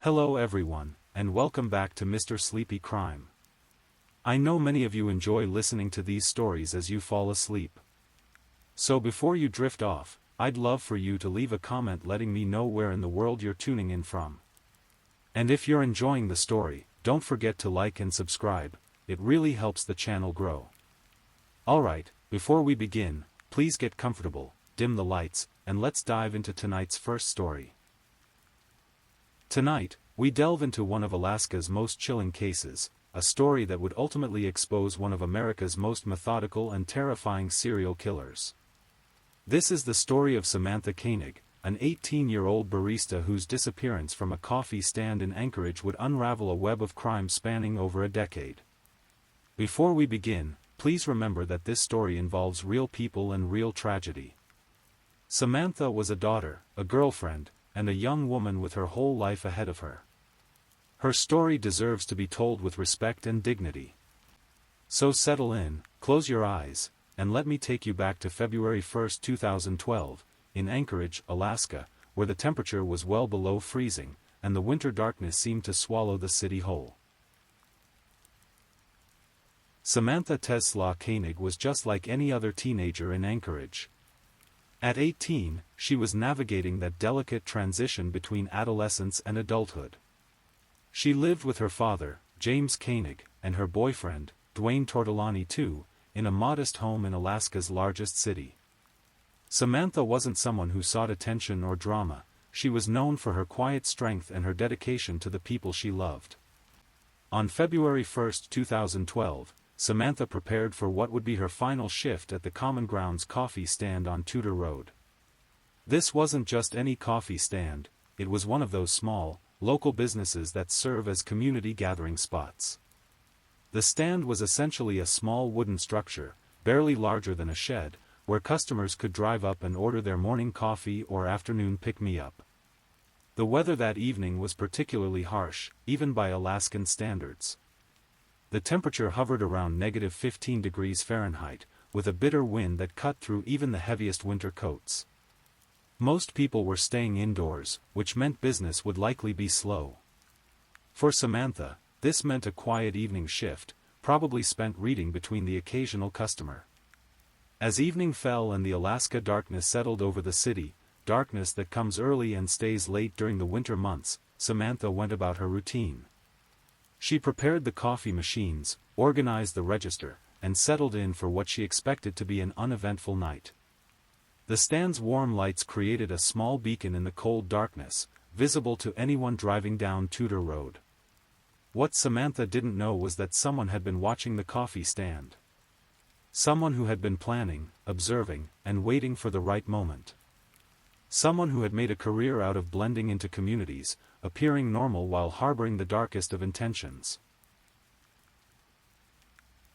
Hello everyone, and welcome back to Mr. Sleepy Crime. I know many of you enjoy listening to these stories as you fall asleep. So before you drift off, I'd love for you to leave a comment letting me know where in the world you're tuning in from. And if you're enjoying the story, don't forget to like and subscribe, it really helps the channel grow. Alright, before we begin, please get comfortable, dim the lights, and let's dive into tonight's first story. Tonight, we delve into one of Alaska's most chilling cases, a story that would ultimately expose one of America's most methodical and terrifying serial killers. This is the story of Samantha Koenig, an 18-year-old barista whose disappearance from a coffee stand in Anchorage would unravel a web of crime spanning over a decade. Before we begin, please remember that this story involves real people and real tragedy. Samantha was a daughter, a girlfriend, and a young woman with her whole life ahead of her. Her story deserves to be told with respect and dignity. So settle in, close your eyes, and let me take you back to February 1, 2012, in Anchorage, Alaska, where the temperature was well below freezing, and the winter darkness seemed to swallow the city whole. Samantha Tesla Koenig was just like any other teenager in Anchorage. At 18, she was navigating that delicate transition between adolescence and adulthood. She lived with her father, James Koenig, and her boyfriend, Dwayne Tortolani II, in a modest home in Alaska's largest city. Samantha wasn't someone who sought attention or drama, she was known for her quiet strength and her dedication to the people she loved. On February 1, 2012, Samantha prepared for what would be her final shift at the Common Grounds coffee stand on Tudor Road. This wasn't just any coffee stand, it was one of those small, local businesses that serve as community gathering spots. The stand was essentially a small wooden structure, barely larger than a shed, where customers could drive up and order their morning coffee or afternoon pick-me-up. The weather that evening was particularly harsh, even by Alaskan standards. The temperature hovered around -15 degrees Fahrenheit, with a bitter wind that cut through even the heaviest winter coats. Most people were staying indoors, which meant business would likely be slow. For Samantha, this meant a quiet evening shift, probably spent reading between the occasional customer. As evening fell and the Alaska darkness settled over the city, darkness that comes early and stays late during the winter months, Samantha went about her routine. She prepared the coffee machines, organized the register, and settled in for what she expected to be an uneventful night. The stand's warm lights created a small beacon in the cold darkness, visible to anyone driving down Tudor Road. What Samantha didn't know was that someone had been watching the coffee stand. Someone who had been planning, observing, and waiting for the right moment. Someone who had made a career out of blending into communities, appearing normal while harboring the darkest of intentions.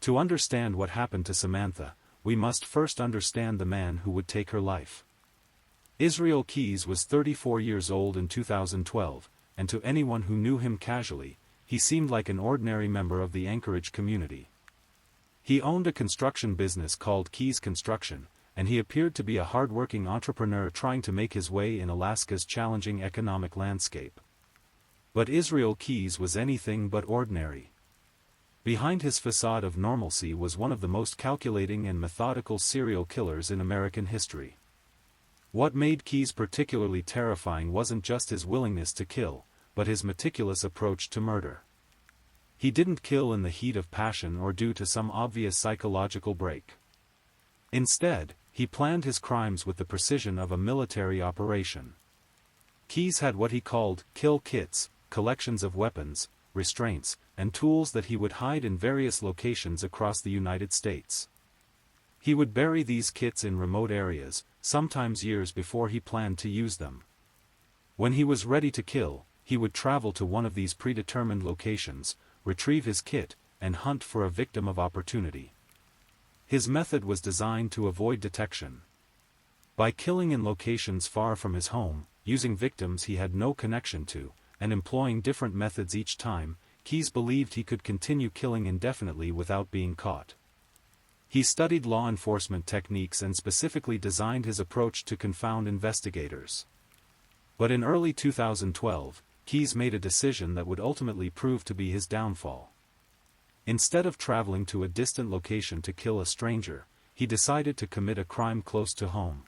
To understand what happened to Samantha, we must first understand the man who would take her life. Israel Keyes was 34 years old in 2012, and to anyone who knew him casually, he seemed like an ordinary member of the Anchorage community. He owned a construction business called Keyes Construction, and he appeared to be a hard-working entrepreneur trying to make his way in Alaska's challenging economic landscape. But Israel Keyes was anything but ordinary. Behind his facade of normalcy was one of the most calculating and methodical serial killers in American history. What made Keyes particularly terrifying wasn't just his willingness to kill, but his meticulous approach to murder. He didn't kill in the heat of passion or due to some obvious psychological break. Instead, he planned his crimes with the precision of a military operation. Keyes had what he called kill kits, collections of weapons, restraints, and tools that he would hide in various locations across the United States. He would bury these kits in remote areas, sometimes years before he planned to use them. When he was ready to kill, he would travel to one of these predetermined locations, retrieve his kit, and hunt for a victim of opportunity. His method was designed to avoid detection. By killing in locations far from his home, using victims he had no connection to, and employing different methods each time, Keyes believed he could continue killing indefinitely without being caught. He studied law enforcement techniques and specifically designed his approach to confound investigators. But in early 2012, Keyes made a decision that would ultimately prove to be his downfall. Instead of traveling to a distant location to kill a stranger, he decided to commit a crime close to home.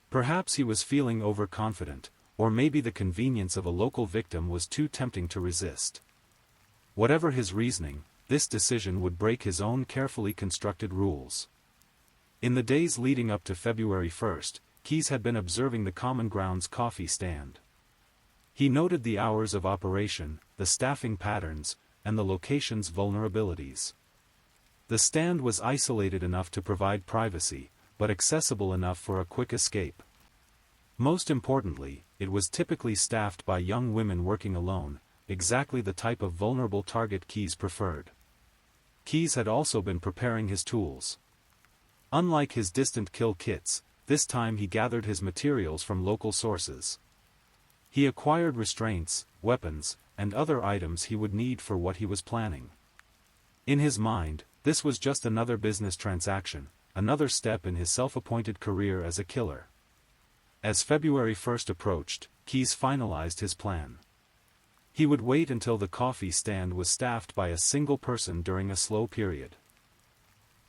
Perhaps he was feeling overconfident, or maybe the convenience of a local victim was too tempting to resist. Whatever his reasoning, this decision would break his own carefully constructed rules. In the days leading up to February 1st, Keyes had been observing the Common Grounds coffee stand. He noted the hours of operation, the staffing patterns, and the location's vulnerabilities. The stand was isolated enough to provide privacy, but accessible enough for a quick escape. Most importantly, it was typically staffed by young women working alone, exactly the type of vulnerable target Keyes preferred. Keyes had also been preparing his tools. Unlike his distant kill kits, this time he gathered his materials from local sources. He acquired restraints, weapons, and other items he would need for what he was planning. In his mind, this was just another business transaction, another step in his self-appointed career as a killer. As February 1st approached, Keyes finalized his plan. He would wait until the coffee stand was staffed by a single person during a slow period.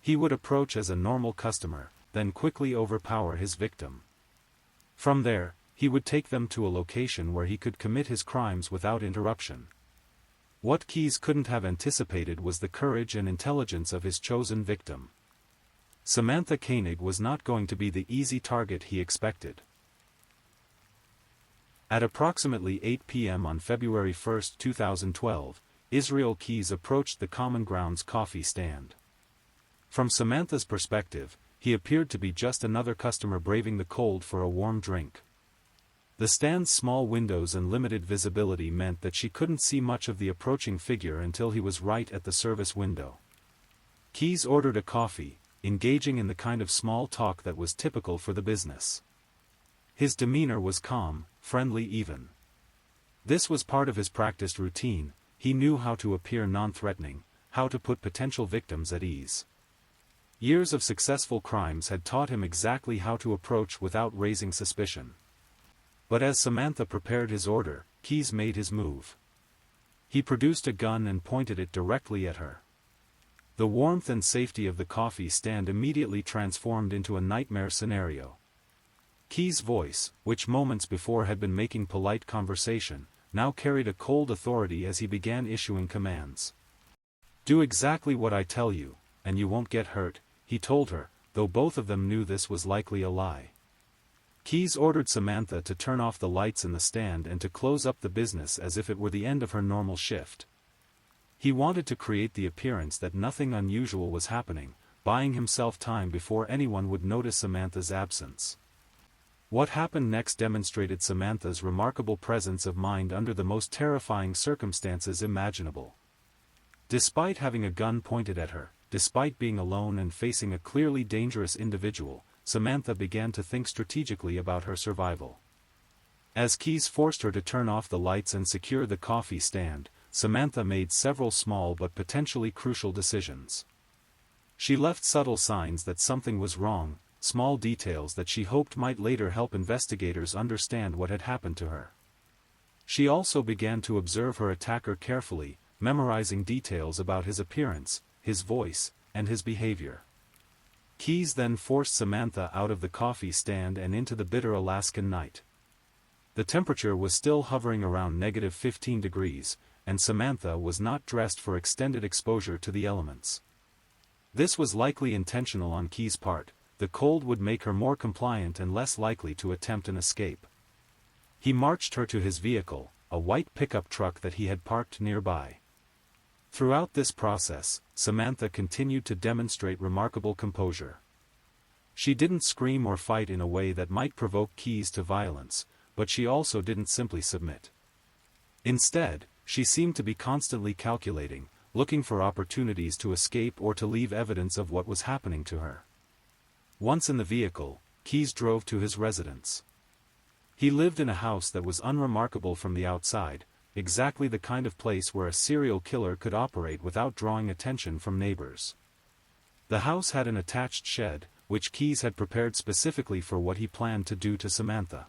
He would approach as a normal customer, then quickly overpower his victim. From there, he would take them to a location where he could commit his crimes without interruption. What Keyes couldn't have anticipated was the courage and intelligence of his chosen victim. Samantha Koenig was not going to be the easy target he expected. At approximately 8 p.m. on February 1, 2012, Israel Keyes approached the Common Grounds coffee stand. From Samantha's perspective, he appeared to be just another customer braving the cold for a warm drink. The stand's small windows and limited visibility meant that she couldn't see much of the approaching figure until he was right at the service window. Keyes ordered a coffee, engaging in the kind of small talk that was typical for the business. His demeanor was calm, friendly even. This was part of his practiced routine. He knew how to appear non-threatening, how to put potential victims at ease. Years of successful crimes had taught him exactly how to approach without raising suspicion. But as Samantha prepared his order, Keyes made his move. He produced a gun and pointed it directly at her. The warmth and safety of the coffee stand immediately transformed into a nightmare scenario. Keyes' voice, which moments before had been making polite conversation, now carried a cold authority as he began issuing commands. "Do exactly what I tell you, and you won't get hurt," he told her, though both of them knew this was likely a lie. Keyes ordered Samantha to turn off the lights in the stand and to close up the business as if it were the end of her normal shift. He wanted to create the appearance that nothing unusual was happening, buying himself time before anyone would notice Samantha's absence. What happened next demonstrated Samantha's remarkable presence of mind under the most terrifying circumstances imaginable. Despite having a gun pointed at her, despite being alone and facing a clearly dangerous individual, Samantha began to think strategically about her survival. As Keyes forced her to turn off the lights and secure the coffee stand, Samantha made several small but potentially crucial decisions. She left subtle signs that something was wrong, small details that she hoped might later help investigators understand what had happened to her. She also began to observe her attacker carefully, memorizing details about his appearance, his voice, and his behavior. Keyes then forced Samantha out of the coffee stand and into the bitter Alaskan night. The temperature was still hovering around -15 degrees, and Samantha was not dressed for extended exposure to the elements. This was likely intentional on Keyes' part. The cold would make her more compliant and less likely to attempt an escape. He marched her to his vehicle, a white pickup truck that he had parked nearby. Throughout this process, Samantha continued to demonstrate remarkable composure. She didn't scream or fight in a way that might provoke Keyes to violence, but she also didn't simply submit. Instead, she seemed to be constantly calculating, looking for opportunities to escape or to leave evidence of what was happening to her. Once in the vehicle, Keyes drove to his residence. He lived in a house that was unremarkable from the outside, exactly the kind of place where a serial killer could operate without drawing attention from neighbors. The house had an attached shed, which Keyes had prepared specifically for what he planned to do to Samantha.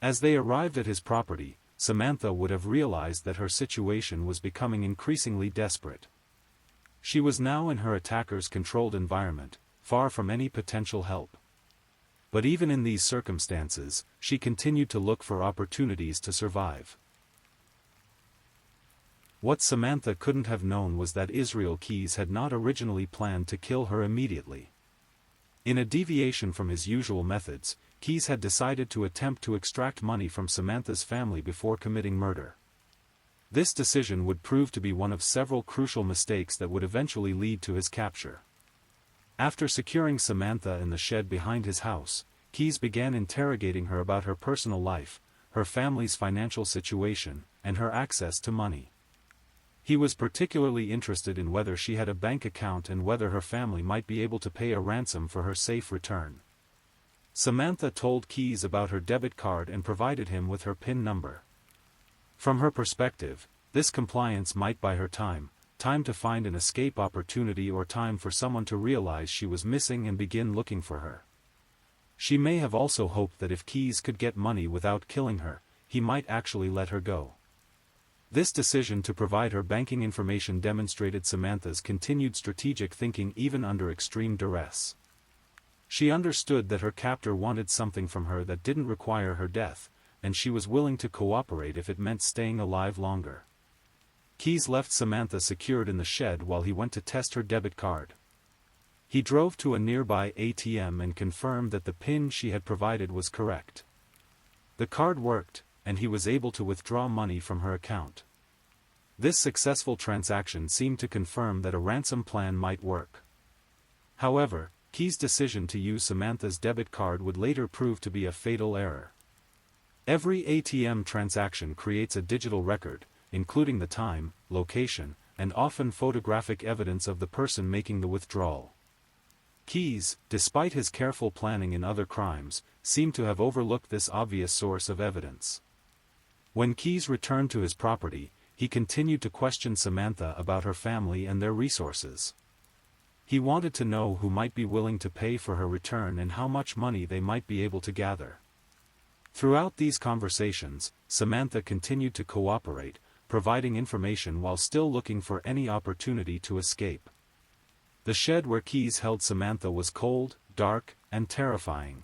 As they arrived at his property, Samantha would have realized that her situation was becoming increasingly desperate. She was now in her attacker's controlled environment, far from any potential help. But even in these circumstances, she continued to look for opportunities to survive. What Samantha couldn't have known was that Israel Keyes had not originally planned to kill her immediately. In a deviation from his usual methods, Keyes had decided to attempt to extract money from Samantha's family before committing murder. This decision would prove to be one of several crucial mistakes that would eventually lead to his capture. After securing Samantha in the shed behind his house, Keyes began interrogating her about her personal life, her family's financial situation, and her access to money. He was particularly interested in whether she had a bank account and whether her family might be able to pay a ransom for her safe return. Samantha told Keyes about her debit card and provided him with her PIN number. From her perspective, this compliance might buy her time to find an escape opportunity or time for someone to realize she was missing and begin looking for her. She may have also hoped that if Keyes could get money without killing her, he might actually let her go. This decision to provide her banking information demonstrated Samantha's continued strategic thinking even under extreme duress. She understood that her captor wanted something from her that didn't require her death, and she was willing to cooperate if it meant staying alive longer. Keyes left Samantha secured in the shed while he went to test her debit card. He drove to a nearby ATM and confirmed that the PIN she had provided was correct. The card worked, and he was able to withdraw money from her account. This successful transaction seemed to confirm that a ransom plan might work. However, Keyes' decision to use Samantha's debit card would later prove to be a fatal error. Every ATM transaction creates a digital record, including the time, location, and often photographic evidence of the person making the withdrawal. Keyes, despite his careful planning in other crimes, seemed to have overlooked this obvious source of evidence. When Keyes returned to his property, he continued to question Samantha about her family and their resources. He wanted to know who might be willing to pay for her return and how much money they might be able to gather. Throughout these conversations, Samantha continued to cooperate, providing information while still looking for any opportunity to escape. The shed where Keyes held Samantha was cold, dark, and terrifying.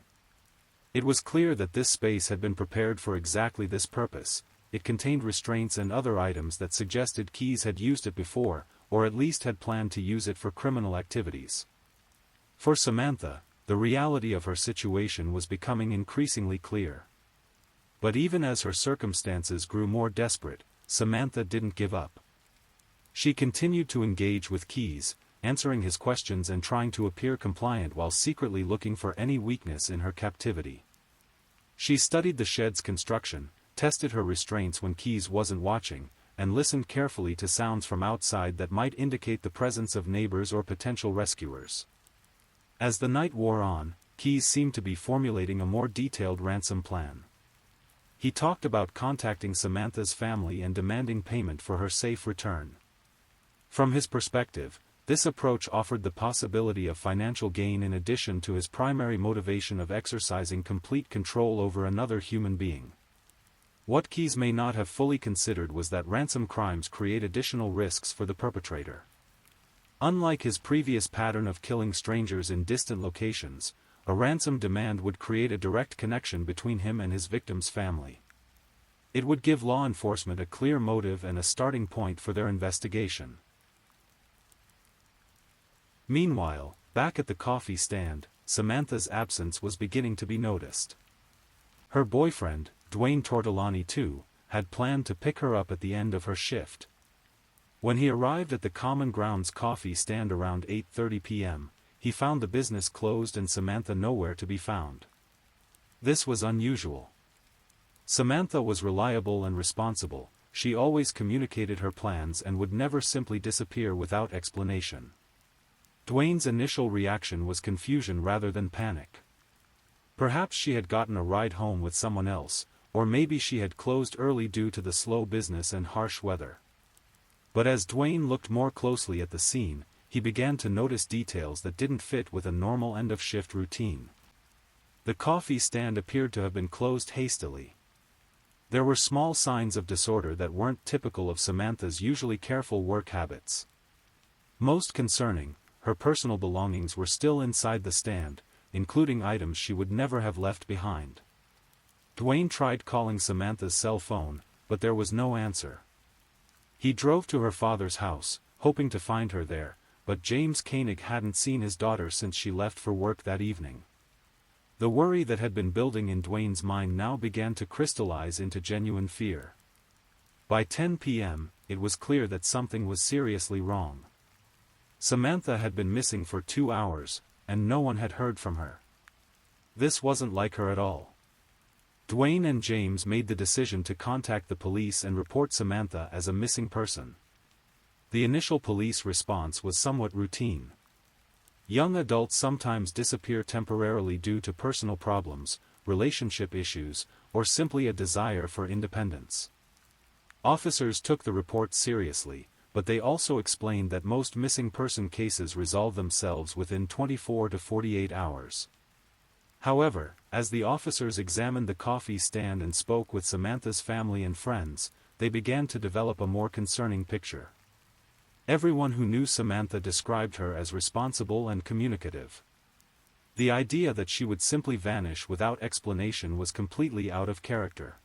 It was clear that this space had been prepared for exactly this purpose. It contained restraints and other items that suggested Keyes had used it before, or at least had planned to use it for criminal activities. For Samantha, the reality of her situation was becoming increasingly clear. But even as her circumstances grew more desperate, Samantha didn't give up. She continued to engage with Keyes, answering his questions and trying to appear compliant while secretly looking for any weakness in her captivity. She studied the shed's construction, tested her restraints when Keyes wasn't watching, and listened carefully to sounds from outside that might indicate the presence of neighbors or potential rescuers. As the night wore on, Keyes seemed to be formulating a more detailed ransom plan. He talked about contacting Samantha's family and demanding payment for her safe return. From his perspective, this approach offered the possibility of financial gain in addition to his primary motivation of exercising complete control over another human being. What Keyes may not have fully considered was that ransom crimes create additional risks for the perpetrator. Unlike his previous pattern of killing strangers in distant locations, a ransom demand would create a direct connection between him and his victim's family. It would give law enforcement a clear motive and a starting point for their investigation. Meanwhile, back at the coffee stand, Samantha's absence was beginning to be noticed. Her boyfriend, Dwayne Tortolani too, had planned to pick her up at the end of her shift. When he arrived at the Common Grounds coffee stand around 8:30 p.m., he found the business closed and Samantha nowhere to be found. This was unusual. Samantha was reliable and responsible, she always communicated her plans and would never simply disappear without explanation. Dwayne's initial reaction was confusion rather than panic. Perhaps she had gotten a ride home with someone else, or maybe she had closed early due to the slow business and harsh weather. But as Dwayne looked more closely at the scene, he began to notice details that didn't fit with a normal end-of-shift routine. The coffee stand appeared to have been closed hastily. There were small signs of disorder that weren't typical of Samantha's usually careful work habits. Most concerning, her personal belongings were still inside the stand, including items she would never have left behind. Dwayne tried calling Samantha's cell phone, but there was no answer. He drove to her father's house, hoping to find her there, but James Koenig hadn't seen his daughter since she left for work that evening. The worry that had been building in Dwayne's mind now began to crystallize into genuine fear. By 10 p.m., it was clear that something was seriously wrong. Samantha had been missing for 2 hours, and no one had heard from her. This wasn't like her at all. Dwayne and James made the decision to contact the police and report Samantha as a missing person. The initial police response was somewhat routine. Young adults sometimes disappear temporarily due to personal problems, relationship issues, or simply a desire for independence. Officers took the report seriously, but they also explained that most missing person cases resolve themselves within 24 to 48 hours. However, as the officers examined the coffee stand and spoke with Samantha's family and friends, they began to develop a more concerning picture. Everyone who knew Samantha described her as responsible and communicative. The idea that she would simply vanish without explanation was completely out of character.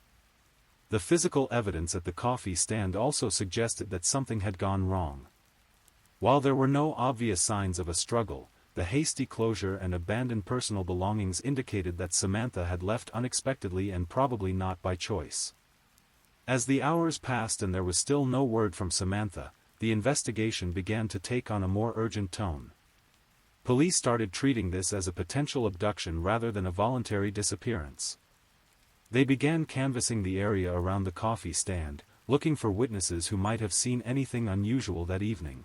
The physical evidence at the coffee stand also suggested that something had gone wrong. While there were no obvious signs of a struggle, the hasty closure and abandoned personal belongings indicated that Samantha had left unexpectedly and probably not by choice. As the hours passed and there was still no word from Samantha, the investigation began to take on a more urgent tone. Police started treating this as a potential abduction rather than a voluntary disappearance. They began canvassing the area around the coffee stand, looking for witnesses who might have seen anything unusual that evening.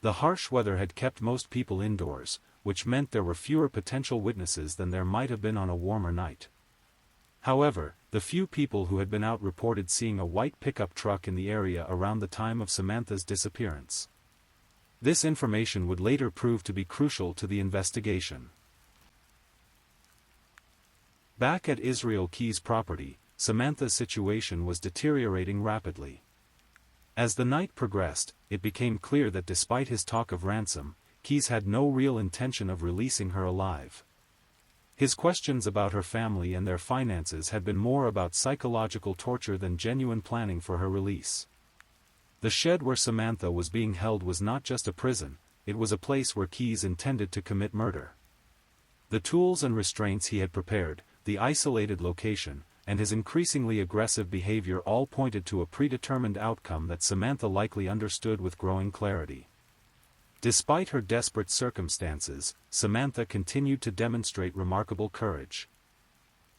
The harsh weather had kept most people indoors, which meant there were fewer potential witnesses than there might have been on a warmer night. However, the few people who had been out reported seeing a white pickup truck in the area around the time of Samantha's disappearance. This information would later prove to be crucial to the investigation. Back at Israel Key's property, Samantha's situation was deteriorating rapidly. As the night progressed, it became clear that despite his talk of ransom, Keyes had no real intention of releasing her alive. His questions about her family and their finances had been more about psychological torture than genuine planning for her release. The shed where Samantha was being held was not just a prison, it was a place where Keyes intended to commit murder. The tools and restraints he had prepared, the isolated location, and his increasingly aggressive behavior all pointed to a predetermined outcome that Samantha likely understood with growing clarity. Despite her desperate circumstances, Samantha continued to demonstrate remarkable courage.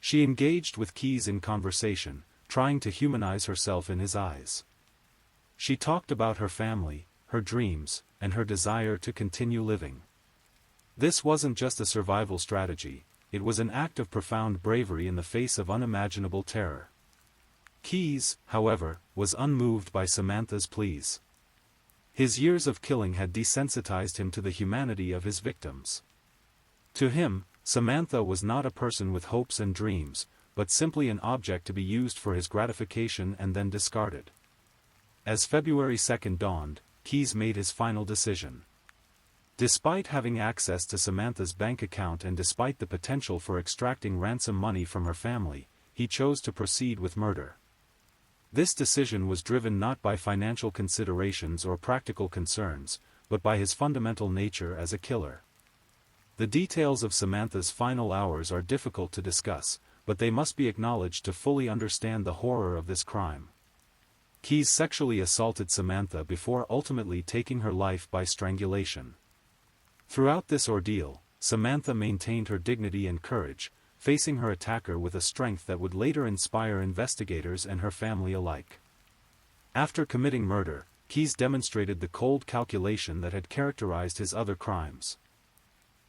She engaged with Keyes in conversation, trying to humanize herself in his eyes. She talked about her family, her dreams, and her desire to continue living. This wasn't just a survival strategy, it was an act of profound bravery in the face of unimaginable terror. Keyes, however, was unmoved by Samantha's pleas. His years of killing had desensitized him to the humanity of his victims. To him, Samantha was not a person with hopes and dreams, but simply an object to be used for his gratification and then discarded. As February 2nd dawned, Keyes made his final decision. Despite having access to Samantha's bank account and despite the potential for extracting ransom money from her family, he chose to proceed with murder. This decision was driven not by financial considerations or practical concerns, but by his fundamental nature as a killer. The details of Samantha's final hours are difficult to discuss, but they must be acknowledged to fully understand the horror of this crime. Keyes sexually assaulted Samantha before ultimately taking her life by strangulation. Throughout this ordeal, Samantha maintained her dignity and courage, facing her attacker with a strength that would later inspire investigators and her family alike. After committing murder, Keyes demonstrated the cold calculation that had characterized his other crimes.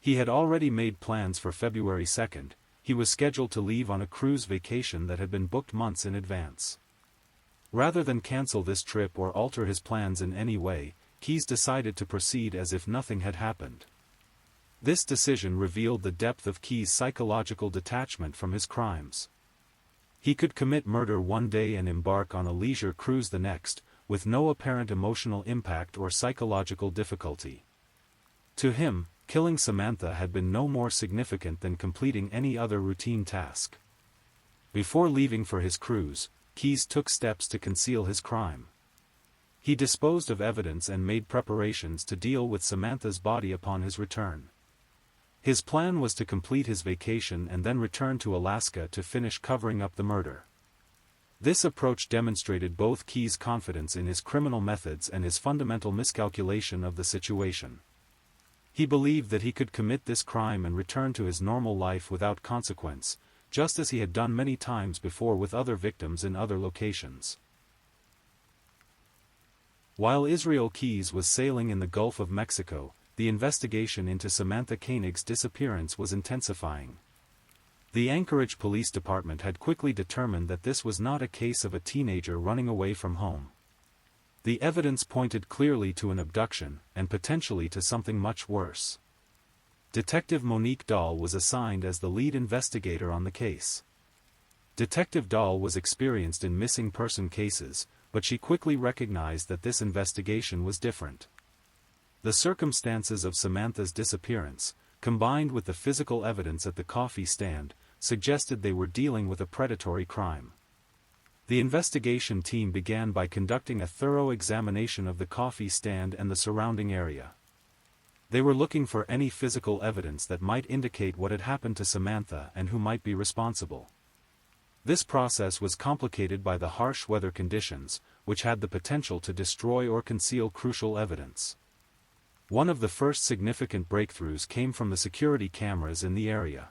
He had already made plans for February 2nd, he was scheduled to leave on a cruise vacation that had been booked months in advance. Rather than cancel this trip or alter his plans in any way, Keyes decided to proceed as if nothing had happened. This decision revealed the depth of Keyes' psychological detachment from his crimes. He could commit murder one day and embark on a leisure cruise the next, with no apparent emotional impact or psychological difficulty. To him, killing Samantha had been no more significant than completing any other routine task. Before leaving for his cruise, Keyes took steps to conceal his crime. He disposed of evidence and made preparations to deal with Samantha's body upon his return. His plan was to complete his vacation and then return to Alaska to finish covering up the murder. This approach demonstrated both Keyes' confidence in his criminal methods and his fundamental miscalculation of the situation. He believed that he could commit this crime and return to his normal life without consequence, just as he had done many times before with other victims in other locations. While Israel Keyes was sailing in the Gulf of Mexico, the investigation into Samantha Koenig's disappearance was intensifying. The Anchorage Police Department had quickly determined that this was not a case of a teenager running away from home. The evidence pointed clearly to an abduction, and potentially to something much worse. Detective Monique Dahl was assigned as the lead investigator on the case. Detective Dahl was experienced in missing person cases, but she quickly recognized that this investigation was different. The circumstances of Samantha's disappearance, combined with the physical evidence at the coffee stand, suggested they were dealing with a predatory crime. The investigation team began by conducting a thorough examination of the coffee stand and the surrounding area. They were looking for any physical evidence that might indicate what had happened to Samantha and who might be responsible. This process was complicated by the harsh weather conditions, which had the potential to destroy or conceal crucial evidence. One of the first significant breakthroughs came from the security cameras in the area.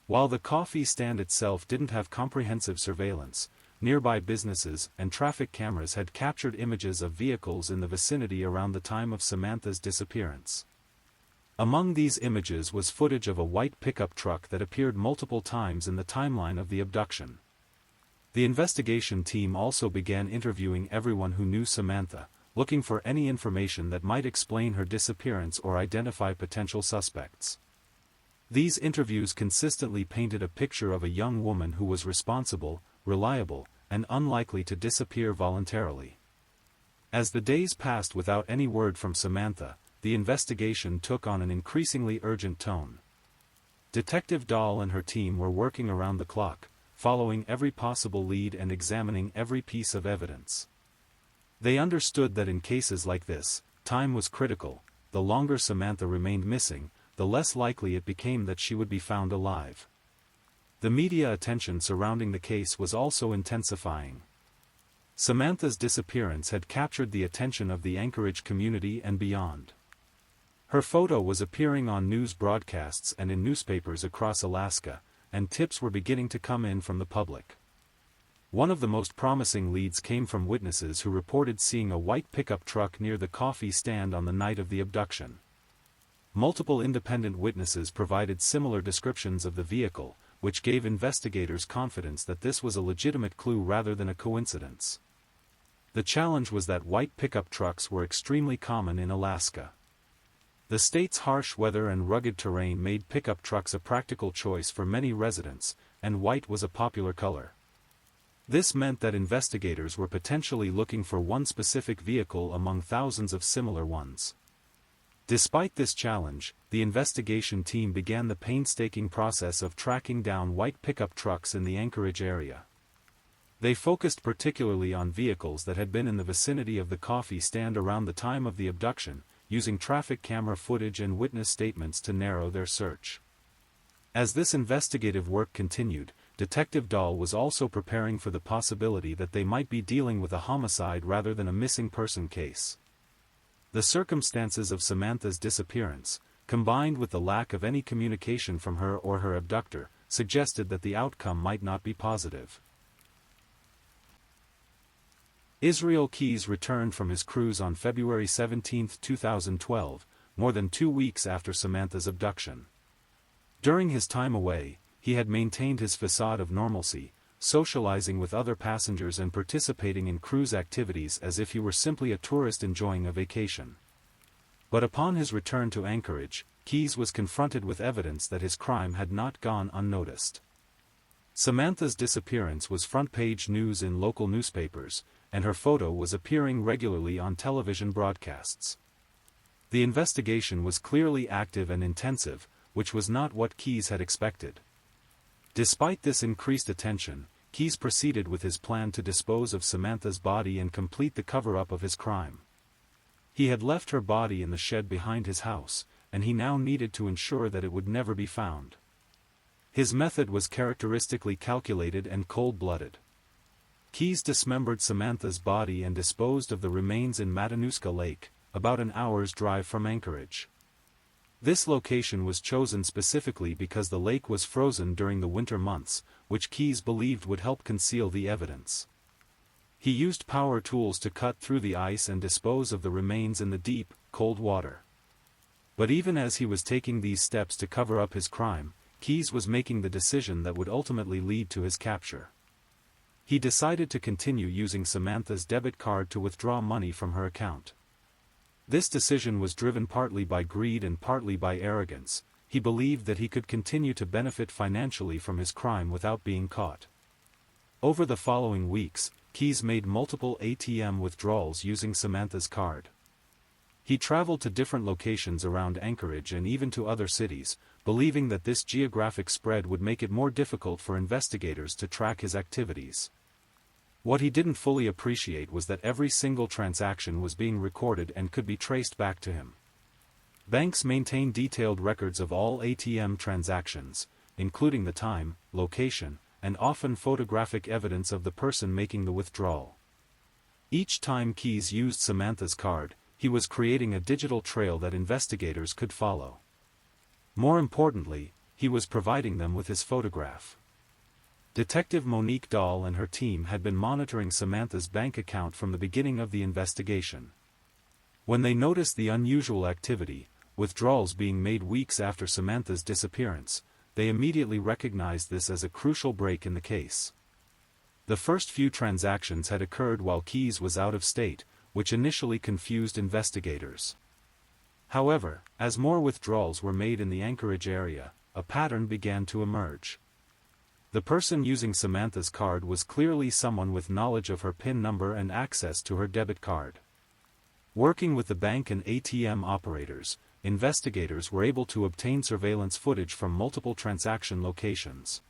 While the coffee stand itself didn't have comprehensive surveillance, nearby businesses and traffic cameras had captured images of vehicles in the vicinity around the time of Samantha's disappearance. Among these images was footage of a white pickup truck that appeared multiple times in the timeline of the abduction. The investigation team also began interviewing everyone who knew Samantha, looking for any information that might explain her disappearance or identify potential suspects. These interviews consistently painted a picture of a young woman who was responsible, reliable, and unlikely to disappear voluntarily. As the days passed without any word from Samantha, the investigation took on an increasingly urgent tone. Detective Dahl and her team were working around the clock, following every possible lead and examining every piece of evidence. They understood that in cases like this, time was critical. The longer Samantha remained missing, the less likely it became that she would be found alive. The media attention surrounding the case was also intensifying. Samantha's disappearance had captured the attention of the Anchorage community and beyond. Her photo was appearing on news broadcasts and in newspapers across Alaska, and tips were beginning to come in from the public. One of the most promising leads came from witnesses who reported seeing a white pickup truck near the coffee stand on the night of the abduction. Multiple independent witnesses provided similar descriptions of the vehicle, which gave investigators confidence that this was a legitimate clue rather than a coincidence. The challenge was that white pickup trucks were extremely common in Alaska. The state's harsh weather and rugged terrain made pickup trucks a practical choice for many residents, and white was a popular color. This meant that investigators were potentially looking for one specific vehicle among thousands of similar ones. Despite this challenge, the investigation team began the painstaking process of tracking down white pickup trucks in the Anchorage area. They focused particularly on vehicles that had been in the vicinity of the coffee stand around the time of the abduction, using traffic camera footage and witness statements to narrow their search. As this investigative work continued, Detective Dahl was also preparing for the possibility that they might be dealing with a homicide rather than a missing person case. The circumstances of Samantha's disappearance, combined with the lack of any communication from her or her abductor, suggested that the outcome might not be positive. Israel Keyes returned from his cruise on February 17, 2012, more than 2 weeks after Samantha's abduction. During his time away, he had maintained his facade of normalcy, socializing with other passengers and participating in cruise activities as if he were simply a tourist enjoying a vacation. But upon his return to Anchorage, Keyes was confronted with evidence that his crime had not gone unnoticed. Samantha's disappearance was front-page news in local newspapers, and her photo was appearing regularly on television broadcasts. The investigation was clearly active and intensive, which was not what Keyes had expected. Despite this increased attention, Keyes proceeded with his plan to dispose of Samantha's body and complete the cover-up of his crime. He had left her body in the shed behind his house, and he now needed to ensure that it would never be found. His method was characteristically calculated and cold-blooded. Keyes dismembered Samantha's body and disposed of the remains in Matanuska Lake, about an hour's drive from Anchorage. This location was chosen specifically because the lake was frozen during the winter months, which Keyes believed would help conceal the evidence. He used power tools to cut through the ice and dispose of the remains in the deep, cold water. But even as he was taking these steps to cover up his crime, Keyes was making the decision that would ultimately lead to his capture. He decided to continue using Samantha's debit card to withdraw money from her account. This decision was driven partly by greed and partly by arrogance. He believed that he could continue to benefit financially from his crime without being caught. Over the following weeks, Keyes made multiple ATM withdrawals using Samantha's card. He traveled to different locations around Anchorage and even to other cities, believing that this geographic spread would make it more difficult for investigators to track his activities. What he didn't fully appreciate was that every single transaction was being recorded and could be traced back to him. Banks maintain detailed records of all ATM transactions, including the time, location, and often photographic evidence of the person making the withdrawal. Each time Keyes used Samantha's card, he was creating a digital trail that investigators could follow. More importantly, he was providing them with his photograph. Detective Monique Dahl and her team had been monitoring Samantha's bank account from the beginning of the investigation. When they noticed the unusual activity, withdrawals being made weeks after Samantha's disappearance, they immediately recognized this as a crucial break in the case. The first few transactions had occurred while Keyes was out of state, which initially confused investigators. However, as more withdrawals were made in the Anchorage area, a pattern began to emerge. The person using Samantha's card was clearly someone with knowledge of her PIN number and access to her debit card. Working with the bank and ATM operators, investigators were able to obtain surveillance footage from multiple transaction locations.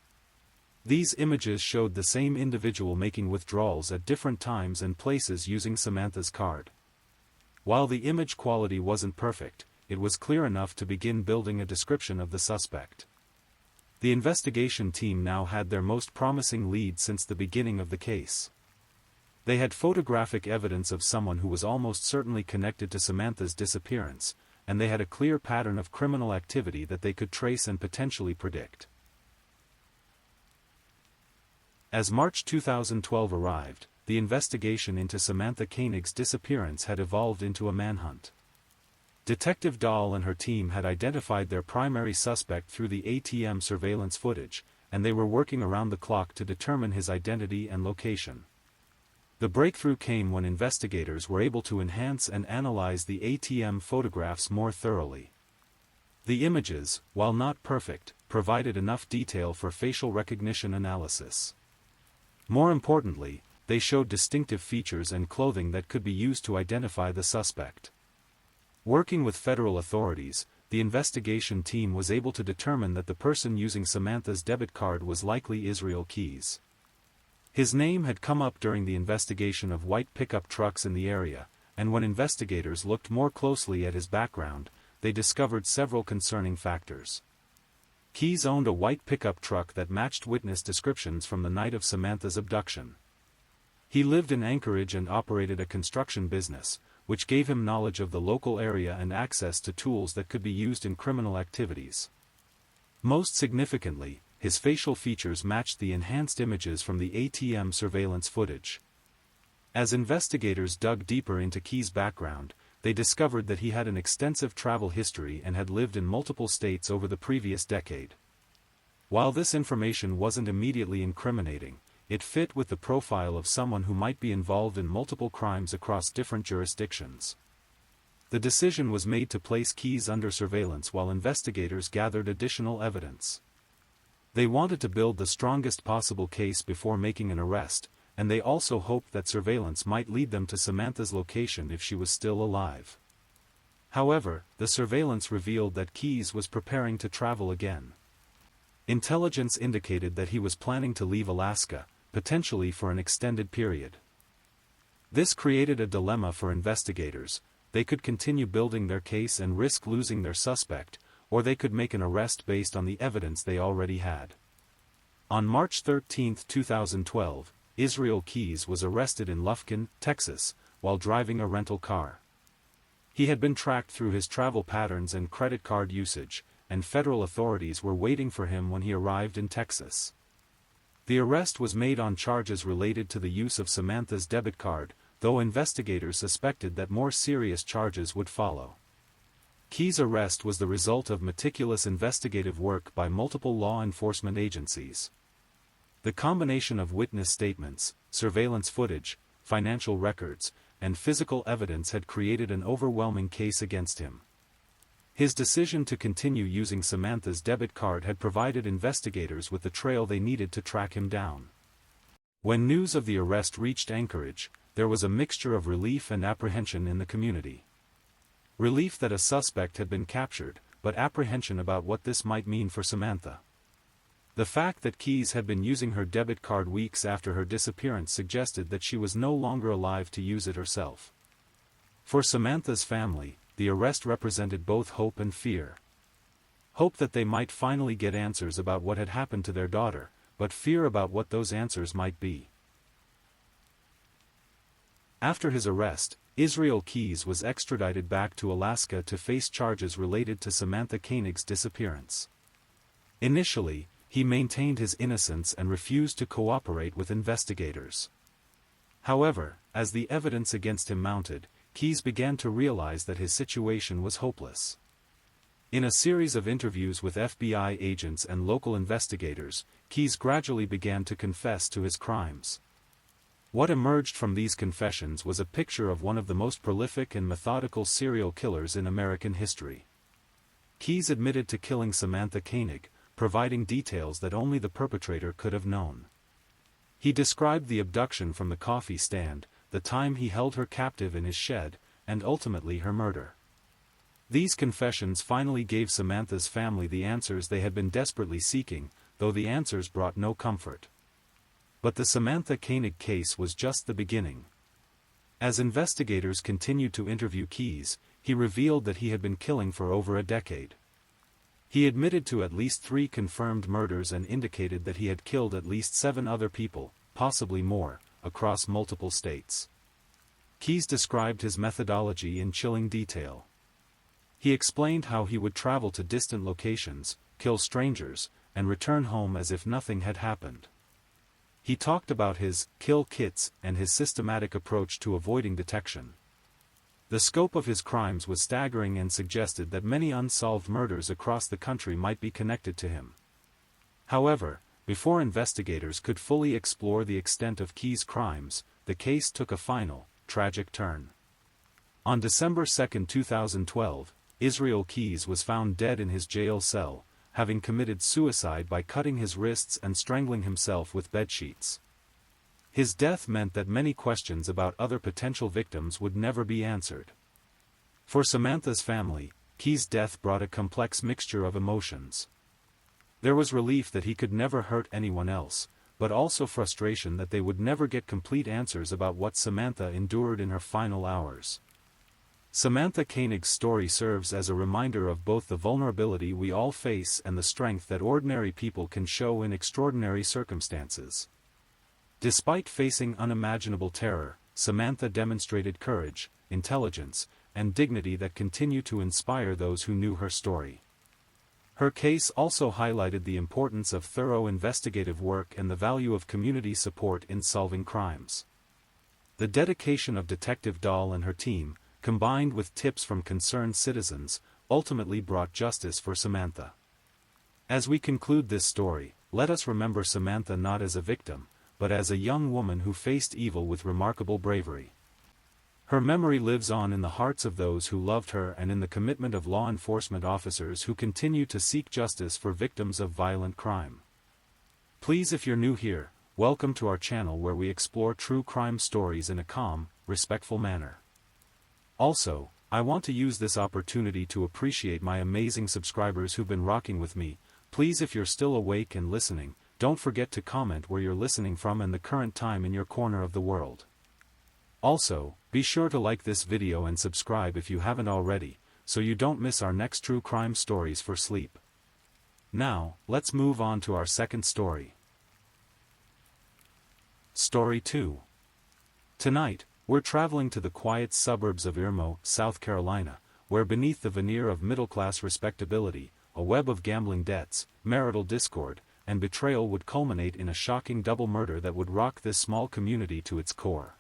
These images showed the same individual making withdrawals at different times and places using Samantha's card. While the image quality wasn't perfect, it was clear enough to begin building a description of the suspect. The investigation team now had their most promising lead since the beginning of the case. They had photographic evidence of someone who was almost certainly connected to Samantha's disappearance, and they had a clear pattern of criminal activity that they could trace and potentially predict. As March 2012 arrived, the investigation into Samantha Koenig's disappearance had evolved into a manhunt. Detective Dahl and her team had identified their primary suspect through the ATM surveillance footage, and they were working around the clock to determine his identity and location. The breakthrough came when investigators were able to enhance and analyze the ATM photographs more thoroughly. The images, while not perfect, provided enough detail for facial recognition analysis. More importantly, they showed distinctive features and clothing that could be used to identify the suspect. Working with federal authorities, the investigation team was able to determine that the person using Samantha's debit card was likely Israel Keyes. His name had come up during the investigation of white pickup trucks in the area, and when investigators looked more closely at his background, they discovered several concerning factors. Keyes owned a white pickup truck that matched witness descriptions from the night of Samantha's abduction. He lived in Anchorage and operated a construction business, which gave him knowledge of the local area and access to tools that could be used in criminal activities. Most significantly, his facial features matched the enhanced images from the ATM surveillance footage. As investigators dug deeper into Keyes' background, they discovered that he had an extensive travel history and had lived in multiple states over the previous decade. While this information wasn't immediately incriminating, it fit with the profile of someone who might be involved in multiple crimes across different jurisdictions. The decision was made to place Keyes under surveillance while investigators gathered additional evidence. They wanted to build the strongest possible case before making an arrest, and they also hoped that surveillance might lead them to Samantha's location if she was still alive. However, the surveillance revealed that Keyes was preparing to travel again. Intelligence indicated that he was planning to leave Alaska, potentially for an extended period. This created a dilemma for investigators. They could continue building their case and risk losing their suspect, or they could make an arrest based on the evidence they already had. On March 13, 2012, Israel Keyes was arrested in Lufkin, Texas, while driving a rental car. He had been tracked through his travel patterns and credit card usage, and federal authorities were waiting for him when he arrived in Texas. The arrest was made on charges related to the use of Samantha's debit card, though investigators suspected that more serious charges would follow. Keyes' arrest was the result of meticulous investigative work by multiple law enforcement agencies. The combination of witness statements, surveillance footage, financial records, and physical evidence had created an overwhelming case against him. His decision to continue using Samantha's debit card had provided investigators with the trail they needed to track him down. When news of the arrest reached Anchorage, there was a mixture of relief and apprehension in the community. Relief that a suspect had been captured, but apprehension about what this might mean for Samantha. The fact that Keyes had been using her debit card weeks after her disappearance suggested that she was no longer alive to use it herself. For Samantha's family, the arrest represented both hope and fear. Hope that they might finally get answers about what had happened to their daughter, but fear about what those answers might be. After his arrest, Israel Keyes was extradited back to Alaska to face charges related to Samantha Koenig's disappearance. Initially, he maintained his innocence and refused to cooperate with investigators. However, as the evidence against him mounted, Keyes began to realize that his situation was hopeless. In a series of interviews with FBI agents and local investigators, Keyes gradually began to confess to his crimes. What emerged from these confessions was a picture of one of the most prolific and methodical serial killers in American history. Keyes admitted to killing Samantha Koenig, providing details that only the perpetrator could have known. He described the abduction from the coffee stand, the time he held her captive in his shed, and ultimately her murder. These confessions finally gave Samantha's family the answers they had been desperately seeking, though the answers brought no comfort. But the Samantha Koenig case was just the beginning. As investigators continued to interview Keyes, he revealed that he had been killing for over a decade. He admitted to at least 3 confirmed murders and indicated that he had killed at least 7 other people, possibly more, across multiple states. Keyes described his methodology in chilling detail. He explained how he would travel to distant locations, kill strangers, and return home as if nothing had happened. He talked about his kill kits and his systematic approach to avoiding detection. The scope of his crimes was staggering and suggested that many unsolved murders across the country might be connected to him. However, before investigators could fully explore the extent of Keyes' crimes, the case took a final, tragic turn. On December 2, 2012, Israel Keyes was found dead in his jail cell, having committed suicide by cutting his wrists and strangling himself with bedsheets. His death meant that many questions about other potential victims would never be answered. For Samantha's family, Keyes' death brought a complex mixture of emotions. There was relief that he could never hurt anyone else, but also frustration that they would never get complete answers about what Samantha endured in her final hours. Samantha Koenig's story serves as a reminder of both the vulnerability we all face and the strength that ordinary people can show in extraordinary circumstances. Despite facing unimaginable terror, Samantha demonstrated courage, intelligence, and dignity that continue to inspire those who knew her story. Her case also highlighted the importance of thorough investigative work and the value of community support in solving crimes. The dedication of Detective Dahl and her team, combined with tips from concerned citizens, ultimately brought justice for Samantha. As we conclude this story, let us remember Samantha not as a victim, but as a young woman who faced evil with remarkable bravery. Her memory lives on in the hearts of those who loved her and in the commitment of law enforcement officers who continue to seek justice for victims of violent crime. Please, if you're new here, welcome to our channel where we explore true crime stories in a calm, respectful manner. Also, I want to use this opportunity to appreciate my amazing subscribers who've been rocking with me. Please, if you're still awake and listening, don't forget to comment where you're listening from and the current time in your corner of the world. Also, be sure to like this video and subscribe if you haven't already, so you don't miss our next true crime stories for sleep. Now, let's move on to our second story. Story 2. Tonight, we're traveling to the quiet suburbs of Eerie, South Carolina, where beneath the veneer of middle-class respectability, a web of gambling debts, marital discord, and betrayal would culminate in a shocking double murder that would rock this small community to its core.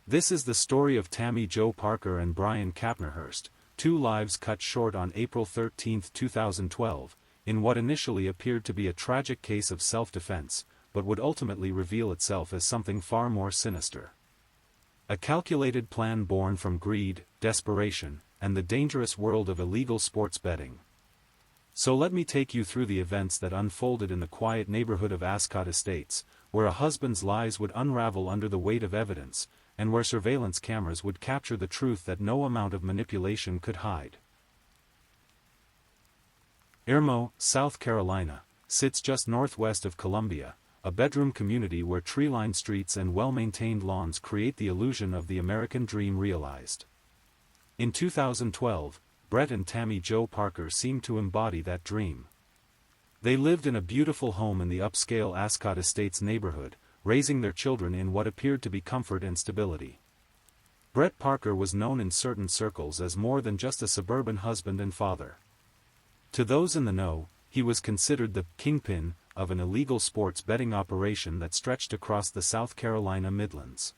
This is the story of Tammy Jo Parker and Brian Kapnerhurst, two lives cut short on April 13, 2012, in what initially appeared to be a tragic case of self-defense, but would ultimately reveal itself as something far more sinister. A calculated plan born from greed, desperation, and the dangerous world of illegal sports betting. So let me take you through the events that unfolded in the quiet neighborhood of Ascot Estates, where a husband's lies would unravel under the weight of evidence, and where surveillance cameras would capture the truth that no amount of manipulation could hide. Eerie, South Carolina, sits just northwest of Columbia, a bedroom community where tree-lined streets and well-maintained lawns create the illusion of the American dream realized. In 2012, Brett and Tammy Jo Parker seemed to embody that dream. They lived in a beautiful home in the upscale Ascot Estates neighborhood, raising their children in what appeared to be comfort and stability. Brett Parker was known in certain circles as more than just a suburban husband and father. To those in the know, he was considered the kingpin of an illegal sports betting operation that stretched across the South Carolina Midlands.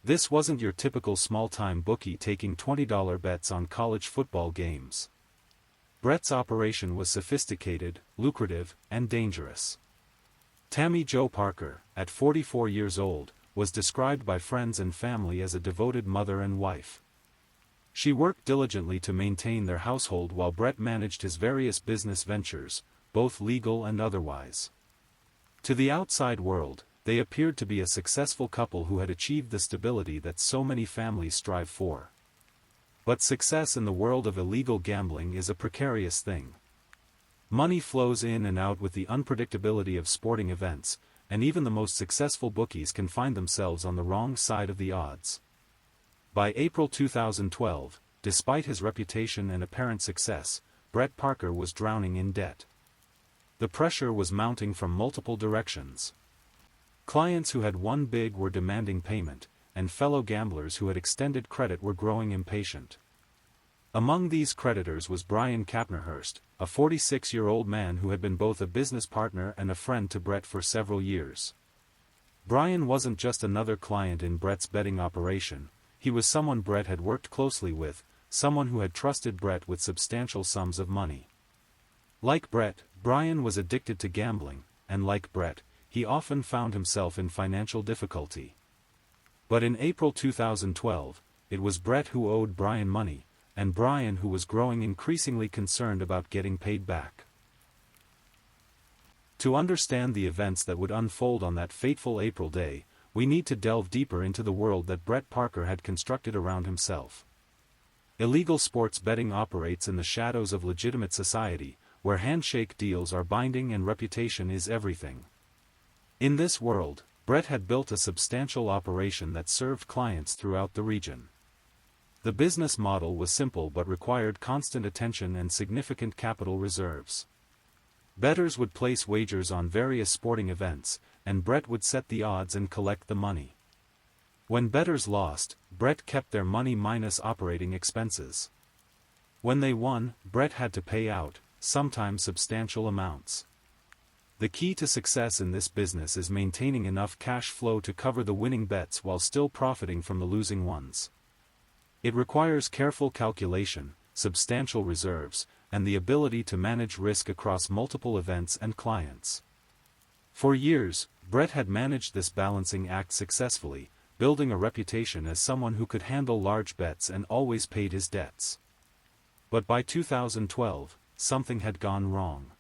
This wasn't your typical small-time bookie taking $20 bets on college football games. Brett's operation was sophisticated, lucrative, and dangerous. Tammy Jo Parker, at 44 years old, was described by friends and family as a devoted mother and wife. She worked diligently to maintain their household while Brett managed his various business ventures, both legal and otherwise. To the outside world, they appeared to be a successful couple who had achieved the stability that so many families strive for. But success in the world of illegal gambling is a precarious thing. Money flows in and out with the unpredictability of sporting events, and even the most successful bookies can find themselves on the wrong side of the odds. By April 2012, despite his reputation and apparent success, Brett Parker was drowning in debt. The pressure was mounting from multiple directions. Clients who had won big were demanding payment, and fellow gamblers who had extended credit were growing impatient. Among these creditors was Brian Kapnerhurst, a 46-year-old man who had been both a business partner and a friend to Brett for several years. Brian wasn't just another client in Brett's betting operation. He was someone Brett had worked closely with, someone who had trusted Brett with substantial sums of money. Like Brett, Brian was addicted to gambling, and like Brett, he often found himself in financial difficulty. But in April 2012, it was Brett who owed Brian money, and Brian who was growing increasingly concerned about getting paid back. To understand the events that would unfold on that fateful April day, we need to delve deeper into the world that Brett Parker had constructed around himself. Illegal sports betting operates in the shadows of legitimate society, where handshake deals are binding and reputation is everything. In this world, Brett had built a substantial operation that served clients throughout the region. The business model was simple but required constant attention and significant capital reserves. Bettors would place wagers on various sporting events, and Brett would set the odds and collect the money. When bettors lost, Brett kept their money minus operating expenses. When they won, Brett had to pay out, sometimes substantial amounts. The key to success in this business is maintaining enough cash flow to cover the winning bets while still profiting from the losing ones. It requires careful calculation, substantial reserves, and the ability to manage risk across multiple events and clients. For years, Brett had managed this balancing act successfully, building a reputation as someone who could handle large bets and always paid his debts. But by 2012, something had gone wrong.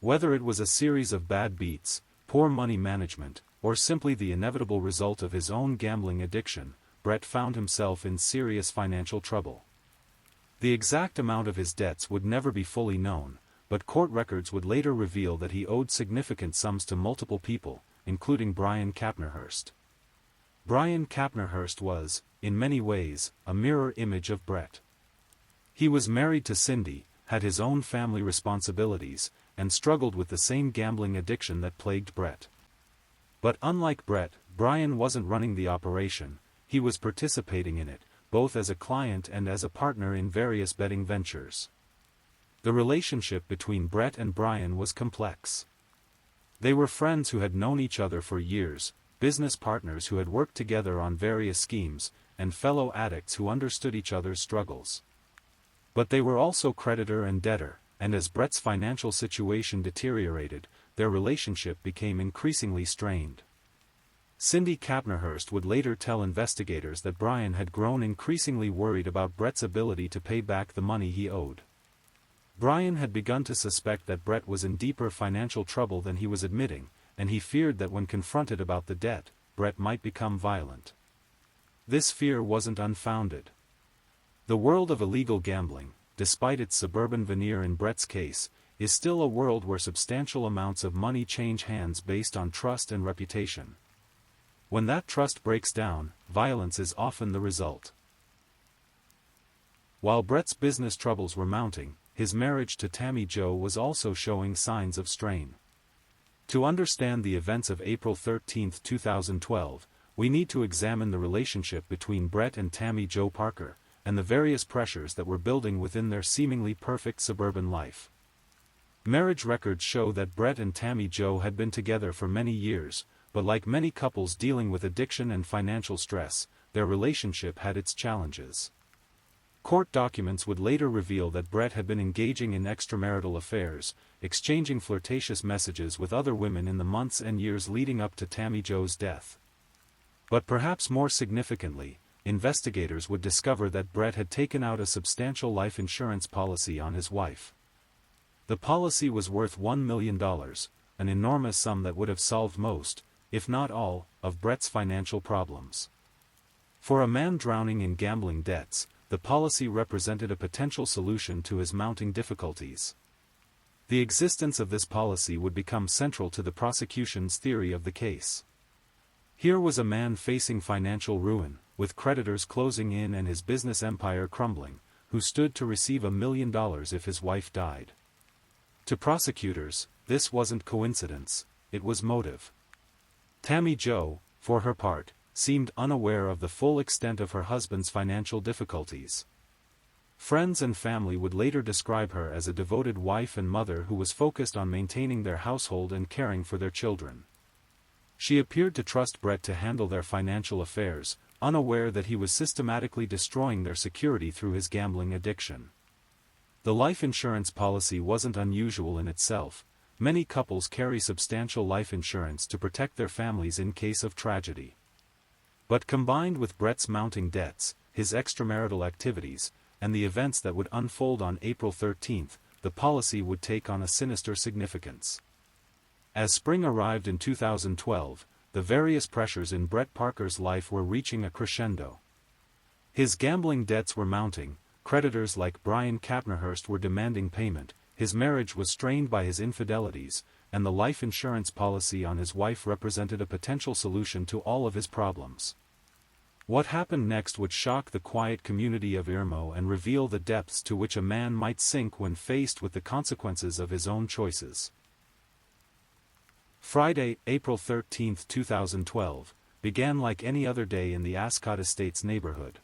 Whether it was a series of bad beats, poor money management, or simply the inevitable result of his own gambling addiction, Brett found himself in serious financial trouble. The exact amount of his debts would never be fully known, but court records would later reveal that he owed significant sums to multiple people, including Brian Kapnerhurst. Brian Kapnerhurst was, in many ways, a mirror image of Brett. He was married to Cindy, had his own family responsibilities, and struggled with the same gambling addiction that plagued Brett. But unlike Brett, Brian wasn't running the operation, he was participating in it, both as a client and as a partner in various betting ventures. The relationship between Brett and Brian was complex. They were friends who had known each other for years, business partners who had worked together on various schemes, and fellow addicts who understood each other's struggles. But they were also creditor and debtor, and as Brett's financial situation deteriorated, their relationship became increasingly strained. Cindy Kapnerhurst would later tell investigators that Brian had grown increasingly worried about Brett's ability to pay back the money he owed. Brian had begun to suspect that Brett was in deeper financial trouble than he was admitting, and he feared that when confronted about the debt, Brett might become violent. This fear wasn't unfounded. The world of illegal gambling, despite its suburban veneer in Brett's case, is still a world where substantial amounts of money change hands based on trust and reputation. When that trust breaks down, violence is often the result. While Brett's business troubles were mounting, his marriage to Tammy Jo was also showing signs of strain. To understand the events of April 13, 2012, we need to examine the relationship between Brett and Tammy Jo Parker, and the various pressures that were building within their seemingly perfect suburban life. Marriage records show that Brett and Tammy Jo had been together for many years, but like many couples dealing with addiction and financial stress, their relationship had its challenges. Court documents would later reveal that Brett had been engaging in extramarital affairs, exchanging flirtatious messages with other women in the months and years leading up to Tammy Jo's death. But perhaps more significantly, investigators would discover that Brett had taken out a substantial life insurance policy on his wife. The policy was worth $1 million, an enormous sum that would have solved most, if not all, of Brett's financial problems. For a man drowning in gambling debts, the policy represented a potential solution to his mounting difficulties. The existence of this policy would become central to the prosecution's theory of the case. Here was a man facing financial ruin, with creditors closing in and his business empire crumbling, who stood to receive $1 million if his wife died. To prosecutors, this wasn't coincidence, it was motive. Tammy Jo, for her part, seemed unaware of the full extent of her husband's financial difficulties. Friends and family would later describe her as a devoted wife and mother who was focused on maintaining their household and caring for their children. She appeared to trust Brett to handle their financial affairs, unaware that he was systematically destroying their security through his gambling addiction. The life insurance policy wasn't unusual in itself. Many couples carry substantial life insurance to protect their families in case of tragedy. But combined with Brett's mounting debts, his extramarital activities, and the events that would unfold on April 13, the policy would take on a sinister significance. As spring arrived in 2012, the various pressures in Brett Parker's life were reaching a crescendo. His gambling debts were mounting, creditors like Brian Kapnerhurst were demanding payment, his marriage was strained by his infidelities, and the life insurance policy on his wife represented a potential solution to all of his problems. What happened next would shock the quiet community of Irmo and reveal the depths to which a man might sink when faced with the consequences of his own choices. Friday, April 13, 2012, began like any other day in the Ascot Estates neighborhood.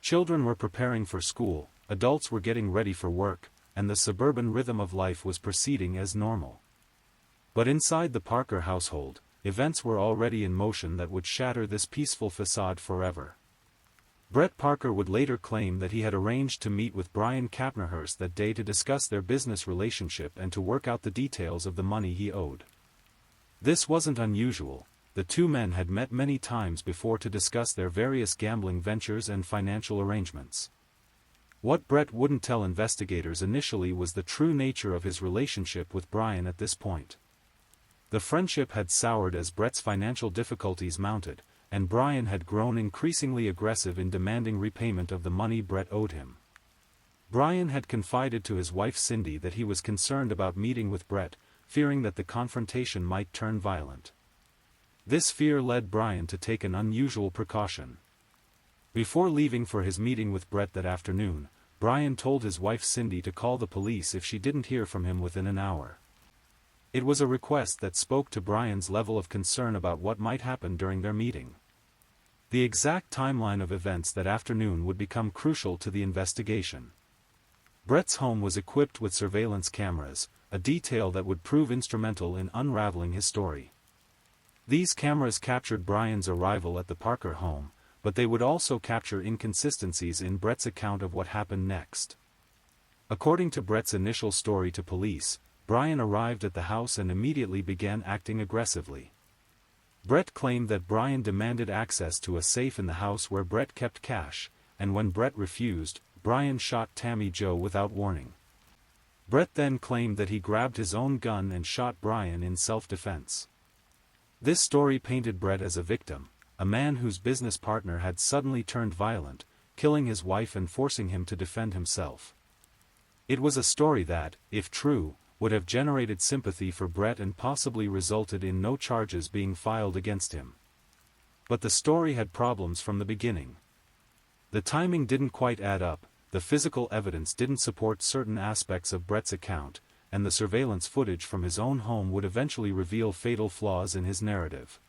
Children were preparing for school, adults were getting ready for work, and the suburban rhythm of life was proceeding as normal. But inside the Parker household, events were already in motion that would shatter this peaceful facade forever. Brett Parker would later claim that he had arranged to meet with Brian Kapnerhurst that day to discuss their business relationship and to work out the details of the money he owed. This wasn't unusual. The two men had met many times before to discuss their various gambling ventures and financial arrangements. What Brett wouldn't tell investigators initially was the true nature of his relationship with Brian at this point. The friendship had soured as Brett's financial difficulties mounted, and Brian had grown increasingly aggressive in demanding repayment of the money Brett owed him. Brian had confided to his wife Cindy that he was concerned about meeting with Brett, fearing that the confrontation might turn violent. This fear led Brian to take an unusual precaution. Before leaving for his meeting with Brett that afternoon, Brian told his wife Cindy to call the police if she didn't hear from him within an hour. It was a request that spoke to Brian's level of concern about what might happen during their meeting. The exact timeline of events that afternoon would become crucial to the investigation. Brett's home was equipped with surveillance cameras, a detail that would prove instrumental in unraveling his story. These cameras captured Brian's arrival at the Parker home, but they would also capture inconsistencies in Brett's account of what happened next. According to Brett's initial story to police, Brian arrived at the house and immediately began acting aggressively. Brett claimed that Brian demanded access to a safe in the house where Brett kept cash, and when Brett refused, Brian shot Tammy Jo without warning. Brett then claimed that he grabbed his own gun and shot Brian in self-defense. This story painted Brett as a victim, a man whose business partner had suddenly turned violent, killing his wife and forcing him to defend himself. It was a story that, if true, would have generated sympathy for Brett and possibly resulted in no charges being filed against him. But the story had problems from the beginning. The timing didn't quite add up, the physical evidence didn't support certain aspects of Brett's account, and the surveillance footage from his own home would eventually reveal fatal flaws in his narrative.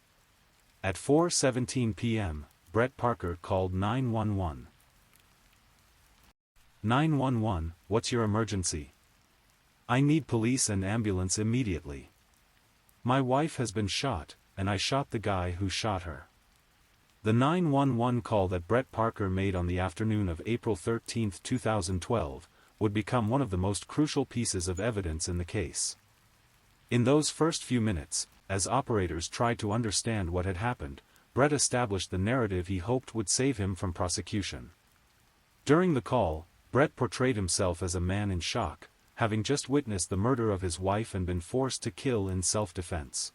At 4:17 p.m., Brett Parker called 911. 911, what's your emergency? I need police and ambulance immediately. My wife has been shot, and I shot the guy who shot her. The 911 call that Brett Parker made on the afternoon of April 13, 2012, would become one of the most crucial pieces of evidence in the case. In those first few minutes, as operators tried to understand what had happened, Brett established the narrative he hoped would save him from prosecution. During the call, Brett portrayed himself as a man in shock, having just witnessed the murder of his wife and been forced to kill in self-defense.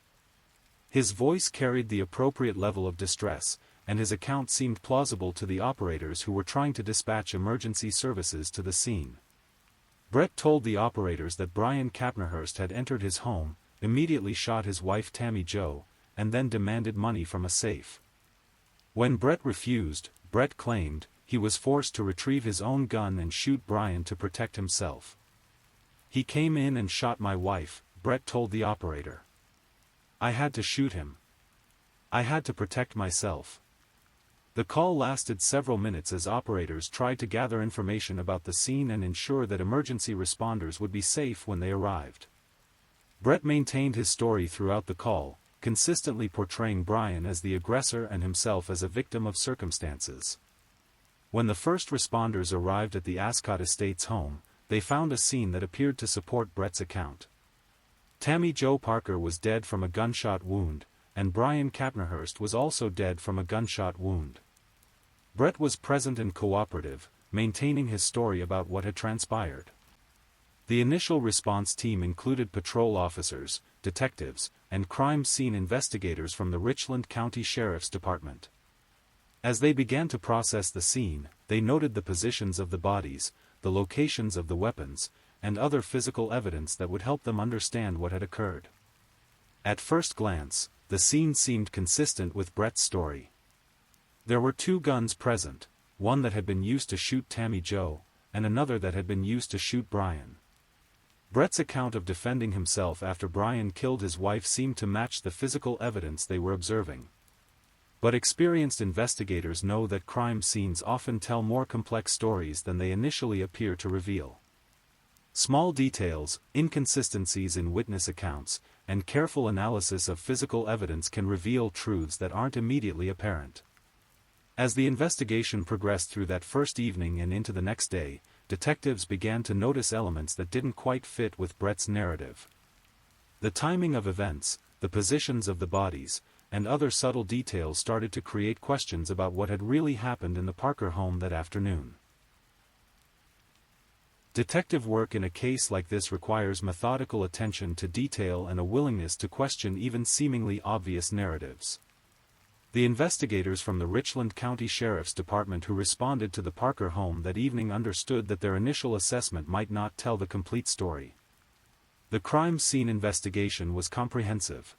His voice carried the appropriate level of distress, and his account seemed plausible to the operators who were trying to dispatch emergency services to the scene. Brett told the operators that Brian Kapnerhurst had entered his home, immediately shot his wife Tammy Jo, and then demanded money from a safe. When Brett refused, Brett claimed he was forced to retrieve his own gun and shoot Brian to protect himself. He came in and shot my wife, Brett told the operator. I had to shoot him. I had to protect myself. The call lasted several minutes as operators tried to gather information about the scene and ensure that emergency responders would be safe when they arrived. Brett maintained his story throughout the call, consistently portraying Brian as the aggressor and himself as a victim of circumstances. When the first responders arrived at the Ascot Estates home, they found a scene that appeared to support Brett's account. Tammy Jo Parker was dead from a gunshot wound, and Brian Kapnerhurst was also dead from a gunshot wound. Brett was present and cooperative, maintaining his story about what had transpired. The initial response team included patrol officers, detectives, and crime scene investigators from the Richland County Sheriff's Department. As they began to process the scene, they noted the positions of the bodies, the locations of the weapons, and other physical evidence that would help them understand what had occurred. At first glance, the scene seemed consistent with Brett's story. There were two guns present, one that had been used to shoot Tammy Jo, and another that had been used to shoot Brian. Brett's account of defending himself after Brian killed his wife seemed to match the physical evidence they were observing. But experienced investigators know that crime scenes often tell more complex stories than they initially appear to reveal. Small details, inconsistencies in witness accounts, and careful analysis of physical evidence can reveal truths that aren't immediately apparent. As the investigation progressed through that first evening and into the next day, detectives began to notice elements that didn't quite fit with Brett's narrative. The timing of events, the positions of the bodies, and other subtle details started to create questions about what had really happened in the Parker home that afternoon. Detective work in a case like this requires methodical attention to detail and a willingness to question even seemingly obvious narratives. The investigators from the Richland County Sheriff's Department who responded to the Parker home that evening understood that their initial assessment might not tell the complete story. The crime scene investigation was comprehensive.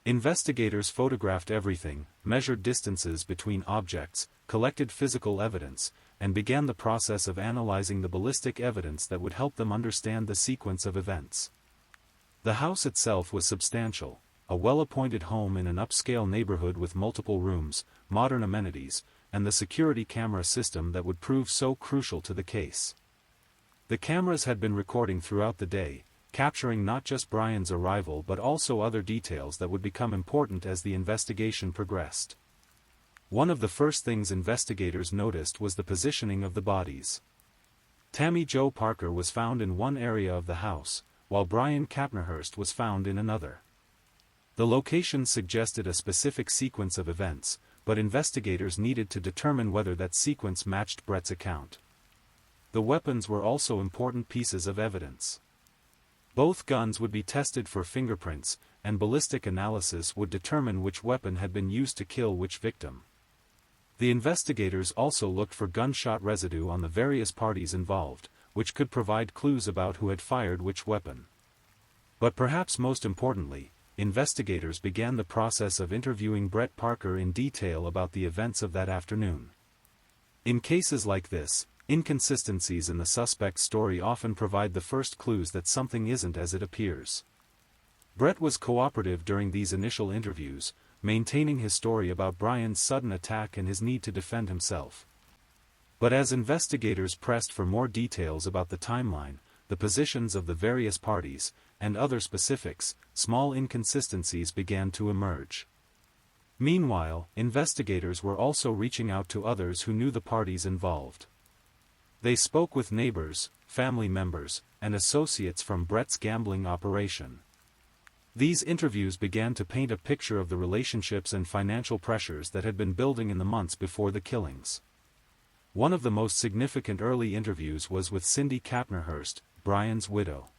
Investigators photographed everything, measured distances between objects, collected physical evidence, and began the process of analyzing the ballistic evidence that would help them understand the sequence of events. The house itself was substantial, a well-appointed home in an upscale neighborhood with multiple rooms, modern amenities, and the security camera system that would prove so crucial to the case. The cameras had been recording throughout the day, capturing not just Brian's arrival but also other details that would become important as the investigation progressed. One of the first things investigators noticed was the positioning of the bodies. Tammy Jo Parker was found in one area of the house, while Brian Kapnerhurst was found in another. The location suggested a specific sequence of events, but investigators needed to determine whether that sequence matched Brett's account. The weapons were also important pieces of evidence. Both guns would be tested for fingerprints, and ballistic analysis would determine which weapon had been used to kill which victim. The investigators also looked for gunshot residue on the various parties involved, which could provide clues about who had fired which weapon. But perhaps most importantly, investigators began the process of interviewing Brett Parker in detail about the events of that afternoon. In cases like this, inconsistencies in the suspect's story often provide the first clues that something isn't as it appears. Brett was cooperative during these initial interviews, maintaining his story about Brian's sudden attack and his need to defend himself. But as investigators pressed for more details about the timeline, the positions of the various parties, and other specifics, small inconsistencies began to emerge. Meanwhile, investigators were also reaching out to others who knew the parties involved. They spoke with neighbors, family members, and associates from Brett's gambling operation. These interviews began to paint a picture of the relationships and financial pressures that had been building in the months before the killings. One of the most significant early interviews was with Cindy Kapnerhurst, Brian's widow.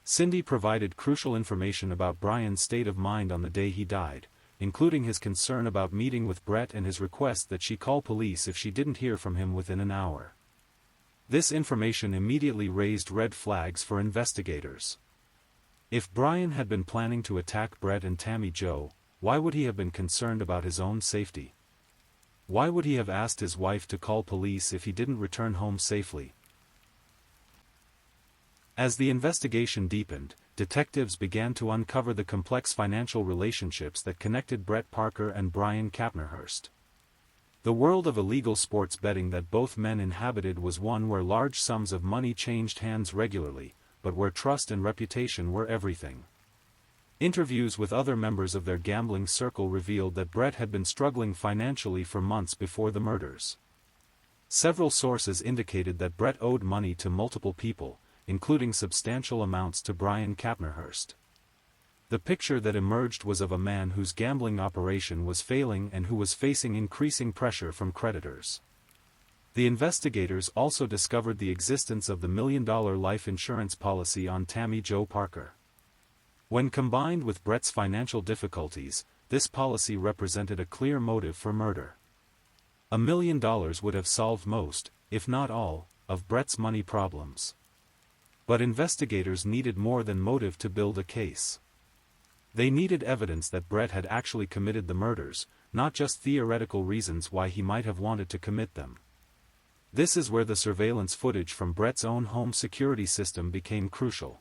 Cindy provided crucial information about Brian's state of mind on the day he died, including his concern about meeting with Brett and his request that she call police if she didn't hear from him within an hour. This information immediately raised red flags for investigators. If Brian had been planning to attack Brett and Tammy Jo, why would he have been concerned about his own safety? Why would he have asked his wife to call police if he didn't return home safely? As the investigation deepened, detectives began to uncover the complex financial relationships that connected Brett Parker and Brian Kapnerhurst. The world of illegal sports betting that both men inhabited was one where large sums of money changed hands regularly, but where trust and reputation were everything. Interviews with other members of their gambling circle revealed that Brett had been struggling financially for months before the murders. Several sources indicated that Brett owed money to multiple people, including substantial amounts to Brian Kapnerhurst. The picture that emerged was of a man whose gambling operation was failing and who was facing increasing pressure from creditors. The investigators also discovered the existence of the $1 million life insurance policy on Tammy Jo Parker. When combined with Brett's financial difficulties, this policy represented a clear motive for murder. $1 million would have solved most, if not all, of Brett's money problems. But investigators needed more than motive to build a case. They needed evidence that Brett had actually committed the murders, not just theoretical reasons why he might have wanted to commit them. This is where the surveillance footage from Brett's own home security system became crucial.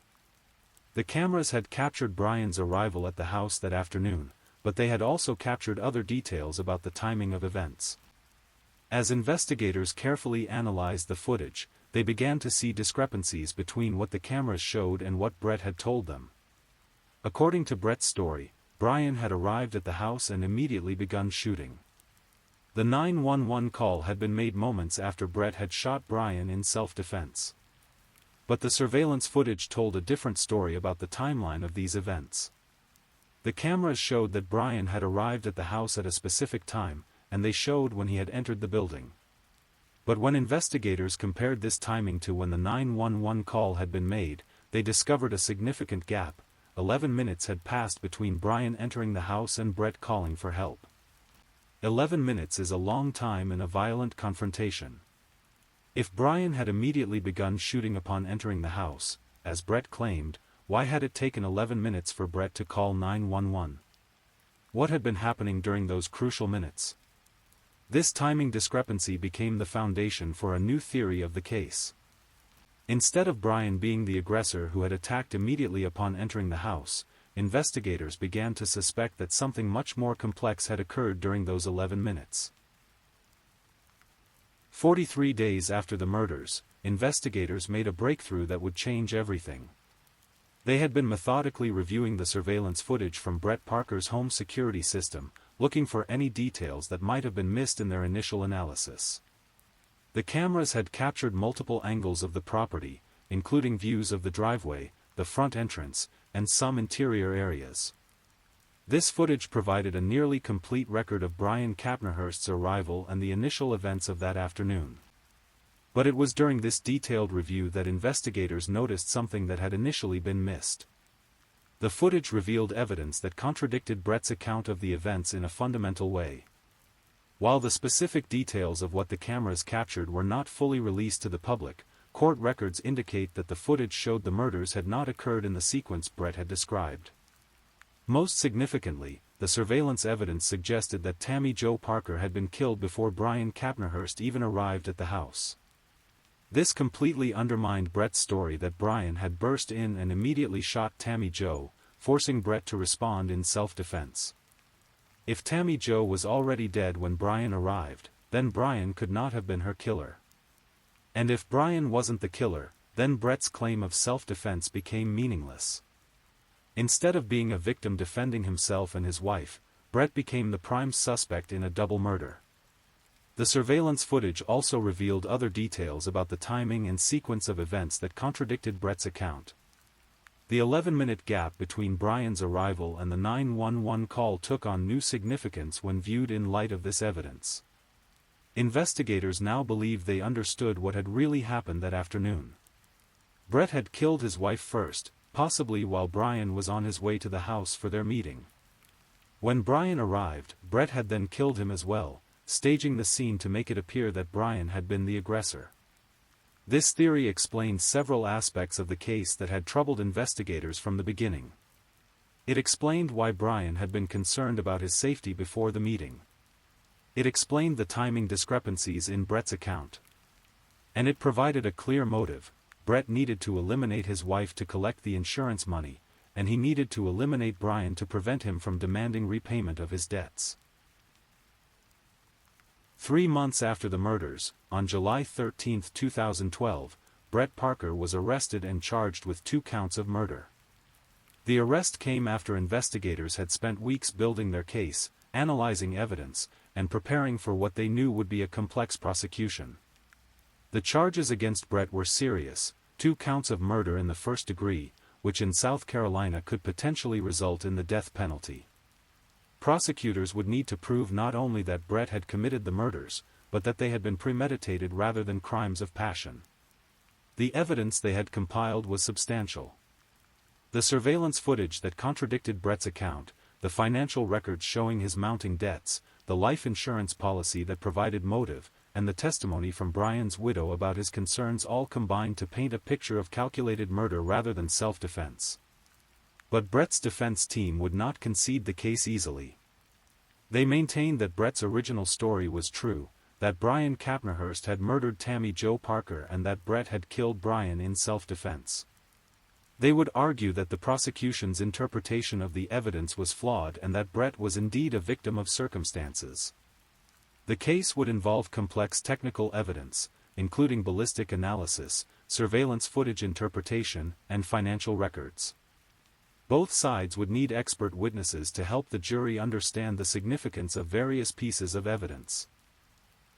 The cameras had captured Brian's arrival at the house that afternoon, but they had also captured other details about the timing of events. As investigators carefully analyzed the footage, they began to see discrepancies between what the cameras showed and what Brett had told them. According to Brett's story, Brian had arrived at the house and immediately begun shooting. The 911 call had been made moments after Brett had shot Brian in self-defense. But the surveillance footage told a different story about the timeline of these events. The cameras showed that Brian had arrived at the house at a specific time, and they showed when he had entered the building. But when investigators compared this timing to when the 911 call had been made, they discovered a significant gap. 11 minutes had passed between Brian entering the house and Brett calling for help. 11 minutes is a long time in a violent confrontation. If Brian had immediately begun shooting upon entering the house, as Brett claimed, why had it taken 11 minutes for Brett to call 911? What had been happening during those crucial minutes? This timing discrepancy became the foundation for a new theory of the case. Instead of Brian being the aggressor who had attacked immediately upon entering the house, investigators began to suspect that something much more complex had occurred during those 11 minutes. 43 days after the murders, investigators made a breakthrough that would change everything. They had been methodically reviewing the surveillance footage from Brett Parker's home security system, looking for any details that might have been missed in their initial analysis. The cameras had captured multiple angles of the property, including views of the driveway, the front entrance, and some interior areas. This footage provided a nearly complete record of Brian Kapnerhurst's arrival and the initial events of that afternoon. But it was during this detailed review that investigators noticed something that had initially been missed. The footage revealed evidence that contradicted Brett's account of the events in a fundamental way. While the specific details of what the cameras captured were not fully released to the public, court records indicate that the footage showed the murders had not occurred in the sequence Brett had described. Most significantly, the surveillance evidence suggested that Tammy Jo Parker had been killed before Brian Kapnerhurst even arrived at the house. This completely undermined Brett's story that Brian had burst in and immediately shot Tammy Jo, forcing Brett to respond in self-defense. If Tammy Jo was already dead when Brian arrived, then Brian could not have been her killer. And if Brian wasn't the killer, then Brett's claim of self-defense became meaningless. Instead of being a victim defending himself and his wife, Brett became the prime suspect in a double murder. The surveillance footage also revealed other details about the timing and sequence of events that contradicted Brett's account. The 11-minute gap between Brian's arrival and the 911 call took on new significance when viewed in light of this evidence. Investigators now believed they understood what had really happened that afternoon. Brett had killed his wife first, possibly while Brian was on his way to the house for their meeting. When Brian arrived, Brett had then killed him as well, staging the scene to make it appear that Brian had been the aggressor. This theory explained several aspects of the case that had troubled investigators from the beginning. It explained why Brian had been concerned about his safety before the meeting. It explained the timing discrepancies in Brett's account. And it provided a clear motive: Brett needed to eliminate his wife to collect the insurance money, and he needed to eliminate Brian to prevent him from demanding repayment of his debts. 3 months after the murders, on July 13, 2012, Brett Parker was arrested and charged with 2 counts of murder. The arrest came after investigators had spent weeks building their case, analyzing evidence, and preparing for what they knew would be a complex prosecution. The charges against Brett were serious: 2 counts of murder in the first degree, which in South Carolina could potentially result in the death penalty. Prosecutors would need to prove not only that Brett had committed the murders, but that they had been premeditated rather than crimes of passion. The evidence they had compiled was substantial. The surveillance footage that contradicted Brett's account, the financial records showing his mounting debts, the life insurance policy that provided motive, and the testimony from Brian's widow about his concerns all combined to paint a picture of calculated murder rather than self-defense. But Brett's defense team would not concede the case easily. They maintained that Brett's original story was true, that Brian Kapnerhurst had murdered Tammy Jo Parker and that Brett had killed Brian in self-defense. They would argue that the prosecution's interpretation of the evidence was flawed and that Brett was indeed a victim of circumstances. The case would involve complex technical evidence, including ballistic analysis, surveillance footage interpretation, and financial records. Both sides would need expert witnesses to help the jury understand the significance of various pieces of evidence.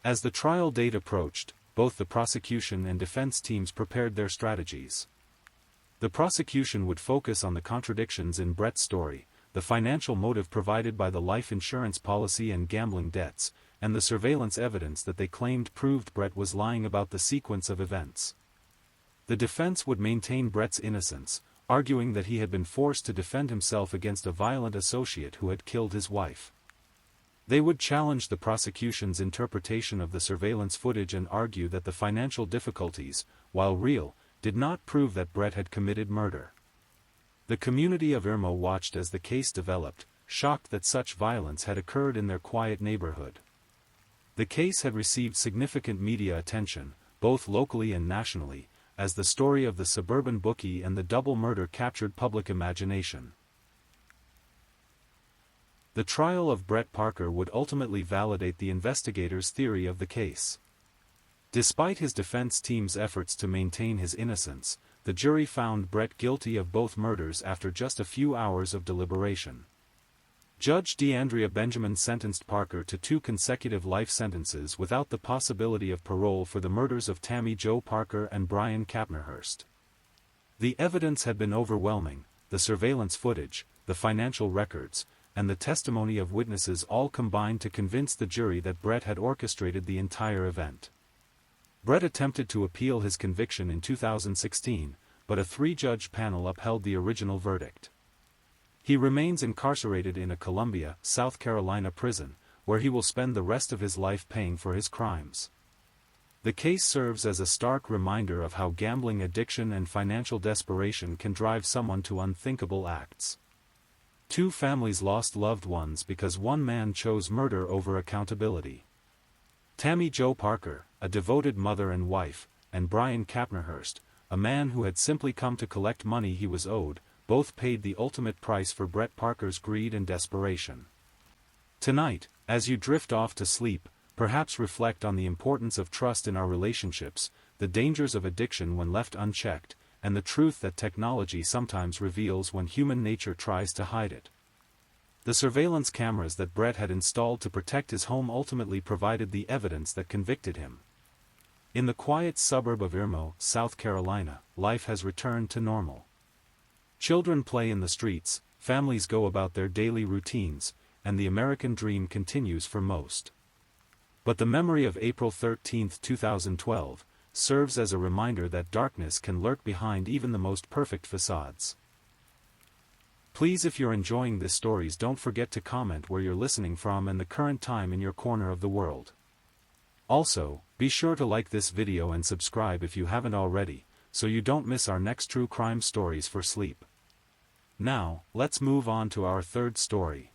As the trial date approached, both the prosecution and defense teams prepared their strategies. The prosecution would focus on the contradictions in Brett's story, the financial motive provided by the life insurance policy and gambling debts, and the surveillance evidence that they claimed proved Brett was lying about the sequence of events. The defense would maintain Brett's innocence, arguing that he had been forced to defend himself against a violent associate who had killed his wife. They would challenge the prosecution's interpretation of the surveillance footage and argue that the financial difficulties, while real, did not prove that Brett had committed murder. The community of Irmo watched as the case developed, shocked that such violence had occurred in their quiet neighborhood. The case had received significant media attention, both locally and nationally, as the story of the suburban bookie and the double murder captured public imagination. The trial of Brett Parker would ultimately validate the investigators' theory of the case. Despite his defense team's efforts to maintain his innocence, the jury found Brett guilty of both murders after just a few hours of deliberation. Judge DeAndrea Benjamin sentenced Parker to 2 consecutive life sentences without the possibility of parole for the murders of Tammy Jo Parker and Brian Kapnerhurst. The evidence had been overwhelming: the surveillance footage, the financial records, and the testimony of witnesses all combined to convince the jury that Brett had orchestrated the entire event. Brett attempted to appeal his conviction in 2016, but a 3-judge panel upheld the original verdict. He remains incarcerated in a Columbia, South Carolina prison, where he will spend the rest of his life paying for his crimes. The case serves as a stark reminder of how gambling addiction and financial desperation can drive someone to unthinkable acts. 2 families lost loved ones because one man chose murder over accountability. Tammy Jo Parker, a devoted mother and wife, and Brian Kapnerhurst, a man who had simply come to collect money he was owed, both paid the ultimate price for Brett Parker's greed and desperation. Tonight, as you drift off to sleep, perhaps reflect on the importance of trust in our relationships, the dangers of addiction when left unchecked, and the truth that technology sometimes reveals when human nature tries to hide it. The surveillance cameras that Brett had installed to protect his home ultimately provided the evidence that convicted him. In the quiet suburb of Irmo, South Carolina, life has returned to normal. Children play in the streets, families go about their daily routines, and the American dream continues for most. But the memory of April 13, 2012, serves as a reminder that darkness can lurk behind even the most perfect facades. Please, if you're enjoying this stories, don't forget to comment where you're listening from and the current time in your corner of the world. Also, be sure to like this video and subscribe if you haven't already, so you don't miss our next true crime stories for sleep. Now, let's move on to our third story.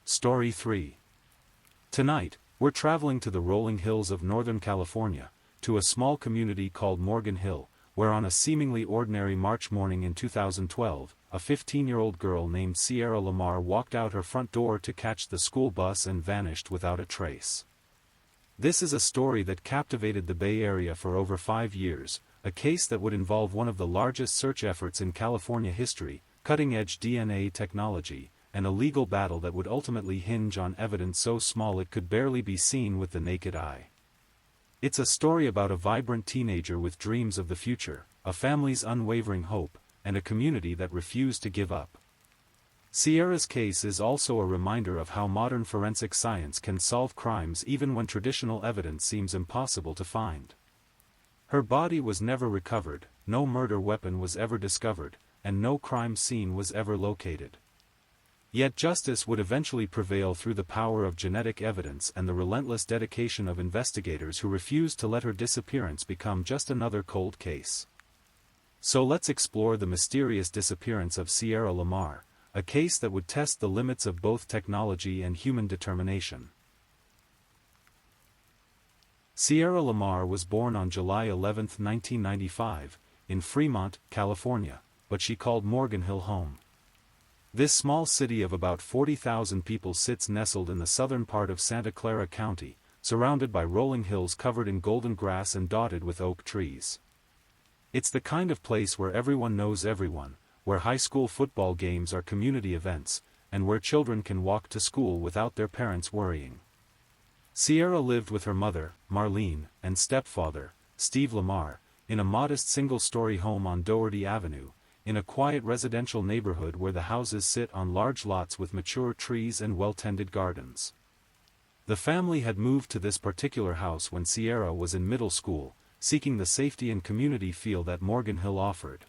Story 3. Tonight, we're traveling to the rolling hills of Northern California, to a small community called Morgan Hill, where on a seemingly ordinary March morning in 2012, a 15-year-old girl named Sierra Lamar walked out her front door to catch the school bus and vanished without a trace. This is a story that captivated the Bay Area for over 5 years, a case that would involve one of the largest search efforts in California history, cutting-edge DNA technology, and a legal battle that would ultimately hinge on evidence so small it could barely be seen with the naked eye. It's a story about a vibrant teenager with dreams of the future, a family's unwavering hope, and a community that refused to give up. Sierra's case is also a reminder of how modern forensic science can solve crimes even when traditional evidence seems impossible to find. Her body was never recovered, no murder weapon was ever discovered, and no crime scene was ever located. Yet justice would eventually prevail through the power of genetic evidence and the relentless dedication of investigators who refused to let her disappearance become just another cold case. So let's explore the mysterious disappearance of Sierra Lamar, a case that would test the limits of both technology and human determination. Sierra Lamar was born on July 11, 1995, in Fremont, California, but she called Morgan Hill home. This small city of about 40,000 people sits nestled in the southern part of Santa Clara County, surrounded by rolling hills covered in golden grass and dotted with oak trees. It's the kind of place where everyone knows everyone, where high school football games are community events, and where children can walk to school without their parents worrying. Sierra lived with her mother, Marlene, and stepfather, Steve Lamar, in a modest single-story home on Doherty Avenue, in a quiet residential neighborhood where the houses sit on large lots with mature trees and well-tended gardens. The family had moved to this particular house when Sierra was in middle school, seeking the safety and community feel that Morgan Hill offered.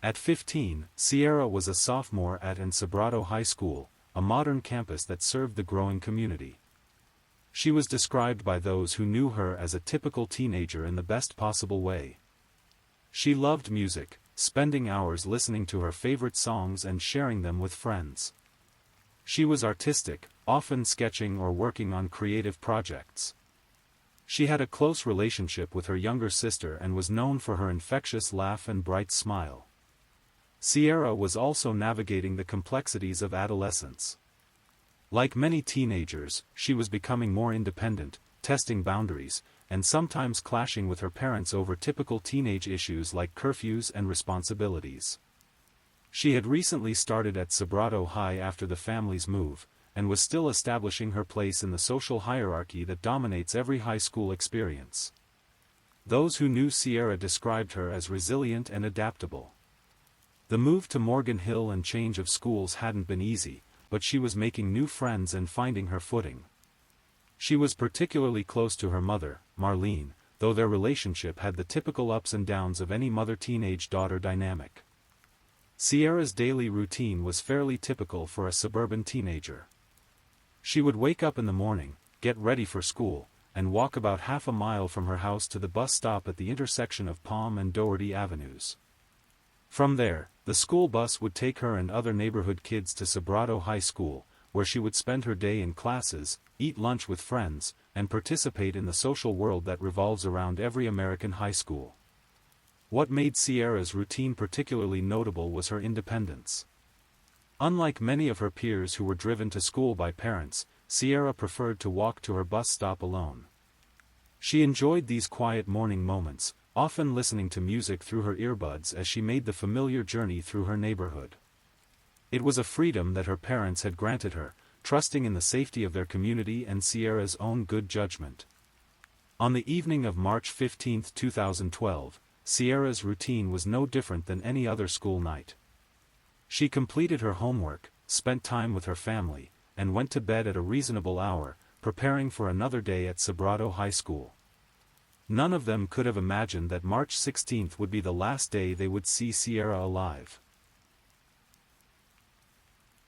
At 15, Sierra was a sophomore at Encebrado High School, a modern campus that served the growing community. She was described by those who knew her as a typical teenager in the best possible way. She loved music, spending hours listening to her favorite songs and sharing them with friends. She was artistic, often sketching or working on creative projects. She had a close relationship with her younger sister and was known for her infectious laugh and bright smile. Sierra was also navigating the complexities of adolescence. Like many teenagers, she was becoming more independent, testing boundaries, and sometimes clashing with her parents over typical teenage issues like curfews and responsibilities. She had recently started at Encebrado High after the family's move, and was still establishing her place in the social hierarchy that dominates every high school experience. Those who knew Sierra described her as resilient and adaptable. The move to Morgan Hill and change of schools hadn't been easy, but she was making new friends and finding her footing. She was particularly close to her mother, Marlene, though their relationship had the typical ups and downs of any mother-teenage-daughter dynamic. Sierra's daily routine was fairly typical for a suburban teenager. She would wake up in the morning, get ready for school, and walk about half a mile from her house to the bus stop at the intersection of Palm and Doherty Avenues. From there, the school bus would take her and other neighborhood kids to Encebrado High School, where she would spend her day in classes, eat lunch with friends, and participate in the social world that revolves around every American high school. What made Sierra's routine particularly notable was her independence. Unlike many of her peers who were driven to school by parents, Sierra preferred to walk to her bus stop alone. She enjoyed these quiet morning moments, often listening to music through her earbuds as she made the familiar journey through her neighborhood. It was a freedom that her parents had granted her, trusting in the safety of their community and Sierra's own good judgment. On the evening of March 15, 2012, Sierra's routine was no different than any other school night. She completed her homework, spent time with her family, and went to bed at a reasonable hour, preparing for another day at Encebrado High School. None of them could have imagined that March 16 would be the last day they would see Sierra alive.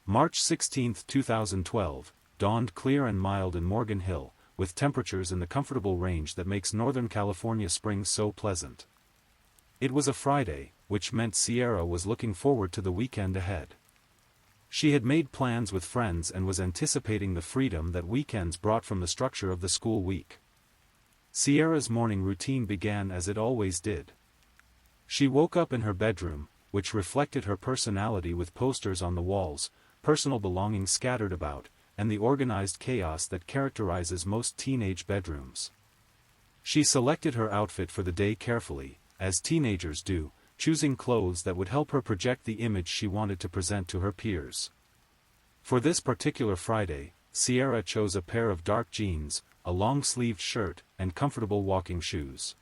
March 16, 2012, dawned clear and mild in Morgan Hill, with temperatures in the comfortable range that makes Northern California spring so pleasant. It was a Friday, which meant Sierra was looking forward to the weekend ahead. She had made plans with friends and was anticipating the freedom that weekends brought from the structure of the school week. Sierra's morning routine began as it always did. She woke up in her bedroom, which reflected her personality with posters on the walls, personal belongings scattered about, and the organized chaos that characterizes most teenage bedrooms. She selected her outfit for the day carefully, as teenagers do, choosing clothes that would help her project the image she wanted to present to her peers. For this particular Friday, Sierra chose a pair of dark jeans, a long-sleeved shirt, and comfortable walking shoes.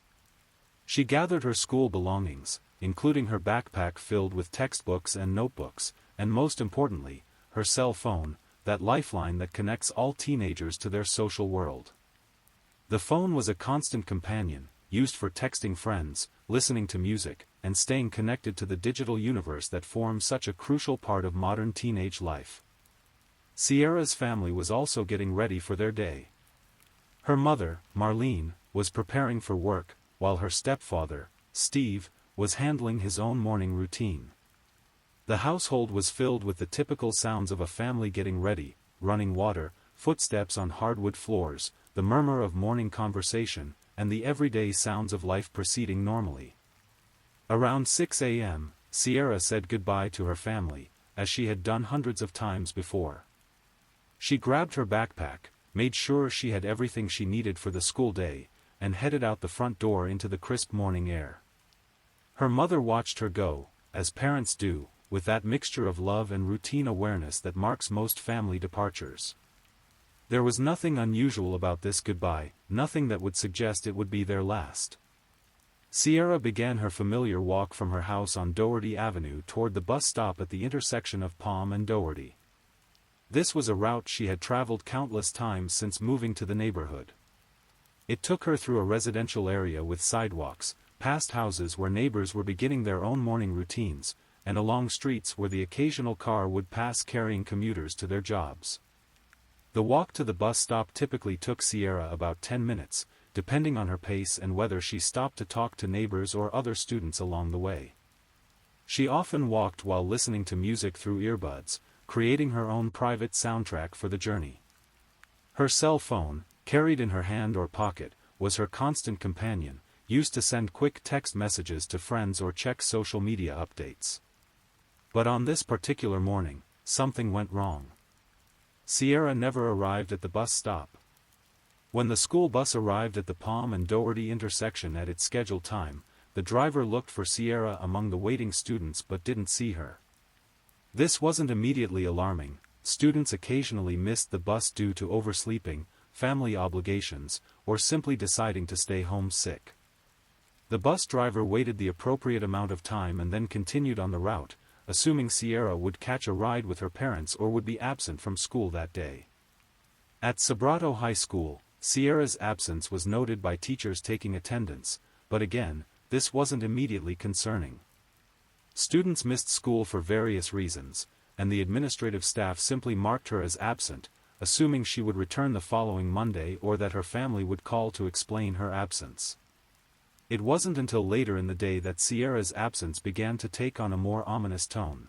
She gathered her school belongings, including her backpack filled with textbooks and notebooks, and most importantly, her cell phone, that lifeline that connects all teenagers to their social world. The phone was a constant companion, used for texting friends, listening to music, and staying connected to the digital universe that forms such a crucial part of modern teenage life. Sierra's family was also getting ready for their day. Her mother, Marlene, was preparing for work, while her stepfather, Steve, was handling his own morning routine. The household was filled with the typical sounds of a family getting ready: running water, footsteps on hardwood floors, the murmur of morning conversation, and the everyday sounds of life proceeding normally. Around 6 a.m., Sierra said goodbye to her family, as she had done hundreds of times before. She grabbed her backpack, made sure she had everything she needed for the school day, and headed out the front door into the crisp morning air. Her mother watched her go, as parents do, with that mixture of love and routine awareness that marks most family departures. There was nothing unusual about this goodbye, nothing that would suggest it would be their last. Sierra began her familiar walk from her house on Doherty Avenue toward the bus stop at the intersection of Palm and Doherty. This was a route she had traveled countless times since moving to the neighborhood. It took her through a residential area with sidewalks, past houses where neighbors were beginning their own morning routines, and along streets where the occasional car would pass carrying commuters to their jobs. The walk to the bus stop typically took Sierra about 10 minutes, depending on her pace and whether she stopped to talk to neighbors or other students along the way. She often walked while listening to music through earbuds, creating her own private soundtrack for the journey. Her cell phone, carried in her hand or pocket, was her constant companion, used to send quick text messages to friends or check social media updates. But on this particular morning, something went wrong. Sierra never arrived at the bus stop. When the school bus arrived at the Palm and Doherty intersection at its scheduled time, the driver looked for Sierra among the waiting students but didn't see her. This wasn't immediately alarming. Students occasionally missed the bus due to oversleeping, family obligations, or simply deciding to stay home sick. The bus driver waited the appropriate amount of time and then continued on the route, assuming Sierra would catch a ride with her parents or would be absent from school that day. At Sobrato High School, Sierra's absence was noted by teachers taking attendance, but again, this wasn't immediately concerning. Students missed school for various reasons, and the administrative staff simply marked her as absent, assuming she would return the following Monday or that her family would call to explain her absence. It wasn't until later in the day that Sierra's absence began to take on a more ominous tone.